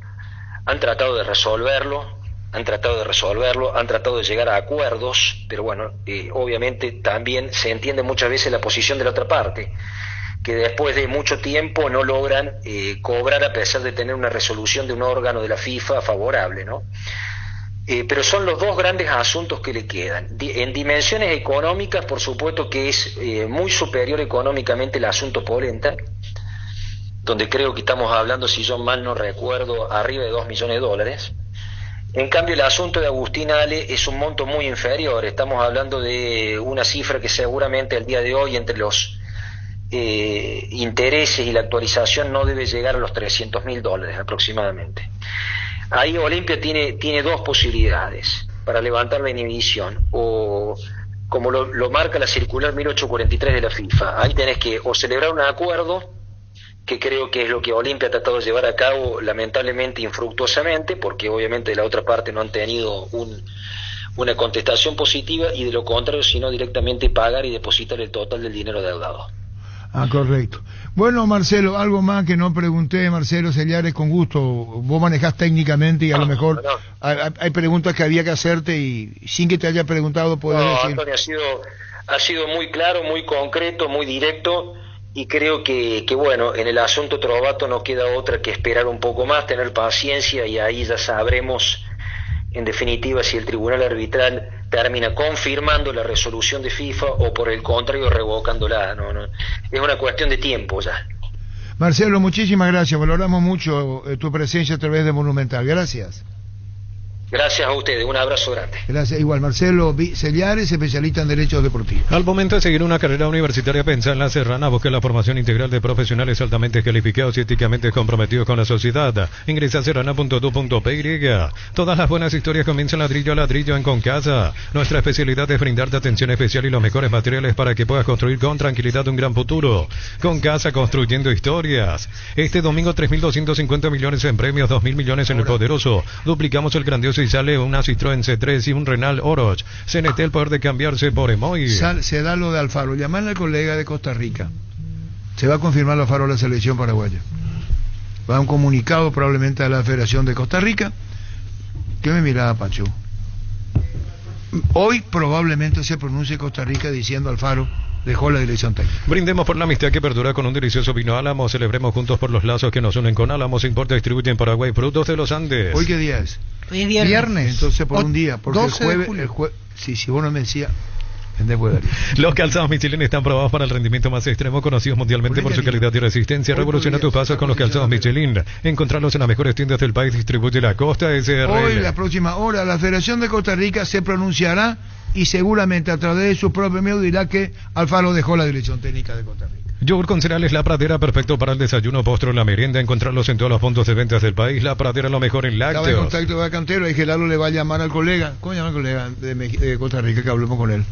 de resolverlo, han tratado de llegar a acuerdos, pero bueno, obviamente también se entiende muchas veces la posición de la otra parte. que después de mucho tiempo no logran cobrar a pesar de tener una resolución de un órgano de la FIFA favorable, ¿no? Pero son los dos grandes asuntos que le quedan. En dimensiones económicas, por supuesto que es muy superior económicamente el asunto Polenta, donde creo que estamos hablando, si yo mal no recuerdo, arriba de $2 millones. En cambio, el asunto de Agustín Ale es un monto muy inferior. Estamos hablando de una cifra que seguramente al día de hoy, entre los intereses y la actualización, no debe llegar a los $300.000 aproximadamente. Ahí Olimpia tiene dos posibilidades para levantar la inhibición, o como lo marca la circular 1843 de la FIFA, ahí tenés que o celebrar un acuerdo, que creo que es lo que Olimpia ha tratado de llevar a cabo, lamentablemente infructuosamente, porque obviamente de la otra parte no han tenido una contestación positiva, y de lo contrario, sino directamente pagar y depositar el total del dinero deudado. Ah, correcto. Bueno, Marcelo, algo más que no pregunté, Marcelo Sellares, con gusto. Vos manejás técnicamente y a lo mejor hay preguntas que había que hacerte y sin que te haya preguntado podés decir. Antonio, ha sido muy claro, muy concreto, muy directo, y creo que bueno, en el asunto Trovato no queda otra que esperar un poco más, tener paciencia, y ahí ya sabremos en definitiva si el tribunal arbitral termina confirmando la resolución de FIFA o por el contrario revocándola. No, es una cuestión de tiempo ya. Marcelo, muchísimas gracias, valoramos mucho tu presencia a través de Monumental. Gracias. Gracias a ustedes, un abrazo grande. Gracias, igual. Marcelo Sellares, especialista en Derechos Deportivos. Al momento de seguir una carrera universitaria, pensá en La Serrana, busca la formación integral de profesionales altamente calificados y éticamente comprometidos con la sociedad. Ingresa a serrana.edu.py. Todas las buenas historias comienzan ladrillo a ladrillo en Concasa. Nuestra especialidad es brindarte atención especial y los mejores materiales para que puedas construir con tranquilidad un gran futuro. Concasa, construyendo historias. Este domingo 3.250 millones en premios, 2.000 millones en el Poderoso. Duplicamos el grandioso y sale una Citroën C3 y un Renault Oroch. CNT, el poder de cambiarse por Emoy. Se da lo de Alfaro. Llamarle al colega de Costa Rica. Se va a confirmar Alfaro a la selección paraguaya. Va un comunicado probablemente a la Federación de Costa Rica. ¿Qué me miraba, Pacho? Hoy probablemente se pronuncie Costa Rica diciendo Alfaro dejó la dirección técnica. Brindemos por la amistad que perdura con un delicioso vino Álamo. Celebremos juntos por los lazos que nos unen con Álamo. Se importa y distribuye en Paraguay frutos de los Andes. ¿Hoy qué día es? Hoy es viernes. Entonces por un día, porque el jueves, sí, si vos no me decías, los calzados Michelin están probados para el rendimiento más extremo, conocidos mundialmente por su calidad y resistencia. Revoluciona tus pasos con los calzados Michelin. Encontrarlos en las mejores tiendas del país. Distribuye la Costa SRL. Hoy, la próxima hora, la Federación de Costa Rica se pronunciará y seguramente a través de su propio medio dirá que Alfaro dejó la dirección técnica de Costa Rica. Yogur con cereales La Pradera, perfecto para el desayuno, postre o la merienda. Encontrarlos en todos los puntos de ventas del país. La Pradera, lo mejor en lácteos. Estaba en contacto con el cantero y Gelalo le va a llamar al colega. ¿Cómo llama el colega de Costa Rica que hablemos con él?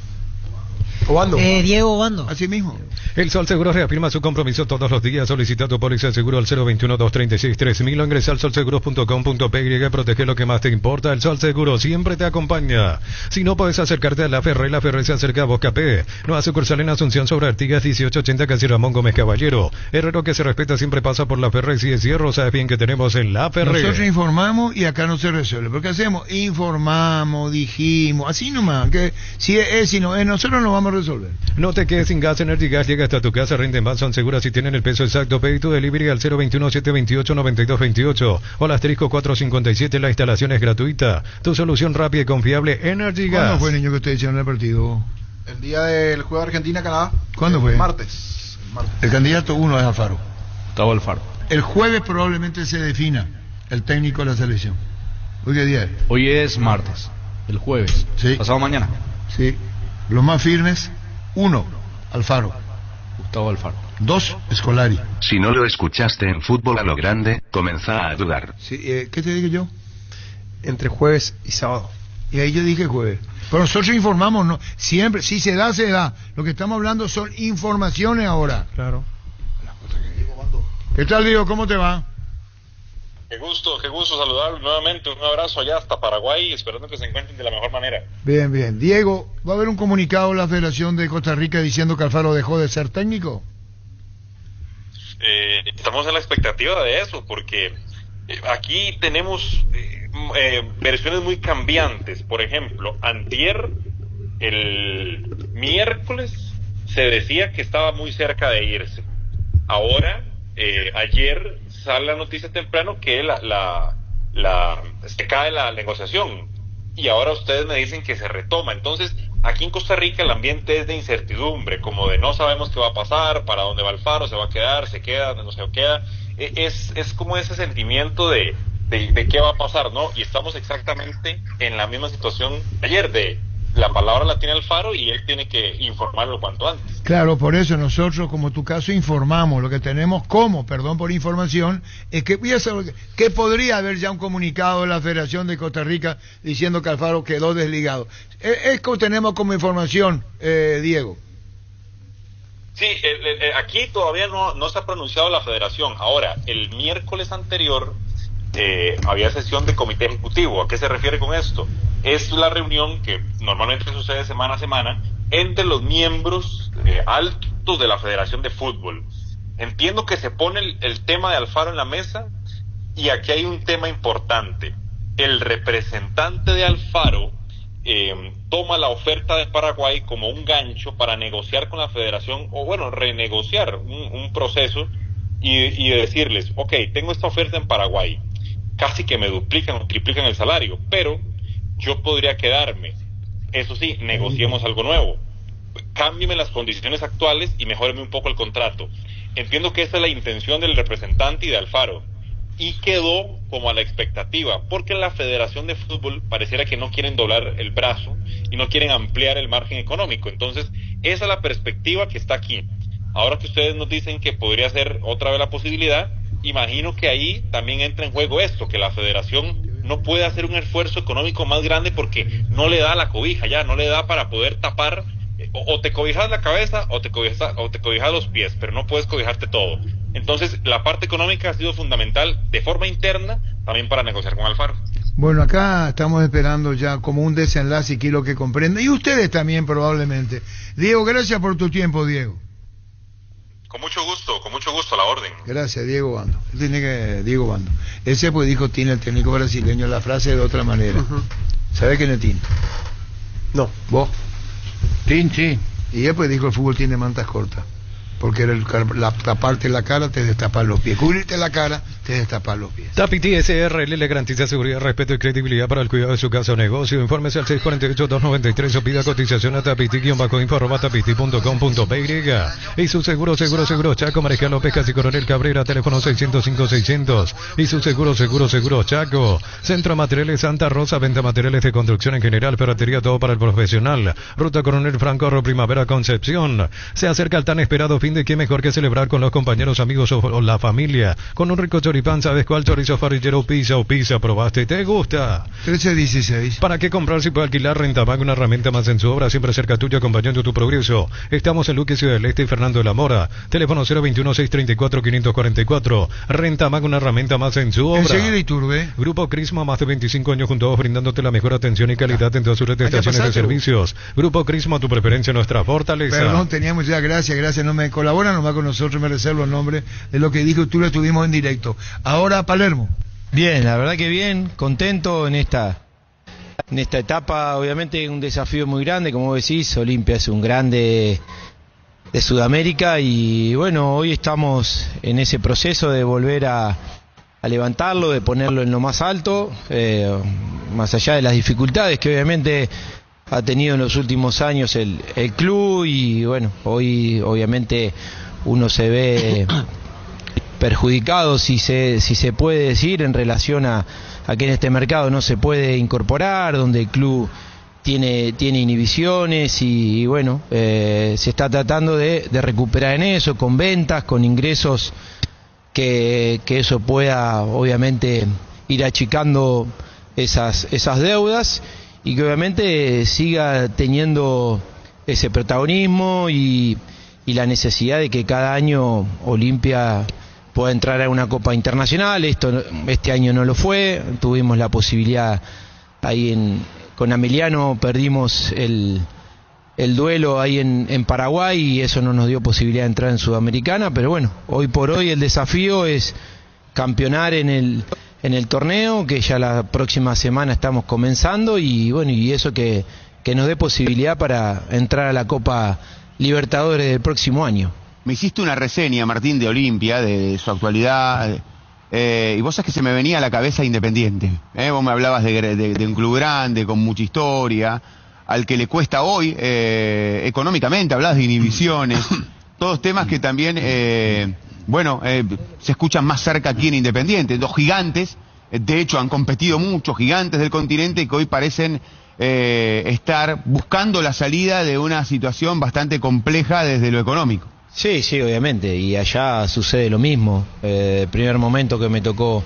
Obando. Diego Obando. Así mismo. El Sol Seguro reafirma su compromiso todos los días. Solicita tu póliza de seguro al 021-236-3000 o ingresa al solseguros.com.py. Protege lo que más te importa. El Sol Seguro siempre te acompaña. Si no puedes acercarte a La Ferré se acerca a Boscapé. Nueva sucursal en Asunción sobre Artigas 1880, casi Ramón Gómez Caballero. Herrero que se respeta siempre pasa por La Ferré. Si es hierro, sabes bien que tenemos en La Ferré. Nosotros informamos y acá no se resuelve. ¿Por qué hacemos? Informamos, dijimos, así nomás. Que si es, si no es, nosotros no vamos a resolver. No te quedes sin gas. Energy Gas llega hasta tu casa. Rinde más, son seguras si tienen el peso exacto. Pedí tu delivery al 021-728-9228 o al asterisco 457. La instalación es gratuita. Tu solución rápida y confiable, Energy Gas. ¿Cuándo fue, niño, que ustedes hicieron el partido? El día del juego de Argentina-Canadá. ¿Cuándo fue? Martes. El candidato 1 es Alfaro. Gustavo Alfaro. El jueves probablemente se defina el técnico de la selección. ¿Hoy qué día es? Hoy es martes. El jueves. Sí. Pasado mañana. Sí. Los más firmes: 1, Alfaro. Gustavo Alfaro. 2, Scolari. Si no lo escuchaste en Fútbol a lo Grande, comenzá a dudar. Sí, ¿qué te dije yo? Entre jueves y sábado. Y ahí yo dije jueves. Pero nosotros informamos, ¿no? Siempre, si se da, se da. Lo que estamos hablando son informaciones ahora. Claro. ¿Qué tal, Diego? ¿Cómo te va? Qué gusto saludarlos nuevamente. Un abrazo allá hasta Paraguay, esperando que se encuentren de la mejor manera. Bien, bien. Diego, ¿va a haber un comunicado de la Federación de Costa Rica diciendo que Alfaro dejó de ser técnico? Estamos en la expectativa de eso, porque aquí tenemos versiones muy cambiantes. Por ejemplo, antier, el miércoles, se decía que estaba muy cerca de irse. Ahora, ayer sale la noticia temprano que se cae la negociación, y ahora ustedes me dicen que se retoma. Entonces, aquí en Costa Rica el ambiente es de incertidumbre, como de no sabemos qué va a pasar, para dónde va Alfaro, se va a quedar, se queda, no se queda. Es como ese sentimiento de qué va a pasar, ¿no? Y estamos exactamente en la misma situación de ayer, de la palabra la tiene Alfaro y él tiene que informarlo cuanto antes. Claro, por eso nosotros, como tu caso, informamos. Lo que tenemos perdón por información, es que que podría haber ya un comunicado de la Federación de Costa Rica diciendo que Alfaro quedó desligado. Es que tenemos como información, Diego. Sí, aquí todavía no se ha pronunciado la Federación. Ahora, el miércoles anterior había sesión de comité ejecutivo. ¿A qué se refiere con esto? Es la reunión que normalmente sucede semana a semana entre los miembros altos de la Federación de Fútbol. Entiendo que se pone el tema de Alfaro en la mesa, y aquí hay un tema importante. El representante de Alfaro toma la oferta de Paraguay como un gancho para negociar con la Federación, o bueno, renegociar un proceso y decirles, ok, tengo esta oferta en Paraguay, casi que me duplican o triplican el salario, pero yo podría quedarme. Eso sí, negociemos algo nuevo. Cámbieme las condiciones actuales y mejóreme un poco el contrato. Entiendo que esa es la intención del representante y de Alfaro. Y quedó como a la expectativa, porque la Federación de Fútbol pareciera que no quieren doblar el brazo y no quieren ampliar el margen económico. Entonces, esa es la perspectiva que está aquí. Ahora que ustedes nos dicen que podría ser otra vez la posibilidad, imagino que ahí también entra en juego esto, que la Federación no puede hacer un esfuerzo económico más grande porque no le da la cobija ya, no le da para poder tapar, o te cobijas la cabeza o te cobijas los pies, pero no puedes cobijarte todo. Entonces la parte económica ha sido fundamental de forma interna también para negociar con Alfaro. Bueno, acá estamos esperando ya como un desenlace y quiero que comprenda, y ustedes también probablemente. Diego, gracias por tu tiempo, Diego. Con mucho gusto, a la orden. Gracias, Diego Bando. Diego Bando. Ese pues dijo tiene el técnico brasileño la frase de otra manera. ¿Sabe quién es Tin? No. ¿Vos? Tin, sí. Y él pues dijo el fútbol tiene mantas cortas. Porque taparte la cara te destapar los pies. Cubrirte la cara te destapar los pies. Tapiti SRL le garantiza seguridad, respeto y credibilidad para el cuidado de su casa o negocio. Infórmese al 648-293 o pida cotización a tapiti-info@tapiti.com.py. Y su seguro Chaco, Mariscal López, Casi Coronel Cabrera, teléfono 605-600. Y su seguro Chaco. Centro Materiales Santa Rosa, venta materiales de construcción en general, ferretería, todo para el profesional. Ruta Coronel Franco, Primavera, Concepción. Se acerca el tan esperado fin de qué mejor que celebrar con los compañeros, amigos o la familia. Con un rico choripán, ¿sabes cuál? Chorizo parrillero Pizza, ¿probaste? ¿Te gusta? 1316. ¿Para qué comprar si puede alquilar? Rentamag, una herramienta más en su obra, siempre cerca tuyo, acompañando tu progreso. Estamos en Luque, Ciudad del Este y Fernando de la Mora. Teléfono 021-634-544. Rentamag, una herramienta más en su obra. Enseguida Iturbe. Grupo Crisma, más de 25 años junto a vos, brindándote la mejor atención y calidad en todas sus estaciones de servicios. Grupo Crisma, tu preferencia, nuestra fortaleza. Perdón, teníamos ya, gracias, no me colaboran nomás con nosotros, me reservo el nombre de lo que dijo tú, lo estuvimos en directo. Ahora Palermo. Bien, la verdad que bien, contento en esta etapa, obviamente un desafío muy grande, como decís, Olimpia es un grande de Sudamérica y bueno, hoy estamos en ese proceso de volver a levantarlo, de ponerlo en lo más alto, más allá de las dificultades que obviamente ha tenido en los últimos años el club y bueno, hoy obviamente uno se ve perjudicado, si se puede decir, en relación a que en este mercado no se puede incorporar, donde el club tiene inhibiciones y bueno, se está tratando de recuperar en eso, con ventas, con ingresos, que eso pueda obviamente ir achicando esas deudas y que obviamente siga teniendo ese protagonismo y la necesidad de que cada año Olimpia pueda entrar a una Copa Internacional. Este año no lo fue, tuvimos la posibilidad ahí con Ameliano, perdimos el duelo ahí en Paraguay y eso no nos dio posibilidad de entrar en Sudamericana, pero bueno, hoy por hoy el desafío es campeonar en el torneo, que ya la próxima semana estamos comenzando y bueno, y eso que nos dé posibilidad para entrar a la Copa Libertadores del próximo año. me hiciste una reseña, Martín, de Olimpia, de su actualidad, y vos sabés que se me venía a la cabeza Independiente. Vos me hablabas de un club grande, con mucha historia, al que le cuesta hoy, económicamente, hablabas de inhibiciones, todos temas que también, se escuchan más cerca aquí en Independiente. Dos gigantes, de hecho han competido muchos gigantes del continente que hoy parecen estar buscando la salida de una situación bastante compleja desde lo económico. Sí, obviamente, y allá sucede lo mismo. El primer momento que me tocó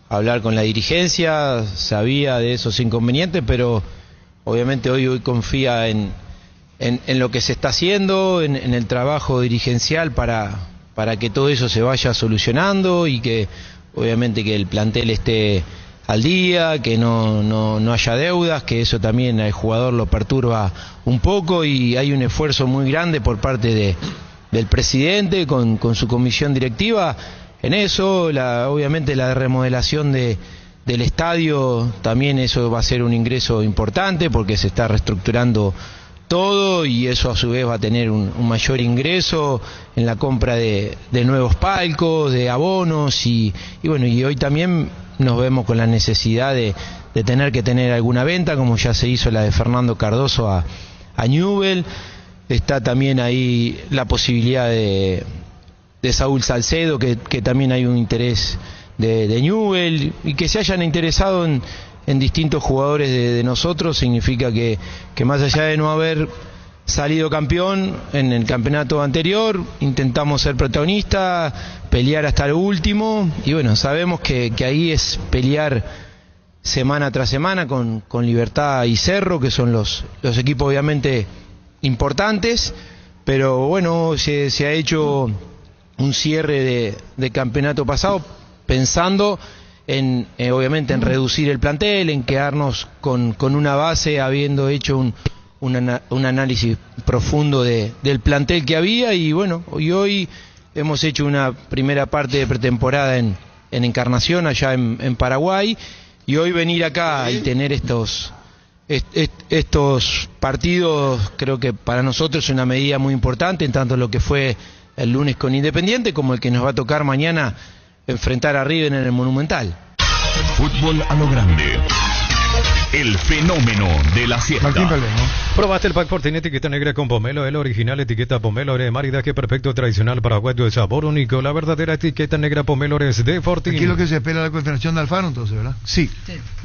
hablar con la dirigencia, sabía de esos inconvenientes, pero obviamente hoy confía en lo que se está haciendo, en el trabajo dirigencial para que todo eso se vaya solucionando y que obviamente que el plantel esté al día, que no haya deudas, que eso también al jugador lo perturba un poco, y hay un esfuerzo muy grande por parte del presidente con su comisión directiva en eso. Obviamente la remodelación del estadio también, eso va a ser un ingreso importante porque se está reestructurando todo, y eso a su vez va a tener un mayor ingreso en la compra de nuevos palcos, de abonos, y hoy también nos vemos con la necesidad de tener que tener alguna venta, como ya se hizo la de Fernando Cardoso a Newell. Está también ahí la posibilidad de Saúl Salcedo, que también hay un interés de Newell, y que se hayan interesado en distintos jugadores de nosotros significa que más allá de no haber salido campeón en el campeonato anterior, intentamos ser protagonistas, pelear hasta lo último, y sabemos que ahí es pelear semana tras semana con Libertad y Cerro, que son los equipos obviamente importantes, pero se ha hecho un cierre de campeonato pasado pensando obviamente en reducir el plantel, en quedarnos con una base, habiendo hecho un análisis profundo del plantel que había, y hoy hemos hecho una primera parte de pretemporada en Encarnación, allá en Paraguay, y hoy venir acá y tener estos partidos, creo que para nosotros es una medida muy importante, en tanto lo que fue el lunes con Independiente como el que nos va a tocar mañana enfrentar a River en el Monumental. Fútbol a lo grande. El fenómeno de la siesta. Probaste el pack Fortín etiqueta negra con pomelo, el original etiqueta pomelo, maridaje perfecto tradicional paraguayo de sabor único. La verdadera etiqueta negra pomelo es de Fortín. Aquí lo que se espera la confirmación de Alfaro, entonces, ¿verdad? Sí,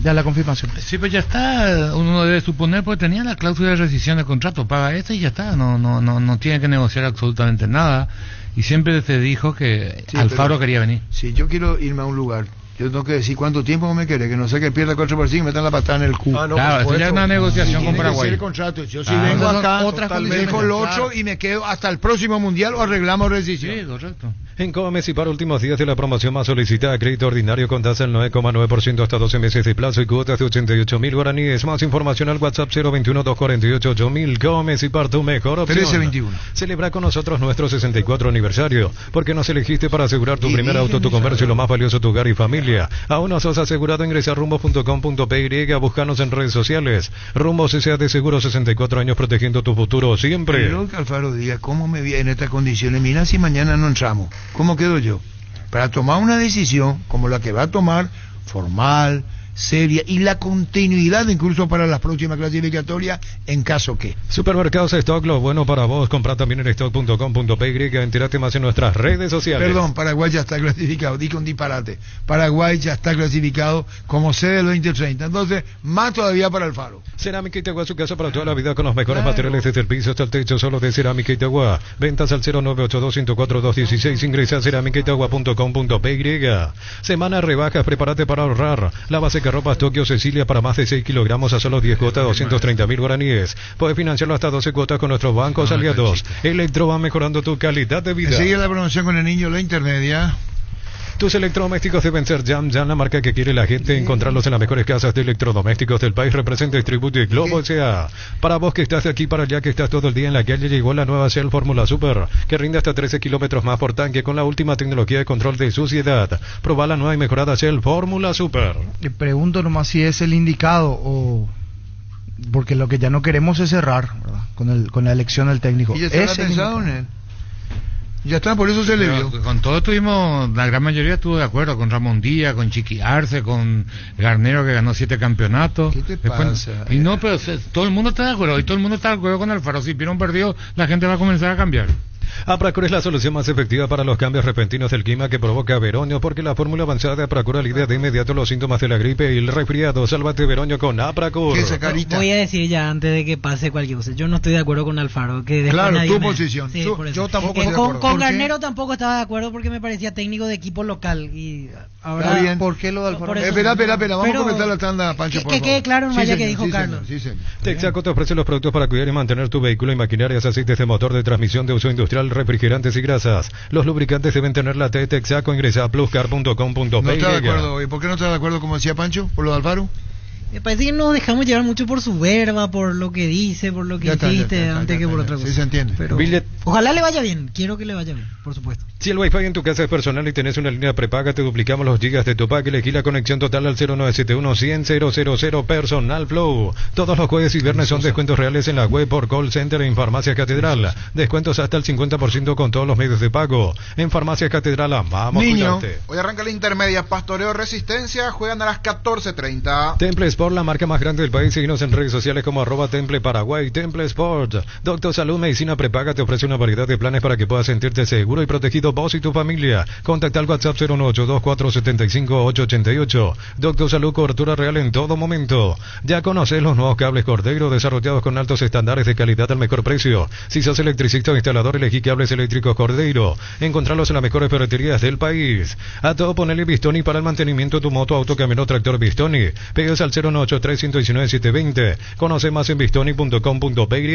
ya la confirmación. Sí, pues ya está. Uno debe suponer, porque tenía la cláusula de rescisión de contrato, paga esta y ya está. No tiene que negociar absolutamente nada. Y siempre se dijo que Alfaro quería venir. Sí, yo quiero irme a un lugar. Yo tengo que decir cuánto tiempo me quiere, que no sé que pierda 4% y me metan la patada en el culo. Claro, eso ya es una negociación con Paraguay. El contrato. Yo si vengo acá, dejo el 8 y me quedo hasta el próximo mundial o arreglamos rescisión. Sí, correcto. En Comes y para últimos días de la promoción más solicitada, crédito ordinario con tasa del 9,9% hasta 12 meses de plazo y cuotas de 88.000 guaraníes. Más información al WhatsApp 021-248-8000. Comes y para tu mejor opción. 1321. Celebra con nosotros nuestro 64 aniversario, porque nos elegiste para asegurar tu primer auto, tu comercio y lo más valioso, tu hogar y familia. Aún no sos asegurado, ingresa a rumbos.com.py, buscanos en redes sociales. Rumbos S.A. de seguro, 64 años protegiendo tu futuro siempre. Quiero que Alfaro diga cómo me vi en estas condiciones. Mira si mañana no entramos, ¿cómo quedo yo? Para tomar una decisión como la que va a tomar, formal, seria, y la continuidad incluso para las próximas clasificatorias, en caso que. Supermercados Stock, lo bueno para vos. Compra también en stock.com.py, entérate más en nuestras redes sociales. Perdón, Paraguay ya está clasificado, dije un disparate. Paraguay ya está clasificado como sede del 2030, entonces más todavía para Alfaro. Cerámica Itagua, su casa para toda la vida con los mejores materiales desde el piso hasta el techo, solo de Cerámica Itagua. Ventas al 0982-104-216, ingresa a cerámicaitagua.com.py. Semana rebajas, prepárate para ahorrar. La base que ropas Tokio Cecilia para más de 6 kilogramos a solo 10 cuotas, 230.000 guaraníes. Puedes financiarlo hasta 12 cuotas con nuestros bancos aliados. Electro va mejorando tu calidad de vida. Sigue la promoción con el niño, la intermedia. Tus electrodomésticos deben ser Jam, la marca que quiere la gente. Encontrarlos en las mejores casas de electrodomésticos del país. Representa Distributo y Globo S.A. Para vos que estás de aquí para allá, que estás todo el día en la calle, llegó la nueva Shell Fórmula Super, que rinde hasta 13 kilómetros más por tanque con la última tecnología de control de suciedad. Proba la nueva y mejorada Shell Fórmula Super. Le pregunto nomás si es el indicado o... Porque lo que ya no queremos es cerrar, ¿verdad? Con la elección del técnico. ¿Y ya se ha pensado en él? Ya está, por eso se le vio. Con todo tuvimos, la gran mayoría estuvo de acuerdo, con Ramón Díaz, con Chiqui Arce, con Garnero que ganó 7 campeonatos. ¿Qué te pasa? Y no, pero todo el mundo está de acuerdo, y todo el mundo está de acuerdo con Alfaro. Si Pirón perdió, la gente va a comenzar a cambiar. Apracur es la solución más efectiva para los cambios repentinos del clima que provoca Veroño, porque la fórmula avanzada de Apracur alivia de inmediato los síntomas de la gripe y el resfriado. Sálvate, Veroño, con Apracur. Voy a decir ya antes de que pase cualquier cosa, yo no estoy de acuerdo con Alfaro. Que claro, tu posición. Sí, yo tampoco estoy de acuerdo. Con Garnero tampoco estaba de acuerdo porque me parecía técnico de equipo local. Y ahora, está bien. ¿Por qué lo de Alfaro? Espera, vamos a comenzar la tanda, Pancho, por favor. Que quede claro en vaya que dijo Carlos. Texaco te ofrece los productos para cuidar y mantener tu vehículo y maquinarias, aceites de motor, de transmisión de uso industrial, refrigerantes y grasas. Los lubricantes deben tener la T Texaco. Ingresa a pluscar.com.pe. No está de acuerdo. ¿Y por qué no está de acuerdo, como decía Pancho, por lo de Alfaro? Me parece que nos dejamos llevar mucho por su verba, por lo que dice, por lo que insiste, antes que por otra cosa. Sí, se entiende. Pero ojalá le vaya bien, quiero que le vaya bien, por supuesto. Si el Wi-Fi en tu casa es personal y tenés una línea prepaga, te duplicamos los gigas de tu pack. Elegí la conexión total al 0971-100-000 Personal Flow. Todos los jueves y viernes son descuentos reales en la web, por call center en Farmacia Catedral. Descuentos hasta el 50% con todos los medios de pago. En Farmacia Catedral, vamos a cuidarte. Hoy arranca la intermedia, Pastoreo Resistencia, juegan a las 14:30. Temple Sport, la marca más grande del país. Síguenos en redes sociales como @Temple Paraguay. Temple Sport. Doctor Salud Medicina Prepaga te ofrece una variedad de planes para que puedas sentirte seguro y protegido vos y tu familia. Contacta al WhatsApp 0182475-888. Doctor Salud, cobertura real en todo momento. Ya conoces los nuevos cables Cordeiro desarrollados con altos estándares de calidad al mejor precio. Si sos electricista o instalador, elegí cables eléctricos Cordeiro. Encontralos en las mejores ferreterías del país. A todo ponele Bistoni para el mantenimiento de tu moto, auto, camión o tractor Bistoni. Pedidos al 093-119-720. Conoce más en bistoni.com.py.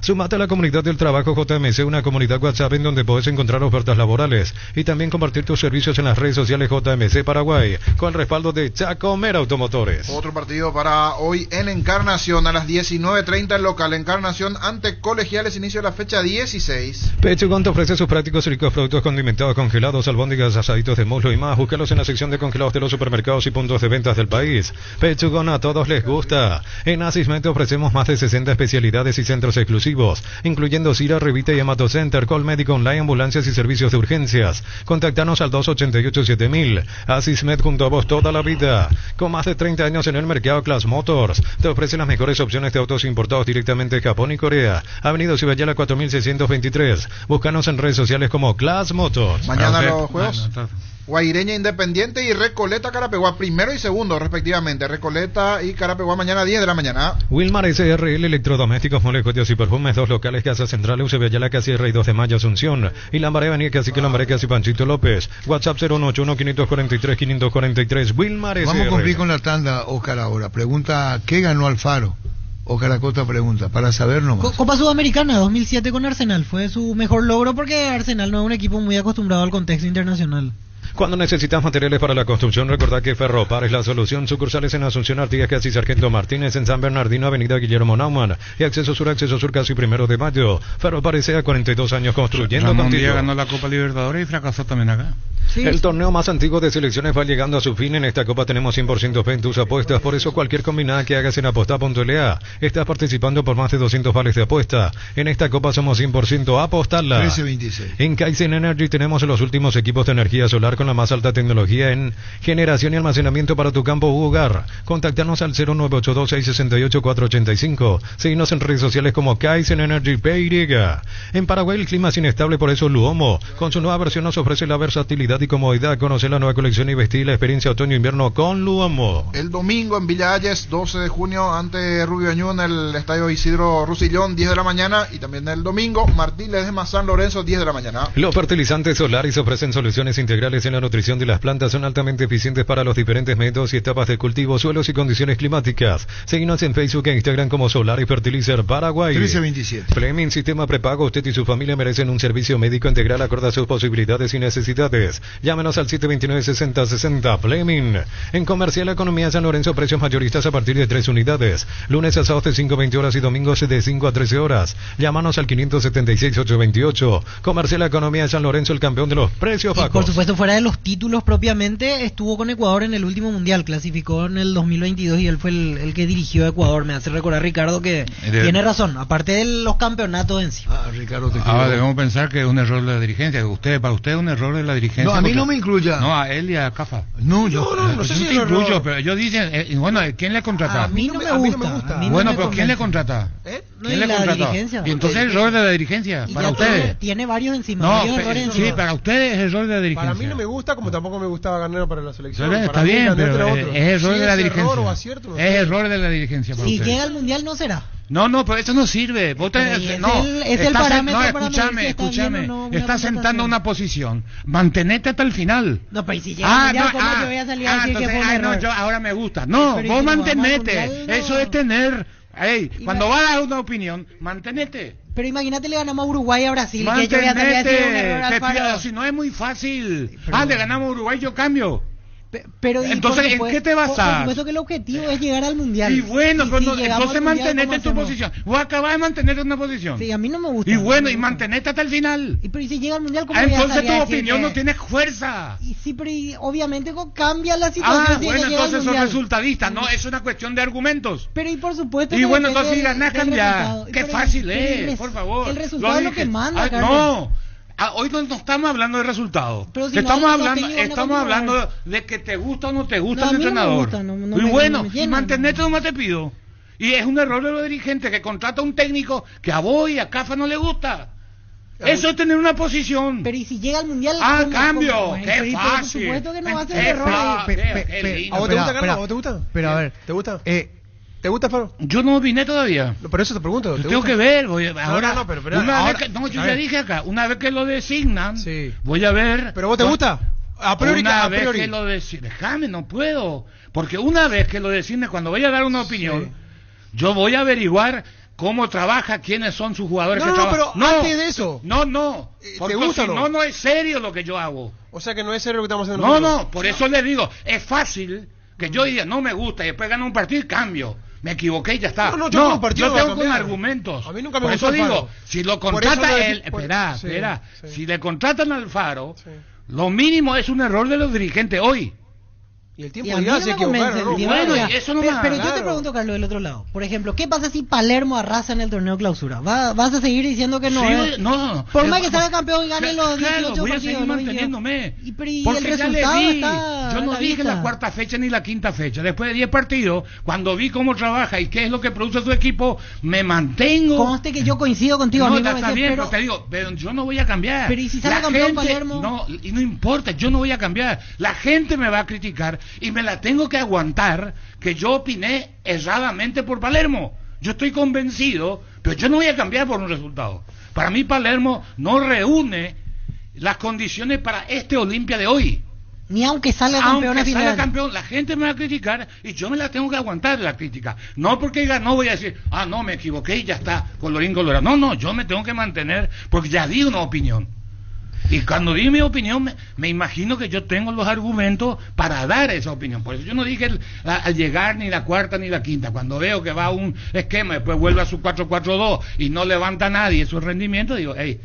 Sumate a la comunidad del trabajo JMC, una comunidad WhatsApp en donde podés encontrar ofertas laborales y también compartir tus servicios en las redes sociales JMC Paraguay, con el respaldo de Chacomer Automotores. Otro partido para hoy en Encarnación a las 19:30 el local Encarnación ante Colegiales, inicio de la fecha 16. Pechugón te ofrece sus prácticos y ricos productos condimentados, congelados, albóndigas, asaditos de muslo y más. Búscalos en la sección de congelados de los supermercados y puntos de ventas del país. Pechugón, a todos les gusta. En Asismed te ofrecemos más de 60 especialidades y centros exclusivos, incluyendo Cira, Revita y Amato Center, Call Médico Online, ambulancias y servicios de urgencias. Contactanos al 288-7000. Asismed, junto a vos toda la vida. Con más de 30 años en el mercado, Class Motors te ofrece las mejores opciones de autos importados directamente de Japón y Corea. Avenida Cibayala 4623. Búscanos en redes sociales como Class Motors. Mañana los juegos. Guaireña Independiente y Recoleta Carapeguá, primero y segundo respectivamente. Recoleta y Carapeguá mañana 10 de la mañana. Wilmar SRL, electrodomésticos, moleculos y perfumes, 2 locales, Casa Central, Eusebio Casi R y 2 de Mayo, Asunción. Y Lambaré, Avenida Cacique Lambaré, Casi Panchito López. WhatsApp 081-543-543. Wilmar SRL. Vamos a cumplir con la tanda, Oscar, ahora. Pregunta, ¿qué ganó Alfaro? Oscar Acosta pregunta, para saber nomás. Copa Sudamericana 2007 con Arsenal. Fue su mejor logro porque Arsenal no es un equipo muy acostumbrado al contexto internacional. Cuando necesitas materiales para la construcción, recordá que Ferropar es la solución. Sucursales en Asunción, Artigas, Casi Sargento Martínez, en San Bernardino, Avenida Guillermo Naumann y Acceso Sur, Casi 1 de Mayo. Ferropar S.A. 42 años construyendo Ramón contigo. Díaz ganó la Copa Libertadores y fracasó también acá. Sí, el torneo más antiguo de selecciones va llegando a su fin. En esta copa tenemos 100% fe en tus apuestas. Por eso cualquier combinada que hagas en aposta.la, estás participando por más de 200 vales de apuesta. En esta copa somos 100% apostarla. 1326. En Kaizen Energy tenemos los últimos equipos de energía solar con la más alta tecnología en generación y almacenamiento para tu campo u hogar. Contactanos al 0982-668-485. Seguinos en redes sociales como Kaizen Energy PY. En Paraguay el clima es inestable, por eso Luomo con su nueva versión nos ofrece la versatilidad y comodidad. Conocer la nueva colección y vestir la experiencia otoño-invierno con Luomo. El domingo en Villa Hayes, 12 de junio, ante Rubio Añú en el Estadio Isidro Rusillón, 10 de la mañana. Y también el domingo, Martín Ledesma, San Lorenzo, 10 de la mañana. Los fertilizantes Solaris ofrecen soluciones integrales en la nutrición de las plantas. Son altamente eficientes para los diferentes métodos y etapas de cultivo, suelos y condiciones climáticas. Seguinos en Facebook e Instagram como Solaris Fertilizer Paraguay. 1327. Fleming Sistema Prepago. Usted y su familia merecen un servicio médico integral acorde a sus posibilidades y necesidades. Llámenos al 729-6060 Fleming. En Comercial Economía San Lorenzo, precios mayoristas a partir de 3 unidades. Lunes a sábados de 5 a 20 horas y domingos de 5 a 13 horas. Llámanos al 576-828. Comercial Economía San Lorenzo, el campeón de los precios bajos. Por supuesto, fuera de los títulos propiamente, estuvo con Ecuador en el último mundial, clasificó en el 2022 y él fue el que dirigió a Ecuador. Me hace recordar, Ricardo, que tiene razón, aparte de los campeonatos en sí. Ricardo, debemos pensar que es un error de la dirigencia. Para usted es un error de la dirigencia. No, a mí no me incluya. No, a él y a Cafa. No, no sé si te incluyo, pero ellos dicen, bueno, ¿quién le contrata? A mí no me gusta. Bueno, pero ¿quién le contrata? ¿Quién le contrata? Y entonces es error de la dirigencia, para ustedes. Tiene varios encima. No, sí, para ustedes es error de la dirigencia. Para mí no me gusta, como tampoco me gustaba Garnero para la selección. Está bien, pero es error de la dirigencia. Es error de la dirigencia. Si llega al mundial no será. No, pero eso no sirve. Es el parámetro. Escúchame. Estás sentando una posición. Mantenete hasta el final. No, pero si llega al mundial, ¿cómo yo voy a salir a decir que fue un error? Ahora me gusta. No, vos mantenete. Eso es tener. Cuando vas a dar una opinión, mantenete. Pero imagínate, le ganamos a Uruguay y a Brasil. Que yo voy a salir a decir un error al Faro. Si no es muy fácil. Le ganamos a Uruguay, yo cambio. Pero entonces, ¿en qué te basas? Por supuesto que el objetivo es llegar al mundial. Y bueno, entonces mantenete en tu posición. Vos acabas de mantenerte en una posición. Sí, a mí no me gusta. Y bueno, y mantenete hasta el final. Pero si llega al mundial, ¿cómo entonces tu opinión no tiene fuerza. Y sí, pero obviamente cambia la situación. Bueno, entonces son resultadistas. No, es una cuestión de argumentos. Pero y por supuesto. Y bueno, entonces si ganás, cambiar. Qué fácil es, por favor. El resultado es lo que manda, no. Hoy no estamos hablando de resultados. Si estamos hablando de que te gusta o no te gusta el entrenador. Y bueno, y mantenerte nomás te pido. Y es un error de los dirigentes que contrata a un técnico que a vos y a Cafa no le gusta. Eso es tener una posición. Pero y si llega al mundial. Cambio. Qué fácil. Por supuesto que no va a ser error. ¿A vos te gusta, Carlos? ¿A vos te gusta? Pero a ver, ¿te gusta? ¿Te gusta, Faro? Yo no vine todavía. No, pero eso te pregunto. ¿te tengo gusta? Que ver. Ahora, pero yo ya dije acá, una vez que lo designan, voy a ver. ¿Pero vos te gusta? A priori, una vez que lo designen. Déjame, no puedo. Porque una vez que lo designen, cuando voy a dar una opinión, yo voy a averiguar cómo trabaja, quiénes son sus jugadores que trabajan. Pero antes de eso. No. ¿Te gusta o no? No es serio lo que yo hago. O sea que no es serio lo que estamos haciendo. No, por eso les digo, es fácil que yo diga, no me gusta, y después gano un partido y cambio. Me equivoqué y ya está. Yo tengo con argumentos. A mí nunca me Por eso digo, Faro. si lo contrata él, espera, si le contratan al Faro, lo mínimo es un error de los dirigentes hoy. Y el tiempo ya se equivocaron, ¿no? Bueno, y eso no pero yo te pregunto, Carlos, del otro lado. Por ejemplo, ¿qué pasa si Palermo arrasa en el torneo clausura? ¿Vas a seguir diciendo que no? No. Por más que salga campeón y gane los 18 voy a partidos. seguir manteniéndome. Porque el resultado está. Yo no dije la cuarta fecha ni la quinta fecha. Después de 10 partidos, cuando vi cómo trabaja y qué es lo que produce su equipo, me mantengo. Conste que yo coincido contigo. No, está bien, pero te digo, yo no voy a cambiar. Pero ¿y si sale campeón Palermo? No importa, yo no voy a cambiar. La gente me va a criticar y me la tengo que aguantar que yo opiné erradamente por Palermo. Yo estoy convencido, pero yo no voy a cambiar por un resultado. Para mí Palermo no reúne las condiciones para este Olimpia de hoy. Ni aunque salga campeón a final. Salga campeón, la gente me va a criticar y yo me la tengo que aguantar la crítica. No porque no voy a decir, no, me equivoqué y ya está, colorín colorado. No, yo me tengo que mantener porque ya di una opinión. Y cuando di mi opinión, me imagino que yo tengo los argumentos para dar esa opinión. Por eso yo no dije al llegar ni la cuarta ni la quinta. Cuando veo que va un esquema, después vuelve a su 4-4-2 y no levanta a nadie su rendimiento, digo, hey.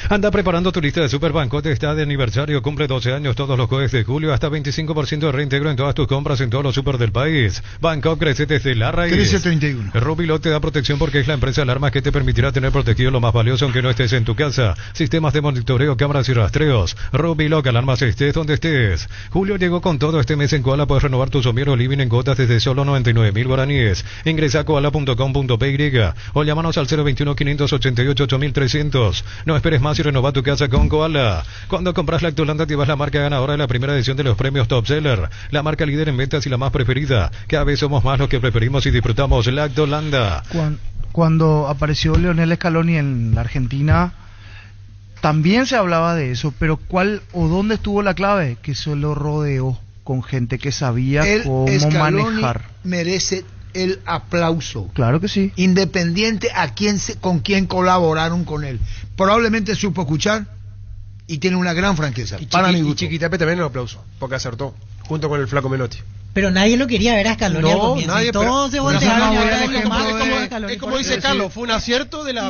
Anda preparando tu lista de Superbancote, está de aniversario, cumple 12 años todos los jueves de julio, hasta 25% de reintegro en todas tus compras en todos los super del país. Bangkok crece desde la raíz. 1331. Rubilot te da protección porque es la empresa de alarmas que te permitirá tener protegido lo más valioso aunque no estés en tu casa. Sistemas de monitoreo, cámaras y rastreos. Rubilot, alarmas estés donde estés. Julio llegó con todo. Este mes en Koala puedes renovar tu somiero living en cuotas desde solo 99.000 guaraníes. Ingresa a koala.com.py o llámanos al 021-588-8300. No esperes más y renova tu casa con Koala. Cuando compras Lactolanda te llevas la marca ganadora de la primera edición de los premios Top Seller, la marca líder en ventas y la más preferida. Cada vez somos más los que preferimos y disfrutamos Lactolanda. Cuando apareció Leonel Scaloni en la Argentina, también se hablaba de eso, pero ¿cuál o dónde estuvo la clave? Que se lo rodeó con gente que sabía cómo manejar. Merece el aplauso. Claro que sí. Independiente a con quién colaboraron con él. Probablemente supo escuchar y tiene una gran franqueza. Para mi gusto. Y Chiquitape también el aplauso, porque acertó, junto con el Flaco Menotti. Pero nadie lo quería ver a Scaloni al comienzo. Nadie, todos se pero voltearon. es como dice Carlos, fue un acierto de la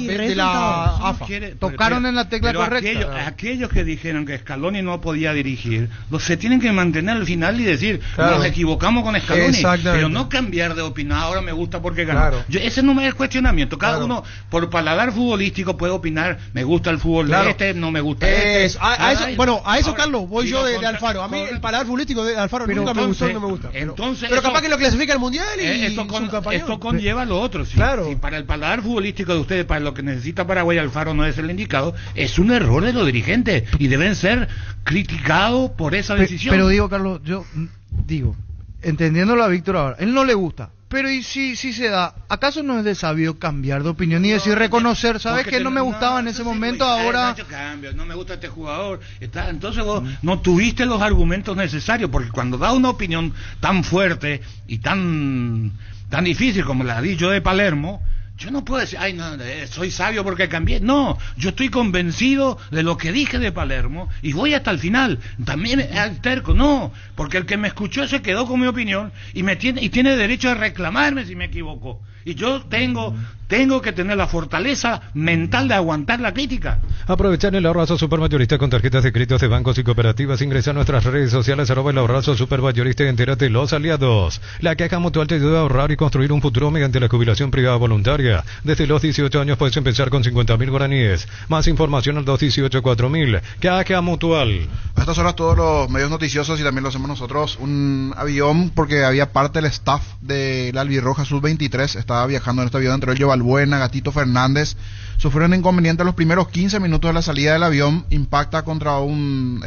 AFA. Tocaron en la tecla correcta. Aquellos que dijeron que Scaloni no podía dirigir, se tienen que mantener al final y decir, nos equivocamos con Scaloni, pero no cambiar de opinión. Ahora me gusta porque ganó. Ese no es el cuestionamiento. Cada uno, por paladar futbolístico, puede opinar, me gusta el fútbol de este, no me gusta este. A eso, Carlos, voy yo de Alfaro. A mí el paladar futbolístico de Alfaro nunca me gustó, no me gusta. Pero capaz que lo clasifica el Mundial y esto conlleva lo otro. Si para el paladar futbolístico de ustedes, para lo que necesita Paraguay, Alfaro no es el indicado, es un error de los dirigentes y deben ser criticados por esa decisión. Pero digo, Carlos, yo digo, entendiéndolo a Víctor ahora, él no le gusta. Pero y si se da, ¿acaso no es de sabio cambiar de opinión y decir, reconocer, sabes que no me gustaba en ese momento, ahora no me gusta este jugador, entonces vos no tuviste los argumentos necesarios, porque cuando da una opinión tan fuerte y tan difícil como la di yo de Palermo, yo no puedo decir, soy sabio porque cambié. No, yo estoy convencido de lo que dije de Palermo y voy hasta el final. También es terco, no, porque el que me escuchó se quedó con mi opinión y tiene derecho a reclamarme si me equivoco. Y yo tengo que tener la fortaleza mental de aguantar la crítica. Aprovechar el ahorrazo supermayorista con tarjetas de créditos de bancos y cooperativas. Ingresa a nuestras redes sociales @el ahorrazo supermayorista y entérate de los aliados. La Caja Mutual te ayuda a ahorrar y construir un futuro mediante la jubilación privada voluntaria. Desde los 18 años puedes empezar con 50.000 guaraníes. Más información al 218-4000. Caja Mutual. A estas horas todos los medios noticiosos y también lo hacemos nosotros, un avión, porque había parte del staff de la Albirroja Sub-23 estaba viajando en este avión, entre ellos Balbuena, Gatito Fernández, sufrieron inconvenientes los primeros 15 minutos de la salida del avión, impacta contra una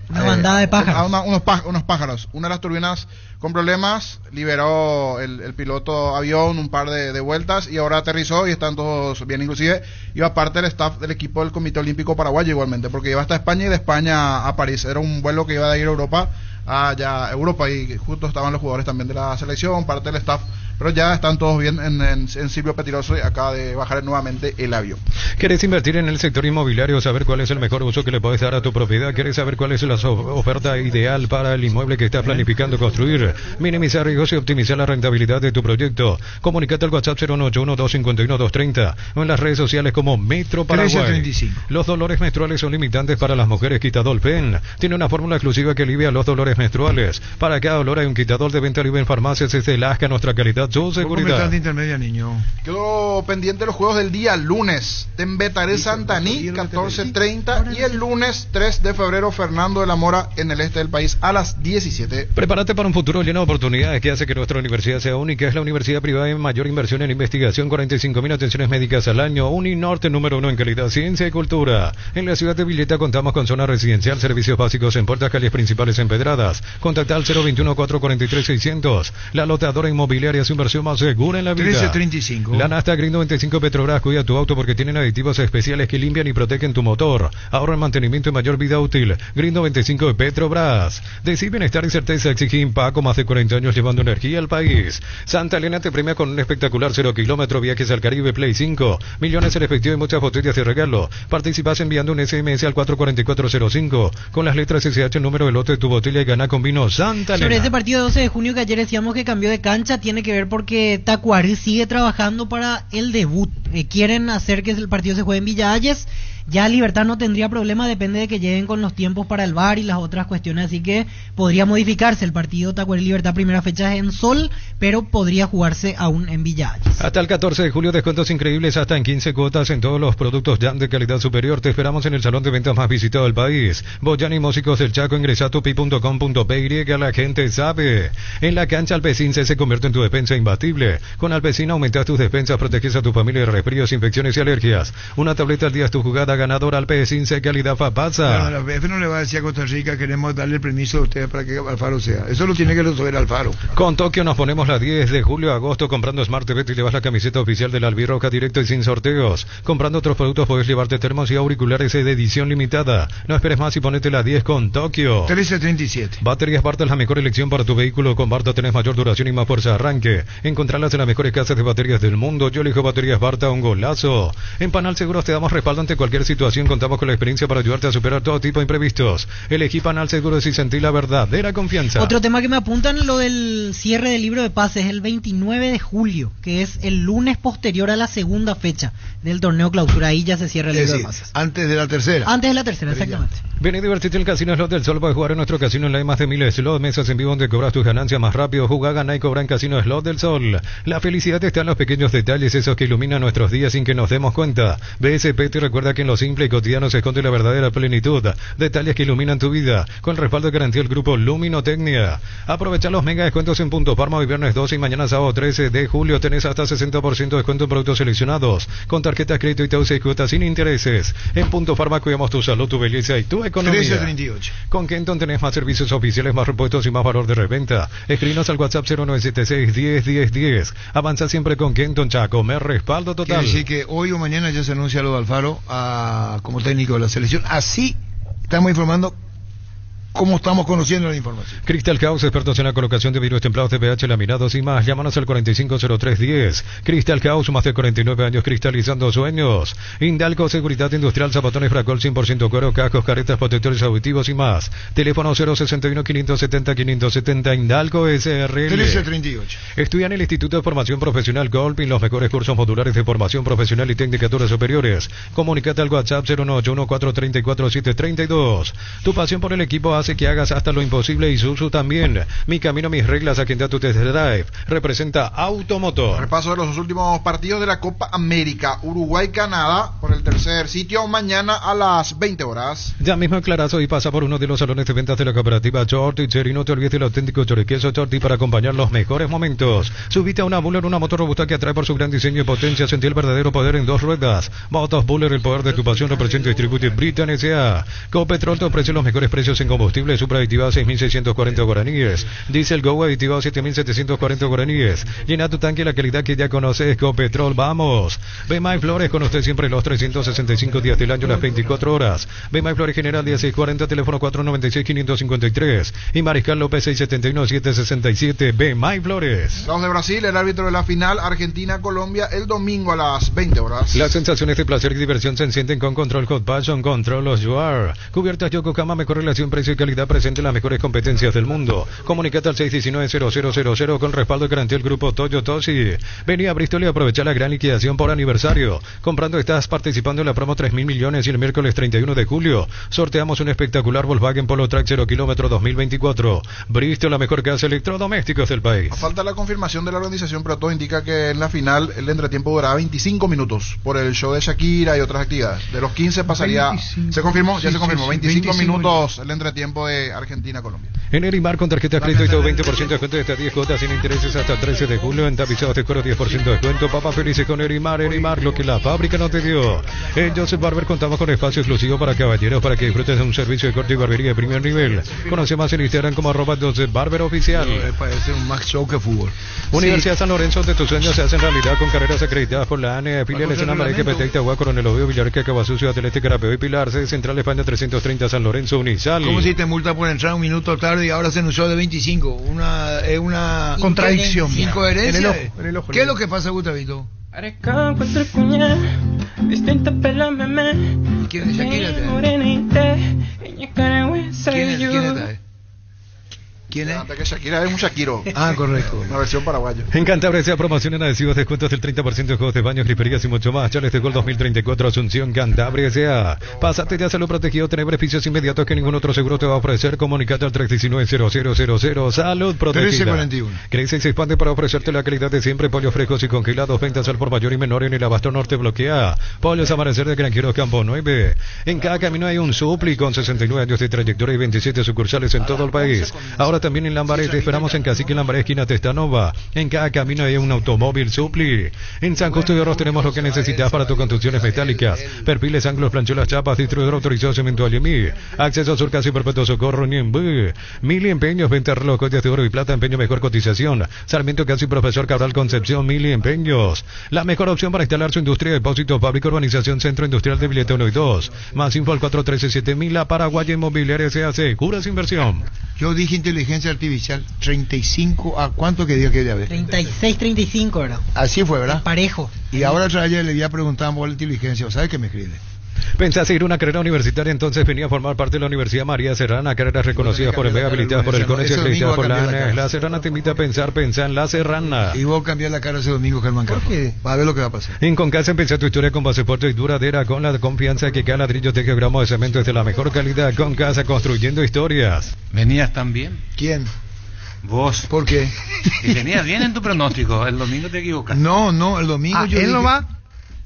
bandada de pájaros. Unos pájaros. Una de las turbinas con problemas, liberó el piloto avión un par de vueltas y ahora aterrizó y están todos bien. Inclusive iba parte del staff del equipo del Comité Olímpico Paraguayo igualmente, porque iba hasta España y de España a París. Era un vuelo que iba de ir a Europa y justo estaban los jugadores también de la selección, parte del staff, pero ya están todos bien en Silvio Petiroso y acaba de bajar nuevamente el avión. ¿Quieres invertir en el sector inmobiliario? ¿Saber cuál es el mejor uso que le puedes dar a tu propiedad? ¿Quieres saber cuál es la oferta ideal para el inmueble que estás planificando construir? Minimizar riesgos y optimizar la rentabilidad de tu proyecto. Comunícate al WhatsApp 091-251-230 o en las redes sociales como Metro Paraguay. 1335. Los dolores menstruales son limitantes para las mujeres. Quitadol Pen tiene una fórmula exclusiva que alivia los dolores menstruales. Para cada dolor hay un quitadol de venta libre en farmacias. Es de Lasca, nuestra calidad, su seguridad. Intermedia, niño. Quedó pendiente los juegos del día lunes. Tembetaré Santaní, 14:30, y el lunes 3 de febrero Fernando de la Mora en el este del país a las 17. Prepárate para un futuro lleno de oportunidades que hace que nuestra universidad sea única. Es la universidad privada en mayor inversión en investigación, 45.000 atenciones médicas al año. Uninorte número 1 en calidad, ciencia y cultura. En la ciudad de Villeta contamos con zona residencial, servicios básicos en puertas, calles principales empedradas. Contacta al 021-443-600. La lotadora inmobiliaria, su inversión más segura en la vida. 1335. La Nasta Green 95 Petrobras cuida tu auto porque tienen aditivos especiales que limpian y protegen tu motor. Ahorra en mantenimiento y mayor vida útil. Green 95 de Petrobras. Decide bienestar y certeza, exige Impaco, más de 40 años llevando energía al país. Santa Elena te premia con un espectacular 0 kilómetro viajes al Caribe Play 5. Millones en efectivo y muchas botellas de regalo. Participas enviando un SMS al 44405 con las letras SH, número de lote de tu botella y gana con vino Santa Elena. Sobre ese partido 12 de junio que ayer decíamos que cambió de cancha, tiene que ver porque Tacuarí sigue trabajando para el debut. Quieren hacer que el partido se juegue en Villa Hayes. Ya Libertad no tendría problema, depende de que lleguen con los tiempos para el VAR y las otras cuestiones, así que podría modificarse el partido Tacuarí Libertad, primera fecha en Sol, pero podría jugarse aún en Villa Hayes. Hasta el 14 de julio, descuentos increíbles hasta en 15 cuotas en todos los productos Jam de calidad superior. Te esperamos en el salón de ventas más visitado del país. Boyan y Músicos del Chaco, ingresa a tupi.com.py, la gente sabe. En la cancha Alpecin se convierte en tu defensa imbatible. Con Alpecin aumentas tus defensas, proteges a tu familia de resfríos, infecciones y alergias. Una tableta al día es tu jugada ganadora. Alpecin, calidad Fapasa. La PF no le va a decir a Costa Rica, queremos darle el permiso a ustedes para que Alfaro sea. Eso lo tiene que resolver Alfaro. Con Tokio nos ponemos la 10 de julio a agosto comprando Smart TV y llevas la camiseta oficial de la Albirroja directo y sin sorteos. Comprando otros productos puedes llevarte termos y auriculares de edición limitada. No esperes más y ponete la 10 con Tokio. 1337. Baterías Barta es la mejor elección para tu vehículo. Con Barta tenés mayor duración y más fuerza de arranque. Encontrarlas en las mejores casas de baterías del mundo. Yo elijo Baterías Barta. haga un golazo. En Panal Seguros te damos respaldo ante cualquier situación. Contamos con la experiencia para ayudarte a superar todo tipo de imprevistos. Elegí Panal Seguros y sentí la verdadera confianza. Otro tema que me apuntan, lo del cierre del libro de pases, el 29 de julio, que es el lunes posterior a la segunda fecha del torneo clausura. Ahí ya se cierra el libro de pases. Antes de la tercera. Antes de la tercera, exactamente. Ven y divertirte en el Casino Slot del Sol. Puedes jugar en nuestro casino en la más de miles de slot, mesas en vivo donde cobras tus ganancias más rápido. Jugá, ganá y cobra en Casino Slot del Sol. La felicidad está en los pequeños detalles, esos que iluminan nuestros días sin que nos demos cuenta. BSP te recuerda que en lo simple y cotidiano se esconde la verdadera plenitud. Detalles que iluminan tu vida. Con respaldo de garantía del grupo Luminotecnia. Aprovecha los mega descuentos en Punto Farma hoy viernes 12 y mañana sábado 13 de julio. Tenés hasta 60% de descuento en productos seleccionados. Con tarjetas crédito y TAU 6 cuotas sin intereses. En Punto Farma cuidamos tu salud, tu belleza y tu economía. 1338. Con Kenton tenés más servicios oficiales, más repuestos y más valor de reventa. Escribinos al WhatsApp 0976 101010. Avanza siempre con Kenton, Chaco. Me respaldo total. Quiere decir que hoy o mañana ya se anuncia lo de Alfaro como técnico de la selección. Así estamos informando cómo estamos conociendo la información. Crystal House, expertos en la colocación de vidrios templados de pH laminados y más. Llámanos al 450310. Crystal House, más de 49 años cristalizando sueños. Indalco, seguridad industrial, zapatones Fracol 100% cuero, cascos, caretas, protectores auditivos y más. Teléfono 061 570 570. Indalco SRL. 1338. Estudia en el Instituto de Formación Profesional Colpin los mejores cursos modulares de formación profesional y tecnicaturas superiores. Comunicate al WhatsApp 091 434 732. Tu pasión por el equipo hace que hagas hasta lo imposible. Isuzu también. Mi camino, mis reglas. Agenda tu test drive. Representa Automotor. Repaso de los últimos partidos de la Copa América. Uruguay-Canadá por el tercer sitio mañana a las 20 horas. Ya mismo en Clarazo y pasa por uno de los salones de ventas de la cooperativa Chorti. Y no te olvides del auténtico choriqueso Chorti para acompañar los mejores momentos. Subite a una Buller, una moto robusta que atrae por su gran diseño y potencia. Sentí el verdadero poder en dos ruedas. Motos Buller, el poder de tu pasión. Representa y distribuye Britan S.A. Copetrol te ofrece los mejores precios en combustible. Supra aditivado 6.640 guaraníes. Diesel Go aditivado 7.740 guaraníes. Llena tu tanque la calidad que ya conoces. Copetrol, vamos. Bemay Flores con usted siempre los 365 días del año, las 24 horas. Bemay Flores General 1640, teléfono 496-553. Y Mariscal López 671-767. Bemay Flores. Los de Brasil, el árbitro de la final Argentina-Colombia el domingo a las 20 horas. Las sensaciones de placer y diversión se encienden con Control Hot Passion, Control Los Yuar. Cubiertas Yokohama, mejor relación precio y calidad presente en las mejores competencias del mundo. Comunicate al 619-0000 con respaldo y garantía del grupo Toyo Toshi. Vení a Bristol y aprovecha la gran liquidación por aniversario. Comprando estás participando en la promo 3.000 millones y el miércoles 31 de julio sorteamos un espectacular Volkswagen Polo Track 0 kilómetro 2024. Bristol, la mejor casa de electrodomésticos del país. Falta la confirmación de la organización, pero todo indica que en la final el entretiempo durará 25 minutos por el show de Shakira y otras actividades. De los 15 pasaría... 25. ¿Se confirmó? Ya se confirmó. 25 minutos el entretiempo de Argentina-Colombia. En Erimar con tarjeta crédito y todo 20% de descuento de hasta 10 cuotas sin intereses hasta el 13 de julio. En tapizados de cuero 10% de descuento. Papá felices con Erimar. Erimar, lo que la fábrica no te dio. En Joseph Barber contamos con espacio exclusivo para caballeros para que disfrutes de un servicio de corte y barbería de primer nivel. Conoce más en Instagram como @Joseph Barber oficial. Parece un más show que fútbol. Universidad San Lorenzo, de tus sueños se hacen realidad con carreras acreditadas por la ANE. Filiales en Amareque, Petén, Itagua, Coronel Oviedo, Villarreal, Cabazú, Ciudad del Este, Carapeo y Pilar. Sede Central España 330 San Lorenzo, Unisal. ¿Cómo si te multa por entrar un minuto tarde y ahora se anunció de 25? Una contradicción. Incoherencia. ¿Qué es lo que pasa, Gustavito? ¿Quién es Shakira? ¿Quién es? Que Shakira es un Shakiro. Ah, correcto. Una versión paraguaya. En Cantabria se promocionan adhesivos, descuentos del 30% de juegos de baños, griferías y mucho más. Chales de Gol 2034 Asunción, Cantabria S.A. Pásate ya a Salud Protegido, tener beneficios inmediatos que ningún otro seguro te va a ofrecer. Comunicate al 319-0000. Salud Protegida. 1341. Crece y se expande para ofrecerte la calidad de siempre. Pollos frescos y congelados, ventas al por mayor y menor en el Abasto Norte bloquea. Pollos Amanecer de Granjeros Campo 9. En cada camino hay un Supli con 69 años de trayectoria y 27 sucursales en todo el país. Ahora también en Lambaré, te esperamos en Cacique, Lambaré, esquina Testanova. En cada camino hay un automóvil Supli. En San Justo de Oro tenemos lo que necesitas para tus construcciones metálicas. Perfiles, ángulos, planchuelas, chapas, distribuidor autorizado Cemento Alemí. Acceso a Sur Casi Perpetuo Socorro, Niembú. Mili Empeños, venta de relojes de oro y plata, empeño mejor cotización. Sarmiento Casi Profesor Cabral Concepción, Mili Empeños. La mejor opción para instalar su industria, depósito, fábrica, urbanización, centro industrial de Billete 1 y 2. Más info al 413-7000, la Paraguaya Inmobiliaria se hace. Curas Inversión. Yo dije inteligente. inteligencia artificial, 35, ¿a cuánto que dio que debe haber? 36-35, ¿verdad? Así fue, ¿verdad? Parejo. Y ahora otra vez le había preguntado por la inteligencia, ¿sabes qué me escribe? ¿Pensás seguir una carrera universitaria? Entonces venía a formar parte de la Universidad María Serrana, carreras reconocidas por el MEG, habilitadas por el CONES y acreditadas por la ANES. La Serrana te invita a pensar en La Serrana. Y vos cambiás la cara ese domingo, Germán Carlos. ¿Por qué? Va a ver lo que va a pasar. En Concasa empieza tu historia con base fuerte y duradera, con la confianza que cada ladrillo de gramo de cemento es de la mejor calidad. Concasa, construyendo historias. ¿Venías tan bien? ¿Quién? Vos. ¿Por qué? Y venías bien en tu pronóstico. El domingo te equivocas. No, el domingo yo ¿él dije... no va?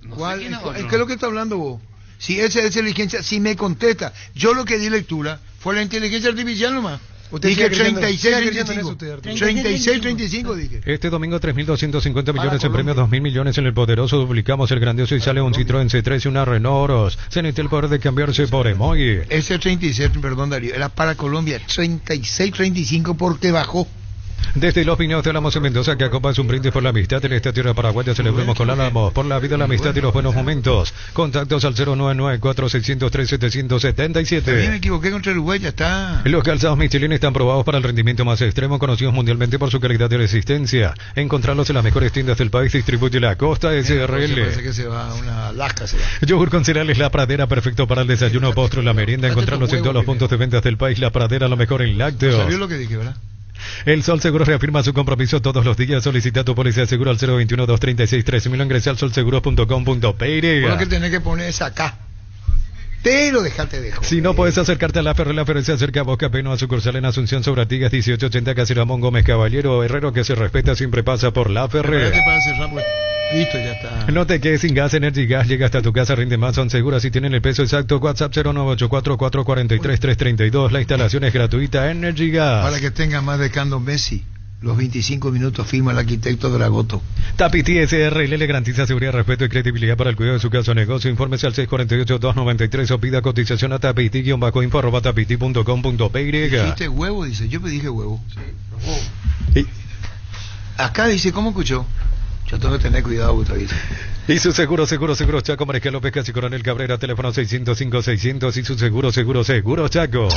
¿Cuál? ¿Qué es lo que está hablando vos? Si esa es inteligencia, si me contesta, yo lo que di lectura fue la inteligencia artificial nomás. Dije 36-35 dije. Este domingo 3.250 millones en premios, 2.000 millones en el poderoso. Duplicamos el grandioso y sale un Citroën C3 y una Renault Oros. Se necesita el poder de cambiarse por emoji. Ese 36, perdón Darío, era para Colombia. 36-35 porque bajó. Desde Los Pinos te hablamos en Mendoza, que acompaña un brindis por la amistad en esta tierra paraguaya. Celebremos con Álamos por la vida, la amistad y los buenos momentos. Contactos al 099-4603-777. También me equivoqué contra Uruguay, ya está. Los calzados Michelin están probados para el rendimiento más extremo, conocidos mundialmente por su calidad de resistencia. Encontrarlos en las mejores tiendas del país. Distribuye la Costa SRL. Parece que se va a una Alaska. Yogur con cereales La Pradera, perfecto para el desayuno, postre, la merienda. Encontrarlos en todos los puntos de ventas del país. La Pradera, lo mejor en lácteos. ¿Sabía lo que dije, verdad? El Sol Seguro reafirma su compromiso todos los días. Solicita tu póliza de seguro al 021-236-3000. Ingresa al solseguro.com.py. Lo que tenés que poner es acá. Te lo dejaste de joder. Si no puedes acercarte a la Ferre se acerca a Boca Peno, a sucursal en Asunción sobre Artigas 1880, Casero Ramón Gómez Caballero. Herrero que se respeta siempre pasa por la Ferre. Para cerrar, pues. Listo, ya está. No te quedes sin gas. Energy Gas llega hasta tu casa, rinde más, son seguras y tienen el peso exacto. WhatsApp 09844433332. La instalación es gratuita. Energy Gas. Para que tenga más de Cando Messi. Los 25 minutos firma el arquitecto Dragoto. Tapiti SRL le garantiza seguridad, respeto y credibilidad para el cuidado de su casa o negocio. Infórmese al 648-293 o pida cotización a tapiti-info@tapiti.com.py. ¿Dijiste huevo? Dice, yo me dije huevo. Sí, huevo. Acá dice, ¿cómo escuchó? Yo tengo que tener cuidado, Gustavo. Y su seguro Chaco, Mariscal López, Casi Coronel Cabrera, teléfono 605-600 y su seguro Chaco.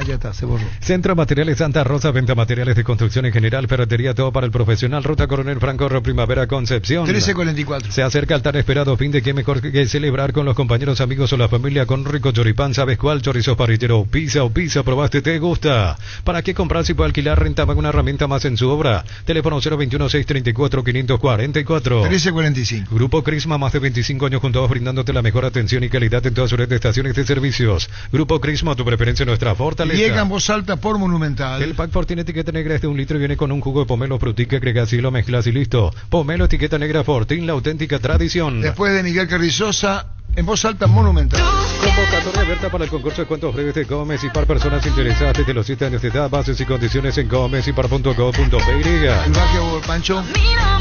Ya está, se borró. Centro de Materiales Santa Rosa, venta materiales de construcción en general, ferretería, todo para el profesional. Ruta Coronel Franco, Primavera, Concepción. 1344. Se acerca el tan esperado fin de que mejor que celebrar con los compañeros, amigos o la familia con rico choripán. ¿Sabes cuál? Chorizos parrillero, pizza, probaste, te gusta. ¿Para qué comprar si puede alquilar? Renta una herramienta más en su obra. Teléfono 021-634-544. 1345. Grupo Crisma, más de 25 años juntos brindándote la mejor atención y calidad en toda su red de estaciones de servicios. Grupo Crisma, tu preferencia, nuestra fortaleza. Llega en voz alta por Monumental. El pack Ford tiene etiqueta negra, es de 1 litro y viene con un jugo de pomelo frutica, agregas y lo mezclas y listo. Pomelo, etiqueta negra Fortín, la auténtica tradición. Después de Miguel Carrizosa, en voz alta Monumental. Convocatoria abierta para el concurso de cuentos breves de Gómez y par, personas interesadas desde los 7 años de edad. Bases y condiciones en gómezipar.co.py. El barrio Pancho.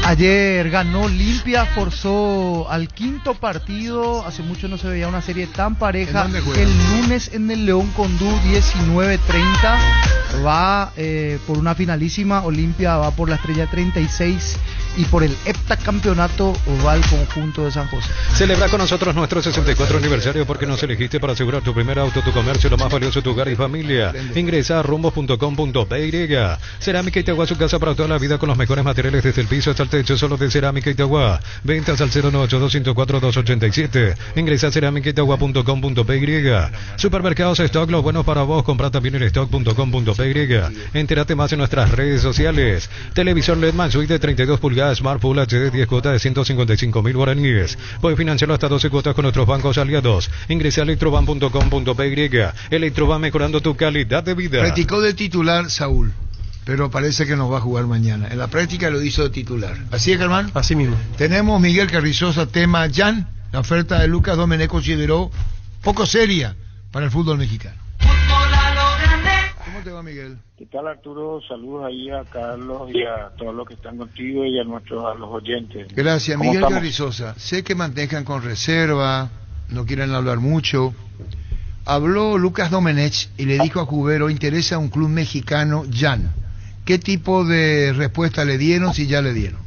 Ayer ganó Olimpia, forzó al quinto partido. Hace mucho no se veía una serie tan pareja. El lunes en el León Condú, 19:30. Va por una finalísima. Olimpia va por la estrella 36 y por el heptacampeonato va el conjunto de San José. Celebra con nosotros nuestro 64 aniversario porque nos elegiste para asegurar tu primer auto, tu comercio, lo más valioso, tu hogar y familia. Ingresa a rumbos.com.py. Cerámica Itagua, su casa para toda la vida con los mejores materiales desde el piso hasta el techo, solo de Cerámica Itagua. Ventas al 098-204-287. Ingresa a cerámicaitagua.com.py. Supermercados Stock, lo bueno para vos. Compra también en stock.com.py. Entérate más en nuestras redes sociales. Televisor LED Mansuite de 32 pulgadas Smart Full HD, 10 cuotas de 155.000 guaraníes. Puedes financiarlo hasta 12 cuotas con nuestros bancos aliados. Ingresa a electroban.com.py. Electroban, mejorando tu calidad de vida. Practicó de titular Saúl, pero parece que nos va a jugar mañana. En la práctica lo hizo de titular. ¿Así es, Germán? Así mismo. Tenemos Miguel Carrizosa, tema Jan. La oferta de Lucas Domenech consideró poco seria para el fútbol mexicano. ¿Cómo te va, Miguel? ¿Qué tal, Arturo? Saludos ahí a Carlos y a todos los que están contigo y a los oyentes. Gracias, Miguel Carrizosa. Sé que manejan con reserva, no quieren hablar mucho. Habló Lucas Domenech y le dijo a Cubero, interesa un club mexicano, Jan. ¿Qué tipo de respuesta le dieron, si ya le dieron?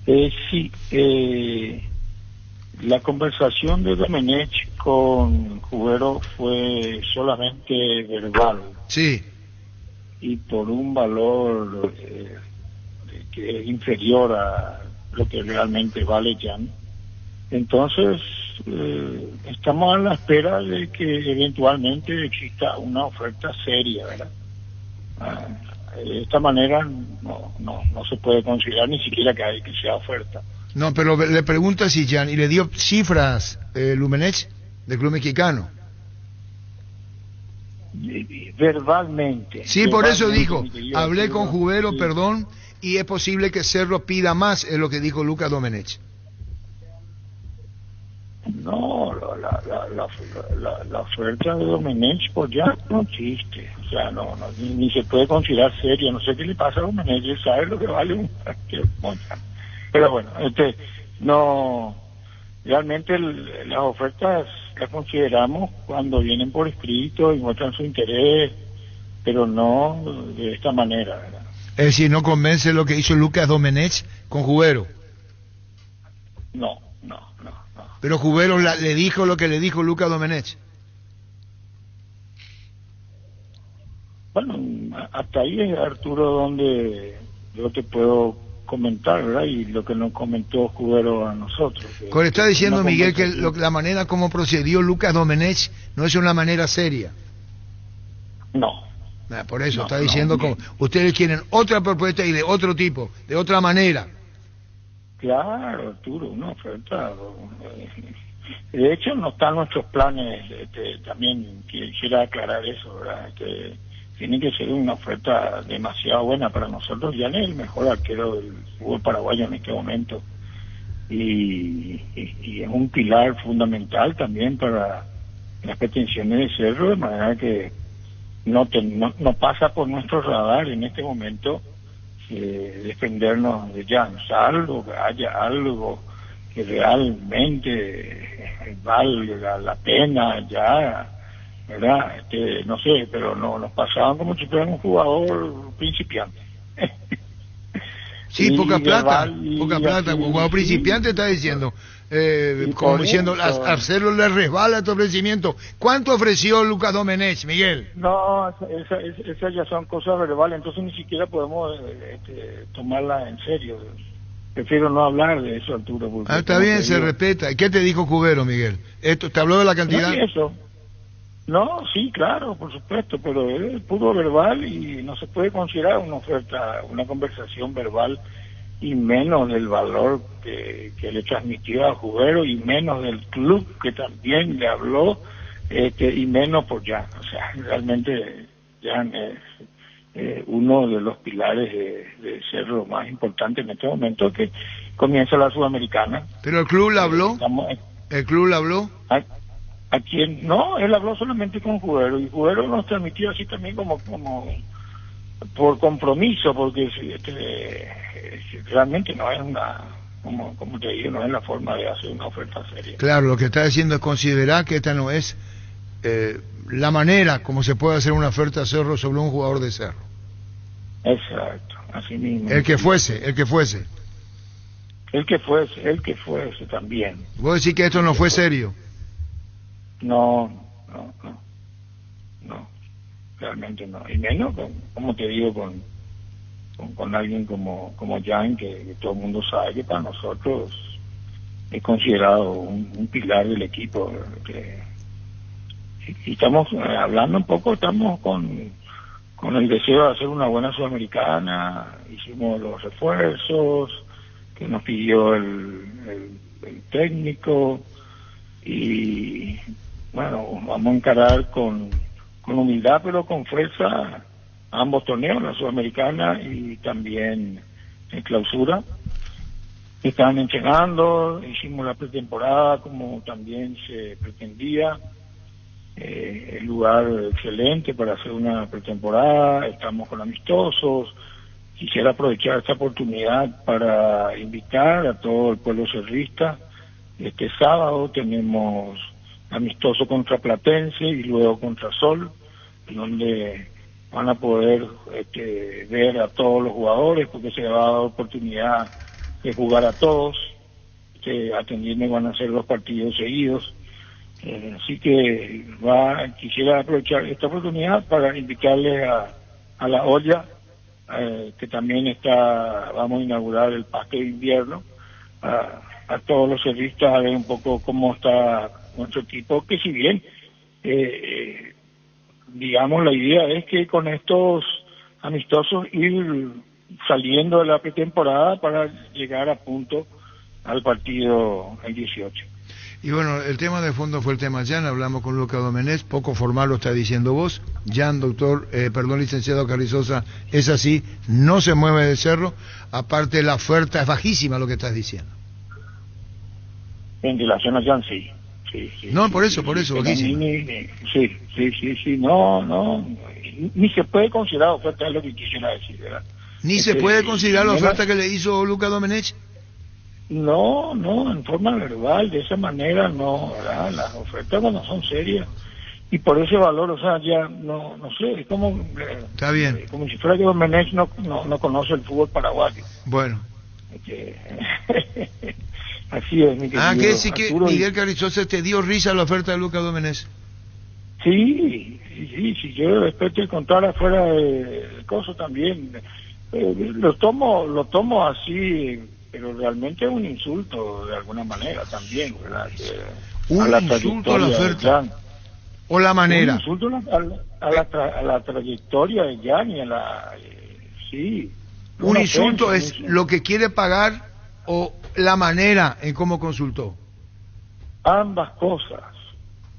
Sí, la conversación de Domenech con Jubero fue solamente verbal. Sí. Y por un valor que es inferior a lo que realmente vale Jan. Entonces, estamos a la espera de que eventualmente exista una oferta seria, ¿verdad? De esta manera no se puede considerar ni siquiera que sea oferta. No, pero le pregunta si Jan, y le dio cifras Lumenech del club mexicano. Verbalmente. Sí, por eso dijo, verbalmente, hablé con Jubero, sí. perdón, y es posible que Cerro pida más, es lo que dijo Lucas Domenech. No, la oferta de Domenech por ya no existe. O sea, ni se puede considerar seria. No sé qué le pasa a Domenech, él sabe lo que vale un pero bueno, no, realmente las ofertas las consideramos cuando vienen por escrito y muestran su interés, pero no de esta manera, ¿verdad? Es decir, no convence lo que hizo Lucas Domenech con Jubero. No. Pero Jubero le dijo lo que le dijo Lucas Domenech. Bueno, hasta ahí es, Arturo, donde yo te puedo comentar, ¿verdad? Y lo que nos comentó Jubero a nosotros. Como está diciendo Miguel que la manera como procedió Lucas Domenech no es una manera seria. No. Por eso está diciendo como ustedes quieren otra propuesta y de otro tipo, de otra manera. Claro, Arturo, una oferta. De hecho, no están nuestros planes. También quisiera aclarar eso, ¿verdad? Tiene que ser una oferta demasiado buena para nosotros. Ya es el mejor arquero del fútbol paraguayo en este momento. Y es un pilar fundamental también para las pretensiones de Cerro, de manera que no pasa por nuestro radar en este momento defendernos de Jan, salvo que haya algo que realmente valga la pena ya, ¿verdad? No sé, pero nos pasaban como si fuera un jugador principiante. Sí, poca plata, un jugador principiante está diciendo, como diciendo, a Arcelo le resbala tu ofrecimiento. ¿Cuánto ofreció Lucas Domenech, Miguel? No, esas ya son cosas verbales, entonces ni siquiera podemos tomarla en serio. Prefiero no hablar de eso, Arturo. Está bien, se respeta. ¿Qué te dijo Jubero, Miguel? ¿Te habló de la cantidad? No, eso. No, sí, claro, por supuesto, pero es puro verbal y no se puede considerar una oferta, una conversación verbal, y menos del valor que le transmitió a Jubero, y menos del club que también le habló, y menos por Jan. O sea, realmente Jan es uno de los pilares de Cerro más importante en este momento, que comienza la Sudamericana. ¿Pero el club le habló? ¿El club le habló? ¿A quién? No, él habló solamente con Jubero, y Jubero nos transmitió así también como por compromiso, porque realmente no es como te digo, no es la forma de hacer una oferta seria. Claro, lo que está diciendo es considerar que esta no es la manera como se puede hacer una oferta a Cerro sobre un jugador de Cerro. Exacto, así mismo. El que fuese también. ¿Vos decís que esto no fue serio? No, realmente no, y menos como te digo, con alguien como Jan, que todo el mundo sabe que para nosotros es considerado un pilar del equipo, y estamos hablando un poco, estamos con el deseo de hacer una buena Sudamericana. Hicimos los refuerzos que nos pidió el técnico, y bueno, vamos a encarar con humildad pero con fuerza ambos torneos, la Sudamericana y también en Clausura. Estaban entrenando, hicimos la pretemporada como también se pretendía, el lugar excelente para hacer una pretemporada, estamos con amistosos. Quisiera aprovechar esta oportunidad para invitar a todo el pueblo cerrista. Este sábado tenemos amistoso contra Platense y luego contra Sol, donde van a poder ver a todos los jugadores, porque se va a dar oportunidad de jugar a todos, atendiendo van a ser 2 partidos seguidos, Así que quisiera aprovechar esta oportunidad para invitarles a la olla, que también vamos a inaugurar el parque de invierno, a todos los servistas a ver un poco cómo está nuestro equipo, que si bien, digamos, la idea es que con estos amistosos ir saliendo de la pretemporada para llegar a punto al partido el 18. Y bueno, el tema de fondo fue el tema Jan, hablamos con Luca Domenech, poco formal lo está diciendo vos. Jan, licenciado Carrizosa, es así, no se mueve del cerro, aparte la oferta es bajísima lo que estás diciendo. En relación a Jan, sí. No, por eso, bajísima. Sí, no, ni se puede considerar oferta, es lo que quisiera decir, ¿verdad? ¿Ni se puede considerar la oferta que le hizo Luca Domenech? No, en forma verbal, de esa manera no, ¿verdad? Las ofertas no son serias y por ese valor, o sea, ya no sé, es como está bien, como si fuera que Domenech no conoce el fútbol paraguayo. Bueno, así es, mi querido. ¿qué sí que Miguel Carrizosa te dio risa la oferta de Luca Domenech? Sí, si yo después te contara fuera de cosas también, lo tomo así, pero realmente es un insulto de alguna manera también, ¿verdad? Un insulto a la oferta o la manera. Un insulto a la trayectoria de Jan y a la sí. Un insulto es lo que quiere pagar o la manera en cómo consultó. Ambas cosas,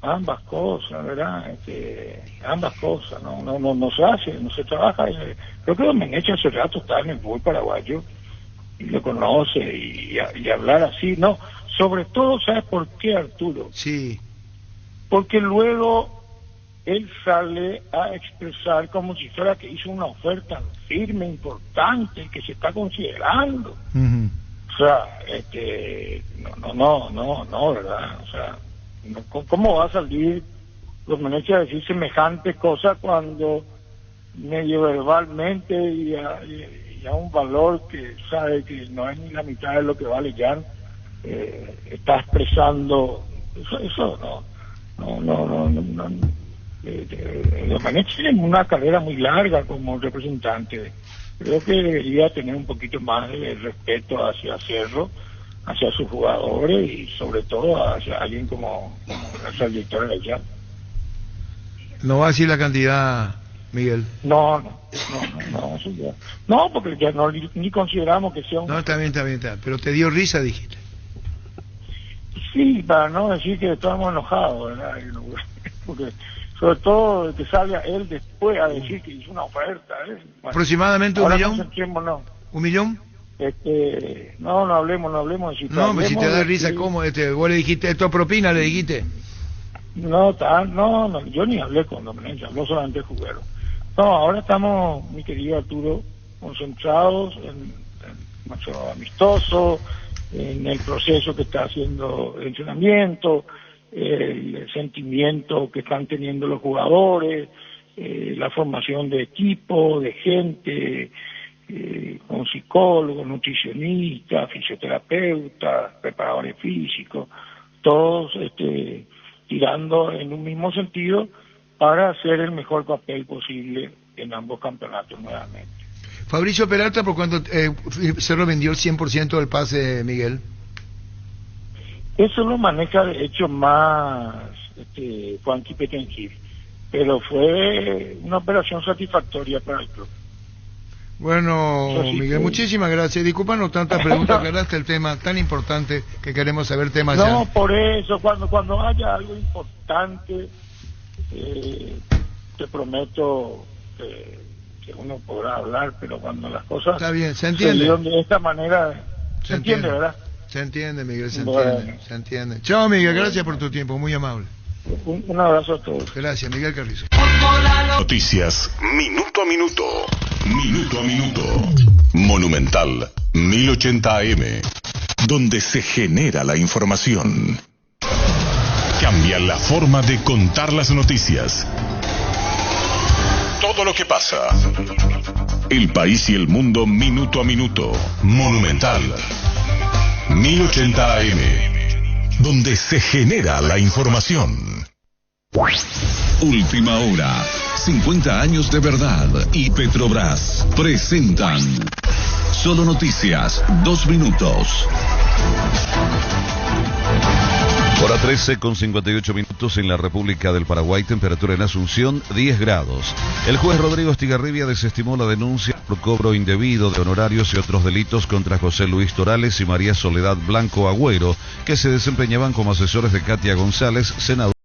¿verdad? Ambas cosas, no se hace, no se trabaja. Creo que Domenech hace rato está en el fútbol paraguayo y lo conoce y hablar así, no, sobre todo, ¿sabes por qué, Arturo? Sí. Porque luego él sale a expresar como si fuera que hizo una oferta firme, importante, que se está considerando. Uh-huh. O sea, no, ¿verdad? O sea, ¿cómo va a salir Domenech a decir semejante cosa cuando medio verbalmente y a un valor que sabe que no es ni la mitad de lo que vale Jan, está expresando eso no. Domenech tiene una carrera muy larga como representante. Creo que debería tener un poquito más de respeto hacia Cerro, hacia sus jugadores y sobre todo hacia alguien como la trayectoria de Jan. ¿No va a decir la cantidad, Miguel? No, eso ya. No, porque ya ni consideramos que sea un... No, está bien, pero te dio risa, dijiste. Sí, para no decir que estábamos enojados, ¿verdad? Porque sobre todo que salga él después a decir que hizo una oferta, ¿eh? Bueno, ¿aproximadamente un millón? No. ¿1 millón? No hablemos de si... No, pero si te da risa, ¿cómo? Vos le dijiste, esto propina, le dijiste. No, yo ni hablé con Domenech, habló solamente Juguero. No, ahora estamos, mi querido Arturo, concentrados en nuestro amistoso, en el proceso que está haciendo el entrenamiento, el sentimiento que están teniendo los jugadores, la formación de equipo, de gente, con psicólogos, nutricionistas, fisioterapeutas, preparadores físicos, todos tirando en un mismo sentido para hacer el mejor papel posible en ambos campeonatos nuevamente. Fabricio Peralta, ¿por cuánto Cerro vendió el 100% del pase, Miguel? Eso lo maneja de hecho más Juanqui Petengil, pero fue una operación satisfactoria para el club. Bueno, sí, Miguel, muchísimas gracias. Discúlpanos tantas preguntas, aclaraste el tema tan importante que queremos saber temas ya. No, por eso, cuando haya algo importante, te prometo que uno podrá hablar, pero cuando las cosas está bien, se entiende de esta manera, se entiende, ¿verdad? Se entiende, Miguel, se entiende. Chao, Miguel, gracias por tu tiempo, muy amable. Un abrazo a todos. Gracias, Miguel Carrizo. Noticias, minuto a minuto. Minuto a minuto. Monumental 1080 AM, donde se genera la información. Cambia la forma de contar las noticias. Todo lo que pasa. El país y el mundo minuto a minuto. Monumental 1080 AM. donde se genera la información. Última hora, 50 años de verdad y Petrobras presentan Solo Noticias, 2 minutos. Hora 13 con 58 minutos en la República del Paraguay, temperatura en Asunción 10 grados. El juez Rodrigo Estigarribia desestimó la denuncia por cobro indebido de honorarios y otros delitos contra José Luis Torales y María Soledad Blanco Agüero, que se desempeñaban como asesores de Katia González, senadora